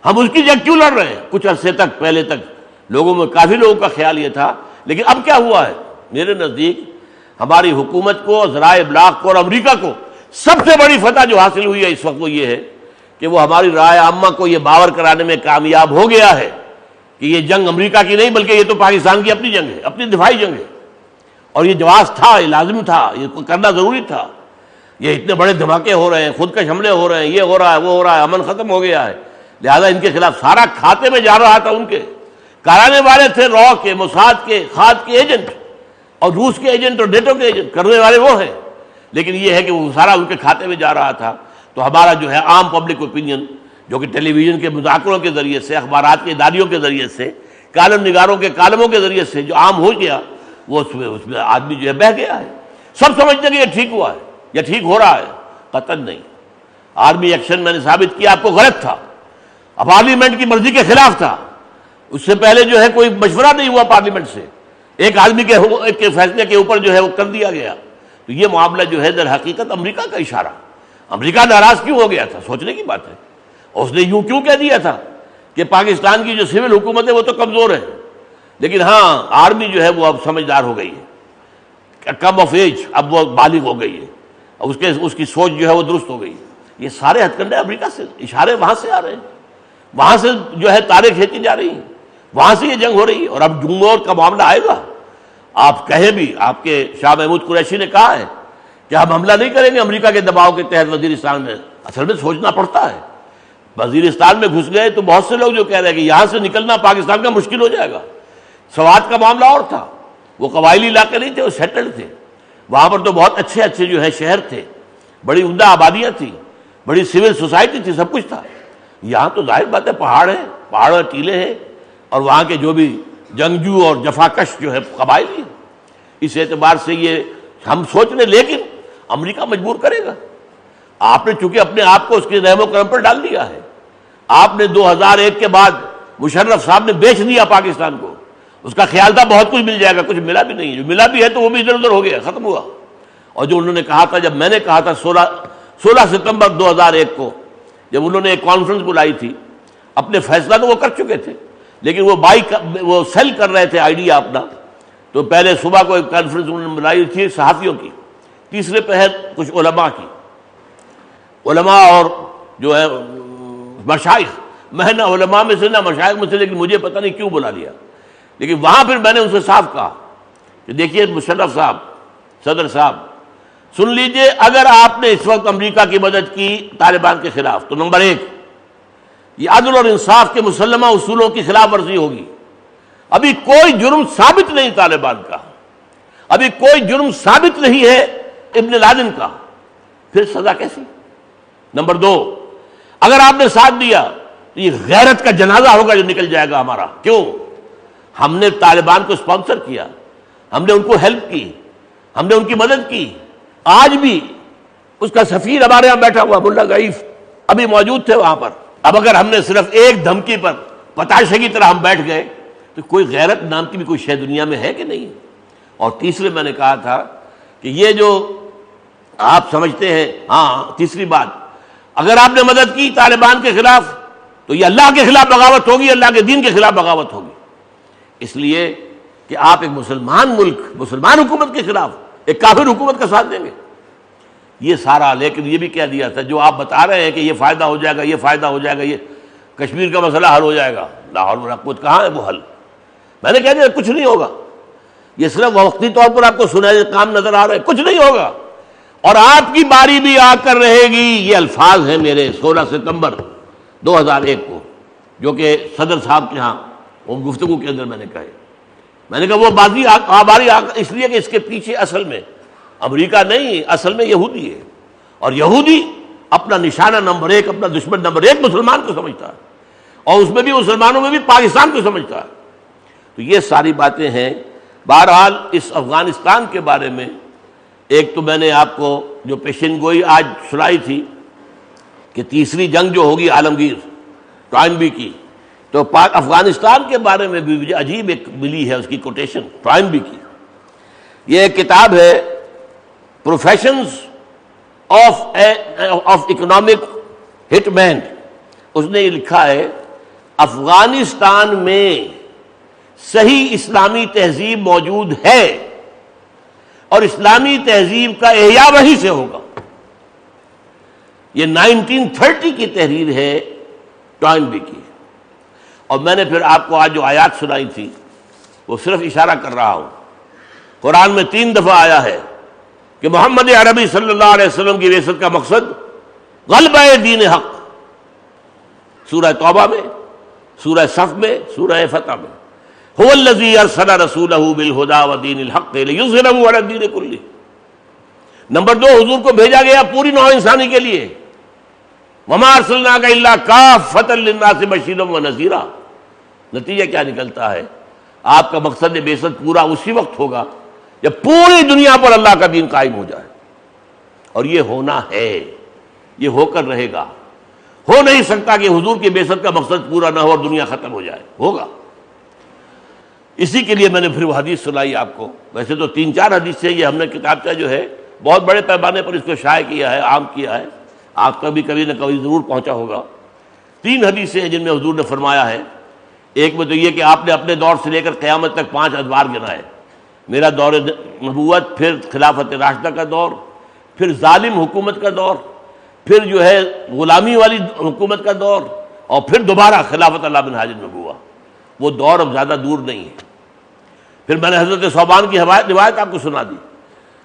S1: ہم اس کی جنگ کیوں لڑ رہے ہیں. کچھ عرصے تک، پہلے تک لوگوں میں، کافی لوگوں کا خیال یہ تھا، لیکن اب کیا ہوا ہے؟ میرے نزدیک ہماری حکومت کو، ذرائع ابلاغ کو اور امریکہ کو سب سے بڑی فتح جو حاصل ہوئی ہے اس وقت وہ یہ ہے کہ وہ ہماری رائے عامہ کو یہ باور کرانے میں کامیاب ہو گیا ہے کہ یہ جنگ امریکہ کی نہیں بلکہ یہ تو پاکستان کی اپنی جنگ ہے، اپنی دفاعی جنگ ہے. اور یہ جواز تھا، یہ لازم تھا، یہ کرنا ضروری تھا. یہ اتنے بڑے دھماکے ہو رہے ہیں، خودکش حملے ہو رہے ہیں، یہ ہو رہا ہے، وہ ہو رہا ہے، امن ختم ہو گیا ہے. لہذا ان کے خلاف سارا کھاتے میں جا رہا تھا. ان کے کرانے والے تھے را کے، موساد کے، خاد کے ایجنٹ، اور روس کے ایجنٹ اور نیٹو کے ایجنٹ، کرنے والے وہ ہیں. لیکن یہ ہے کہ وہ سارا ان کے کھاتے میں جا رہا تھا. تو ہمارا جو ہے عام پبلک اوپینین، جو کہ ٹیلی ویژن کے مذاکروں کے ذریعے سے، اخبارات کے اداریوں کے ذریعے سے، کالم نگاروں کے کالموں کے ذریعے سے جو عام ہو گیا، وہ اس میں آدمی جو ہے بہہ گیا ہے. سب سمجھتے ہیں کہ یہ ٹھیک ہوا ہے یا ٹھیک ہو رہا ہے. قطعاً نہیں. آرمی ایکشن میں نے ثابت کیا آپ کو غلط تھا، پارلیمنٹ کی مرضی کے خلاف تھا. اس سے پہلے جو ہے کوئی مشورہ نہیں ہوا پارلیمنٹ سے، ایک آدمی کے فیصلے کے اوپر جو ہے وہ کر دیا گیا. تو یہ معاملہ جو ہے در حقیقت امریکہ کا اشارہ. امریکہ ناراض کیوں ہو گیا تھا؟ سوچنے کی بات ہے. اس نے یوں کیوں کہہ دیا تھا کہ پاکستان کی جو سول حکومت ہے وہ تو کمزور ہے، لیکن ہاں آرمی جو ہے وہ اب سمجھدار ہو گئی ہے، کم آف ایج، اب وہ بالغ ہو گئی ہے، اس کی سوچ جو ہے وہ درست ہو گئی. یہ سارے ہتھ کنڈے امریکہ سے، اشارے وہاں سے آ رہے ہیں، وہاں سے جو ہے تاریں کھینچی جا رہی ہیں، وہاں سے یہ جنگ ہو رہی ہے. اور اب جمہور کا معاملہ آئے گا. آپ کہیں بھی، آپ کے شاہ محمود قریشی نے کہا ہے کہ ہم حملہ نہیں کریں گے امریکہ کے دباؤ کے تحت وزیرستان میں. اصل میں سوچنا پڑتا ہے. وزیرستان میں گھس گئے تو بہت سے لوگ جو کہہ رہے ہیں کہ یہاں سے نکلنا پاکستان کا مشکل ہو جائے گا. سوات کا معاملہ اور تھا، وہ قبائلی علاقے نہیں تھے، وہ سیٹلڈ تھے. وہاں پر تو بہت اچھے اچھے جو ہے شہر تھے، بڑی عمدہ آبادیاں تھیں، بڑی سول سوسائٹی تھی، سب کچھ تھا. یہاں تو ظاہر بات ہے پہاڑ ہیں، پہاڑ اور ٹیلے ہیں، اور وہاں کے جو بھی جنگجو اور جفاکش جو ہے قبائل ہیں. اس اعتبار سے یہ ہم سوچ رہے، لیکن امریکہ مجبور کرے گا. آپ نے چونکہ اپنے آپ کو اس کے رحم و کرم پر ڈال دیا ہے. آپ نے 2001 کے بعد مشرف صاحب نے بیچ دیا پاکستان کو. اس کا خیال تھا بہت کچھ مل جائے گا، کچھ ملا بھی نہیں. جو ملا بھی ہے تو وہ بھی ادھر ادھر ہو گیا، ختم ہوا. اور جو انہوں نے کہا تھا، جب میں نے کہا تھا 16 ستمبر 2001 کو، جب انہوں نے ایک کانفرنس بلائی تھی، اپنے فیصلہ تو وہ کر چکے تھے، لیکن وہ سیل کر رہے تھے آئیڈیا اپنا. تو پہلے صبح کو ایک کانفرنس انہوں نے بلائی تھی صحافیوں کی، تیسرے پہر کچھ علماء کی، علماء اور جو ہے مشائخ. میں نہ علماء میں سے نہ مشائخ میں سے، لیکن مجھے پتہ نہیں کیوں بلا لیا. لیکن وہاں پھر میں نے ان سے صاف کہا کہ دیکھیے مشرف صاحب، صدر صاحب، سن لیجئے، اگر آپ نے اس وقت امریکہ کی مدد کی طالبان کے خلاف تو نمبر 1 یہ عدل اور انصاف کے مسلمہ اصولوں کی خلاف ورزی ہوگی. ابھی کوئی جرم ثابت نہیں طالبان کا، ابھی کوئی جرم ثابت نہیں ہے ابن لادن کا، پھر سزا کیسی؟ نمبر 2 اگر آپ نے ساتھ دیا تو یہ غیرت کا جنازہ ہوگا جو نکل جائے گا ہمارا. کیوں؟ ہم نے طالبان کو اسپانسر کیا، ہم نے ان کو ہیلپ کی، ہم نے ان کی مدد کی. آج بھی اس کا سفیر ہمارے یہاں بیٹھا ہوا ملا غیف، ابھی موجود تھے وہاں پر. اب اگر ہم نے صرف ایک دھمکی پر پتاشے کی طرح ہم بیٹھ گئے تو کوئی غیرت نام کی بھی کوئی شے دنیا میں ہے کہ نہیں؟ اور تیسرے میں نے کہا تھا کہ یہ جو آپ سمجھتے ہیں، ہاں تیسری بات، اگر آپ نے مدد کی طالبان کے خلاف تو یہ اللہ کے خلاف بغاوت ہوگی، اللہ کے دین کے خلاف بغاوت ہوگی. اس لیے کہ آپ ایک مسلمان ملک، مسلمان حکومت کے خلاف ایک کافر حکومت کا ساتھ دیں گے. یہ سارا، لیکن یہ بھی کہہ دیا تھا جو آپ بتا رہے ہیں کہ یہ فائدہ ہو جائے گا، یہ فائدہ ہو جائے گا، یہ کشمیر کا مسئلہ حل ہو جائے گا، لا حول ولا قوت، کہاں ہے وہ حل؟ میں نے کہہ دیا کچھ نہیں ہوگا. یہ صرف وقتی طور پر آپ کو سنائے کام نظر آ رہا ہے، کچھ نہیں ہوگا. اور آپ کی باری بھی آ کر رہے گی. یہ الفاظ ہیں میرے 16 ستمبر 2001 کو، جو کہ صدر صاحب کے ہاں وہ گفتگو کے اندر میں نے کہے. میں نے کہا وہ بازی باری اس لیے کہ اس کے پیچھے اصل میں امریکہ نہیں، اصل میں یہودی ہے. اور یہودی اپنا نشانہ نمبر 1، اپنا دشمن نمبر 1 مسلمان کو سمجھتا ہے، اور اس میں بھی مسلمانوں میں بھی پاکستان کو سمجھتا ہے. تو یہ ساری باتیں ہیں. بہرحال اس افغانستان کے بارے میں ایک تو میں نے آپ کو جو پیشن گوئی آج سنائی تھی کہ تیسری جنگ جو ہوگی عالمگیر ٹوائنبی کی، تو افغانستان کے بارے میں بھی مجھے عجیب ایک ملی ہے اس کی کوٹیشن ٹوائنبی کی. یہ ایک کتاب ہے پروفیشنز آف اکنامک ہٹ مین. اس نے یہ لکھا ہے افغانستان میں صحیح اسلامی تہذیب موجود ہے اور اسلامی تہذیب کا احیاء وہیں سے ہوگا. یہ 1930 کی تحریر ہے ٹوائنبی کی. اور میں نے پھر آپ کو آج جو آیات سنائی تھی وہ صرف اشارہ کر رہا ہوں. قرآن میں 3 دفعہ آیا ہے کہ محمد عربی صلی اللہ علیہ وسلم کی بعثت کا مقصد غلبہ دین حق، سورہ توبہ میں، سورہ صف میں، سورہ فتح میں. هو الذی ارسل رسولہ بالہدی ودین الحق لیظہرہ علی الدین کلہ. نمبر 2، حضور کو بھیجا گیا پوری نوع انسانی کے لیے. وما ارسلناک الا کافۃ للناس بشیرا ونذیرا. نتیجہ کیا نکلتا ہے؟ آپ کا مقصد بعثت پورا اسی وقت ہوگا جب پوری دنیا پر اللہ کا دین قائم ہو جائے. اور یہ ہونا ہے، یہ ہو کر رہے گا. ہو نہیں سکتا کہ حضور کی بعثت کا مقصد پورا نہ ہو اور دنیا ختم ہو جائے. ہوگا. اسی کے لیے میں نے پھر وہ حدیث سنائی آپ کو. ویسے تو 3-4 حدیث سے یہ ہم نے کتابچہ جو ہے بہت بڑے پیمانے پر اس کو شائع کیا ہے، عام کیا ہے، آپ کا بھی کبھی نہ کبھی ضرور پہنچا ہوگا. 3 حدیثیں ہیں جن میں حضور نے فرمایا ہے. ایک میں تو یہ کہ آپ نے اپنے دور سے لے کر قیامت تک 5 ادوار گنائے. میرا دور نبوت، پھر خلافت راشدہ کا دور، پھر ظالم حکومت کا دور، پھر جو ہے غلامی والی حکومت کا دور، اور پھر دوبارہ خلافت اللہ بن حاجر نبوہ. وہ دور اب زیادہ دور نہیں ہے. پھر میں نے حضرت ثوبان کی روایت آپ کو سنا دی.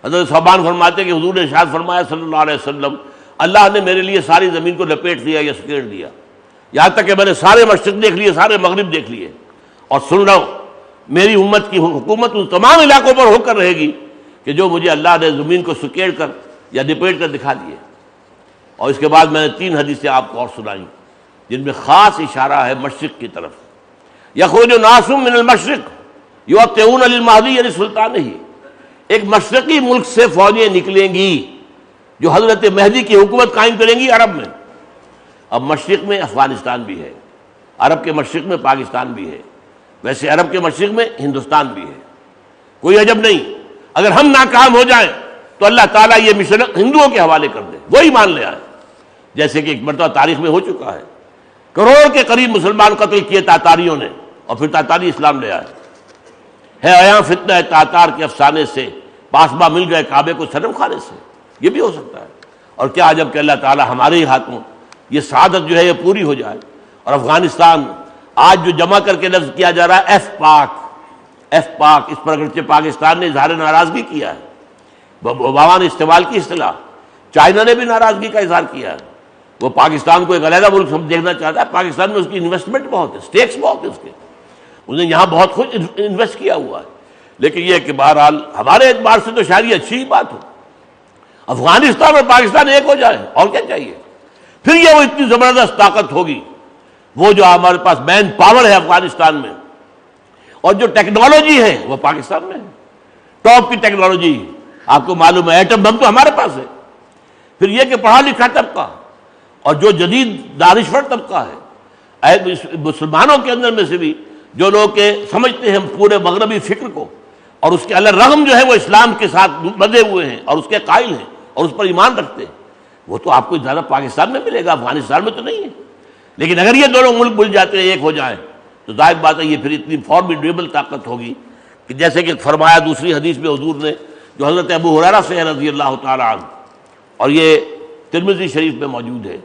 S1: حضرت ثوبان فرماتے کہ حضور نے ارشاد فرمایا صلی اللہ علیہ وسلم، اللہ نے میرے لیے ساری زمین کو لپیٹ دیا یا سکیڑ دیا، یہاں تک کہ میں نے سارے مشرق دیکھ لیے، سارے مغرب دیکھ لیے. اور سن رہا ہوں میری امت کی حکومت ان تمام علاقوں پر ہو کر رہے گی کہ جو مجھے اللہ نے زمین کو سکیڑ کر یا لپیٹ کر دکھا دیے. اور اس کے بعد میں نے 3 حدیثیں آپ کو اور سنائیں جن میں خاص اشارہ ہے مشرق کی طرف. یخرج ناس من المشرق یؤطئون للمہدی علی سلطانہ. ایک مشرقی ملک سے فوجیں نکلیں گی جو حضرت مہدی کی حکومت قائم کریں گی عرب میں. اب مشرق میں افغانستان بھی ہے، عرب کے مشرق میں پاکستان بھی ہے، ویسے عرب کے مشرق میں ہندوستان بھی ہے. کوئی عجب نہیں اگر ہم ناکام ہو جائیں تو اللہ تعالیٰ یہ مشن ہندوؤں کے حوالے کر دے، وہی مان لے آئے. جیسے کہ ایک مرتبہ تاریخ میں ہو چکا ہے، کروڑ کے قریب مسلمان قتل کیے تاتاریوں نے، اور پھر تاتاری اسلام لے آئے. ہے عیاں فتنہ تاتار کے افسانے سے، پاسباں مل گئے کعبے کو صنم خانے سے. یہ بھی ہو سکتا ہے. اور کیا عجب کہ اللہ تعالیٰ ہمارے ہی ہاتھوں یہ سعادت جو ہے یہ پوری ہو جائے. اور افغانستان آج جو جمع کر کے لفظ کیا جا رہا ہے ایف پاک، اس پر اگرچہ پاکستان نے اظہار ناراضگی کیا ہے، اوباما نے استعمال کی اصطلاح، چائنا نے بھی ناراضگی کا اظہار کیا ہے. وہ پاکستان کو ایک علیحدہ ملک ہم دیکھنا چاہتا ہے. پاکستان میں اس کی انویسٹمنٹ بہت ہے، سٹیکس بہت ہے اس کے، اس نے یہاں بہت کچھ انویسٹ کیا ہوا ہے. لیکن یہ کہ بہرحال ہمارے اعتبار سے تو شاید یہ اچھی ہی بات ہو، افغانستان اور پاکستان ایک ہو جائے، اور کیا چاہیے. پھر یہ وہ اتنی زبردست طاقت ہوگی، وہ جو ہمارے پاس مین پاور ہے افغانستان میں، اور جو ٹیکنالوجی ہے وہ پاکستان میں ہے، ٹاپ کی ٹیکنالوجی. آپ کو معلوم ہے ایٹم بم تو ہمارے پاس ہے. پھر یہ کہ پڑھا لکھا طبقہ اور جو جدید دانشور طبقہ ہے مسلمانوں کے اندر میں سے بھی جو لوگ کہ سمجھتے ہیں پورے مغربی فکر کو اور اس کے علی رغم جو ہے وہ اسلام کے ساتھ بندھے ہوئے ہیں اور اس کے قائل ہیں اور اس پر ایمان رکھتے ہیں، وہ تو آپ کو زیادہ پاکستان میں ملے گا، افغانستان میں تو نہیں ہے۔ لیکن اگر یہ دونوں ملک مل جاتے ہیں، ایک ہو جائیں، تو ظاہر بات ہے یہ پھر اتنی فارمیڈیبل طاقت ہوگی کہ جیسے کہ فرمایا دوسری حدیث میں حضور نے جو حضرت ابو ہریرہ سے رضی اللہ تعالی عنہ، اور یہ ترمذی شریف میں موجود ہے،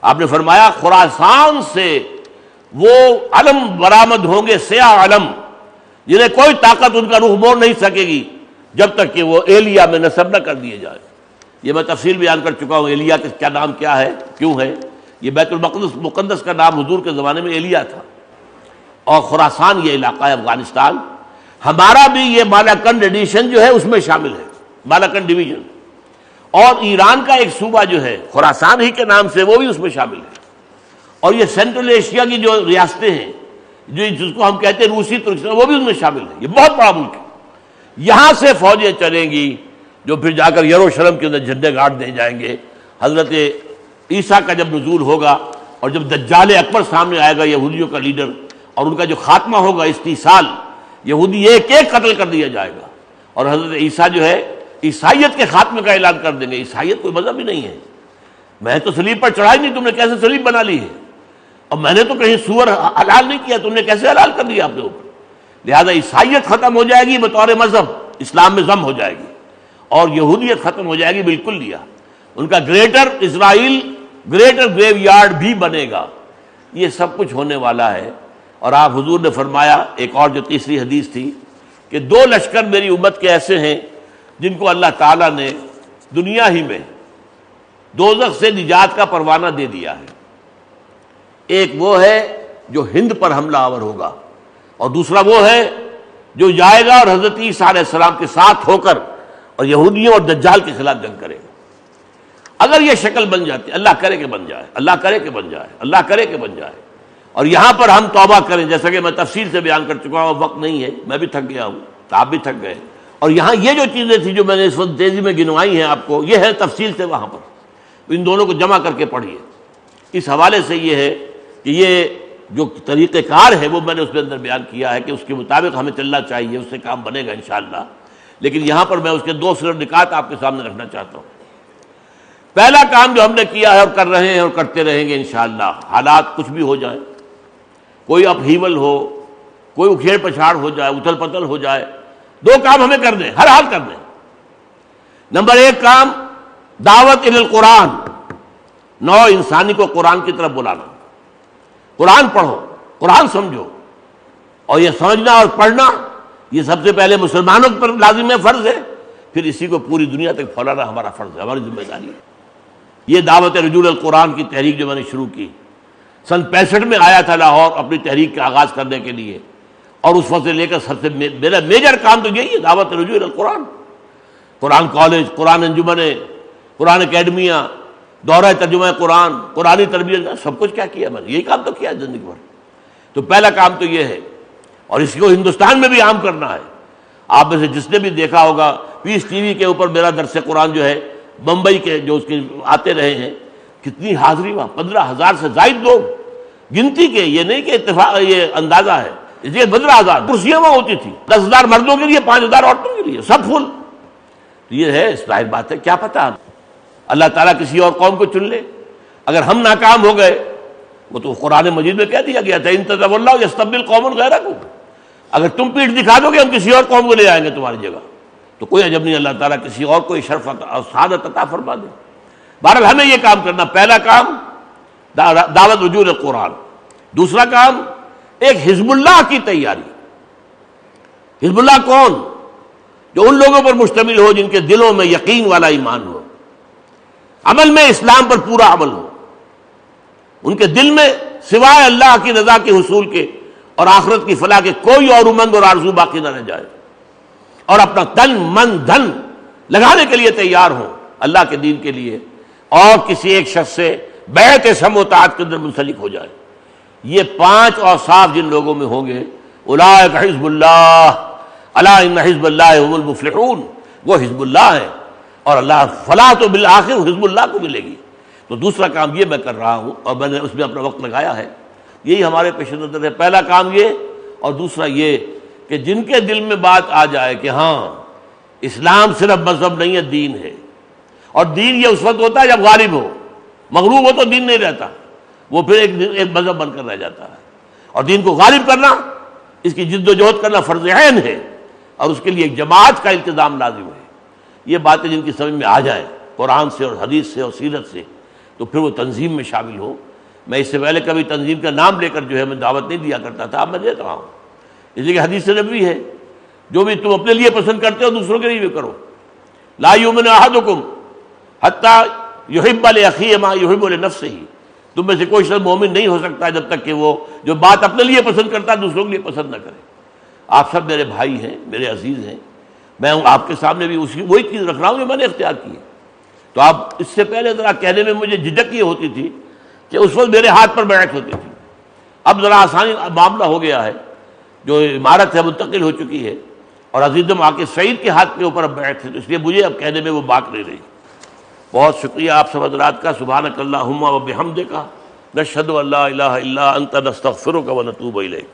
S1: آپ نے فرمایا خراسان سے وہ علم برآمد ہوں گے، سیاہ علم، جنہیں کوئی طاقت ان کا رخ موڑ نہیں سکے گی جب تک کہ وہ ایلیا میں نسب نہ کر دیے جائے۔ یہ میں تفصیل بیان کر چکا ہوں، ایلیا کا کیا نام کیا ہے، کیوں ہے۔ یہ بیت المقدس مقدس کا نام حضور کے زمانے میں ایلیا تھا، اور خراسان یہ علاقہ ہے افغانستان، ہمارا بھی یہ مالاکنڈ ایڈیشن جو ہے اس میں شامل ہے، مالاکنڈ ڈویژن، اور ایران کا ایک صوبہ جو ہے خراسان ہی کے نام سے وہ بھی اس میں شامل ہے، اور یہ سینٹرل ایشیا کی جو ریاستیں ہیں جس کو ہم کہتے ہیں روسی ترکستان، وہ بھی اس میں شامل ہے۔ یہ بہت بڑا ملک ہے، یہاں سے فوجیں چلیں گی جو پھر جا کر یروشلم کے اندر جھنڈے گاڑ دے جائیں گے۔ حضرت عیسیٰ کا جب نزول ہوگا اور جب دجال اکبر سامنے آئے گا، یہودیوں کا لیڈر، اور ان کا جو خاتمہ ہوگا استیصال، یہودی ایک ایک قتل کر دیا جائے گا، اور حضرت عیسیٰ جو ہے عیسائیت کے خاتمے کا اعلان کر دیں گے۔ عیسائیت کوئی مذہب ہی نہیں ہے، میں تو صلیب پر چڑھائی نہیں، تم نے کیسے صلیب بنا لی ہے، اور میں نے تو کہیں سور حلال نہیں کیا، تم نے کیسے حلال کر دیا اپنے اوپر۔ لہذا عیسائیت ختم ہو جائے گی بطور مذہب، اسلام میں ضم ہو جائے گی، اور یہودیت ختم ہو جائے گی بالکل لیا۔ ان کا گریٹر اسرائیل، گریٹر گریو یارڈ بھی بنے گا۔ یہ سب کچھ ہونے والا ہے، اور آپ حضور نے فرمایا ایک اور جو تیسری حدیث تھی کہ 2 لشکر میری امت کے ایسے ہیں جن کو اللہ تعالیٰ نے دنیا ہی میں دوزخ سے نجات کا پروانہ دے دیا ہے۔ ایک وہ ہے جو ہند پر حملہ آور ہوگا، اور دوسرا وہ ہے جو جائے گا اور حضرت عیسیٰ علیہ السلام کے ساتھ ہو کر اور یہودیوں اور دجال کے خلاف جنگ کرے گا۔ اگر یہ شکل بن جاتی، اللہ کرے کہ بن جائے، اللہ کرے کہ بن جائے، اللہ کرے کہ بن جائے، اور یہاں پر ہم توبہ کریں، جیسا کہ میں تفصیل سے بیان کر چکا ہوں، وقت نہیں ہے، میں بھی تھک گیا ہوں، آپ بھی تھک گئے، اور یہاں یہ جو چیزیں تھیں جو میں نے اس وقت تیزی میں گنوائی ہیں آپ کو، یہ ہے تفصیل سے وہاں پر، ان دونوں کو جمع کر کے پڑھیے۔ اس حوالے سے یہ ہے کہ یہ جو طریقہ کار ہے وہ میں نے اس کے اندر بیان کیا ہے کہ اس کے مطابق ہمیں چلنا چاہیے، اس سے کام بنے گا انشاءاللہ۔ لیکن یہاں پر میں اس کے 2 صرف نکات آپ کے سامنے رکھنا چاہتا ہوں۔ پہلا کام جو ہم نے کیا ہے اور کر رہے ہیں اور کرتے رہیں گے انشاءاللہ، حالات کچھ بھی ہو جائیں، کوئی اپہیول ہو، کوئی اکھیڑ پچھاڑ ہو جائے، اتھل پتل ہو جائے، 2 کام ہمیں کر دیں، ہر حال کر دیں۔ نمبر 1 کام دعوت الی القرآن، نوع انسانی کو قرآن کی طرف بلانا۔ قرآن پڑھو، قرآن سمجھو، اور یہ سمجھنا اور پڑھنا یہ سب سے پہلے مسلمانوں پر لازم ہے، فرض ہے، پھر اسی کو پوری دنیا تک پھیلانا ہمارا فرض ہے، ہماری ذمہ داری ہے۔ یہ دعوت رجوع القرآن کی تحریک جو میں نے شروع کی سن 65 میں آیا تھا لاہور اپنی تحریک کا آغاز کرنے کے لیے، اور اس وقت سے لے کر سب سے میرا میجر کام تو یہی ہے، دعوت رجوع القرآن۔ قرآن کالج، قرآن انجمنیں، قرآن اکیڈمیاں، دورہ ترجمہ قرآن، قرآنی تربیت، سب کچھ کیا کیا میں نے، یہی کام تو کیا زندگی بھر۔ تو پہلا کام تو یہ ہے، اور اس کو ہندوستان میں بھی عام کرنا ہے۔ آپ میں سے جس نے بھی دیکھا ہوگا پیس ٹی وی کے اوپر میرا درس قرآن جو ہے بمبئی کے جو اس کے آتے رہے ہیں، کتنی حاضری وہاں، 15,000 سے زائد لوگ، گنتی کے، یہ نہیں کہ اتفاق، یہ اندازہ ہے، اس لیے 15,000 کرسیاں وہاں ہوتی تھی، 10,000 مردوں کے لیے، 5,000 عورتوں کے لیے، سب فل۔ یہ ہے ظاہر بات ہے، کیا پتہ اللہ تعالیٰ کسی اور قوم کو چن لے۔ اگر ہم ناکام ہو گئے، وہ تو قرآن مجید میں کہہ دیا گیا تھا ان تتولوا یستبدل قوما غیرکم، اگر تم پیٹھ دکھا دو گے ہم کسی اور قوم کو لے آئیں گے تمہاری جگہ، تو کوئی عجب نہیں اللہ تعالیٰ کسی اور کو شرف اور سعادت عطا فرما دے۔ بہرحال ہمیں یہ کام کرنا، پہلا کام دعوت رجوع القرآن، دوسرا کام ایک حزب اللہ کی تیاری۔ حزب اللہ کون؟ جو ان لوگوں پر مشتمل ہو جن کے دلوں میں یقین والا ایمان ہو، عمل میں اسلام پر پورا عمل ہو، ان کے دل میں سوائے اللہ کی رضا کے حصول کے اور آخرت کی فلاح کے کوئی اور امنگ اور آرزو باقی نہ رہ جائے، اور اپنا تن من دھن لگانے کے لیے تیار ہوں اللہ کے دین کے لیے، اور کسی ایک شخص سے بیعت سمع و طاعت کے اندر منسلک ہو جائے۔ یہ 5 اوصاف جن لوگوں میں ہوں گے، اولئک حزب اللہ، الا ان حزب اللہ هم المفلحون، وہ حزب اللہ ہے، اور اللہ فلاح تو بالآخر حزب اللہ کو ملے گی۔ تو دوسرا کام یہ میں کر رہا ہوں اور میں نے اس میں اپنا وقت لگایا ہے، یہی ہمارے پیش نظر ہے۔ پہلا کام یہ، اور دوسرا یہ کہ جن کے دل میں بات آ جائے کہ ہاں اسلام صرف مذہب نہیں ہے، دین ہے، اور دین یہ اس وقت ہوتا ہے جب غالب ہو، مغلوب ہو تو دین نہیں رہتا، وہ پھر ایک مذہب بن کر رہ جاتا ہے۔ اور دین کو غالب کرنا، اس کی جد و جہد کرنا فرض عین ہے، اور اس کے لیے ایک جماعت کا التزام لازم ہے۔ یہ باتیں جن کی سمجھ میں آ جائیں قرآن سے اور حدیث سے اور سیرت سے، تو پھر وہ تنظیم میں شامل ہو۔ میں اس سے پہلے کبھی تنظیم کا نام لے کر جو ہے میں دعوت نہیں دیا کرتا تھا، اب میں دیتا ہوں، اس لیے کہ حدیث نبوی ہے، جو بھی تم اپنے لیے پسند کرتے ہو دوسروں کے لیے بھی کرو۔ لا یؤمن احدکم حتی یحب لاخیہ ما یحب لنفسہ، تم میں سے کوئی شخص مومن نہیں ہو سکتا جب تک کہ وہ جو بات اپنے لیے پسند کرتا ہے دوسروں کے لیے پسند نہ کرے۔ آپ سب میرے بھائی ہیں، میرے عزیز ہیں، میں آپ کے سامنے بھی وہی چیز رکھ رہا ہوں جو میں نے اختیار کی ہے۔ تو آپ اس سے پہلے ذرا کہنے میں مجھے جھجک یہ ہوتی تھی کہ اس وقت میرے ہاتھ پر بیعت ہوتی تھی، اب ذرا آسانی معاملہ ہو گیا ہے، جو عمارت ہے منتقل ہو چکی ہے، اور عزیزم آ کے سعید کے ہاتھ کے اوپر اب بیعت ہے، اس لیے مجھے اب کہنے میں وہ بات نہیں رہی۔ بہت شکریہ آپ سب حضرات کا۔ سبحانک اللہم و بحمدک، نشہد ان لا الہ الا انت، نستغفرک و نتوب الیک۔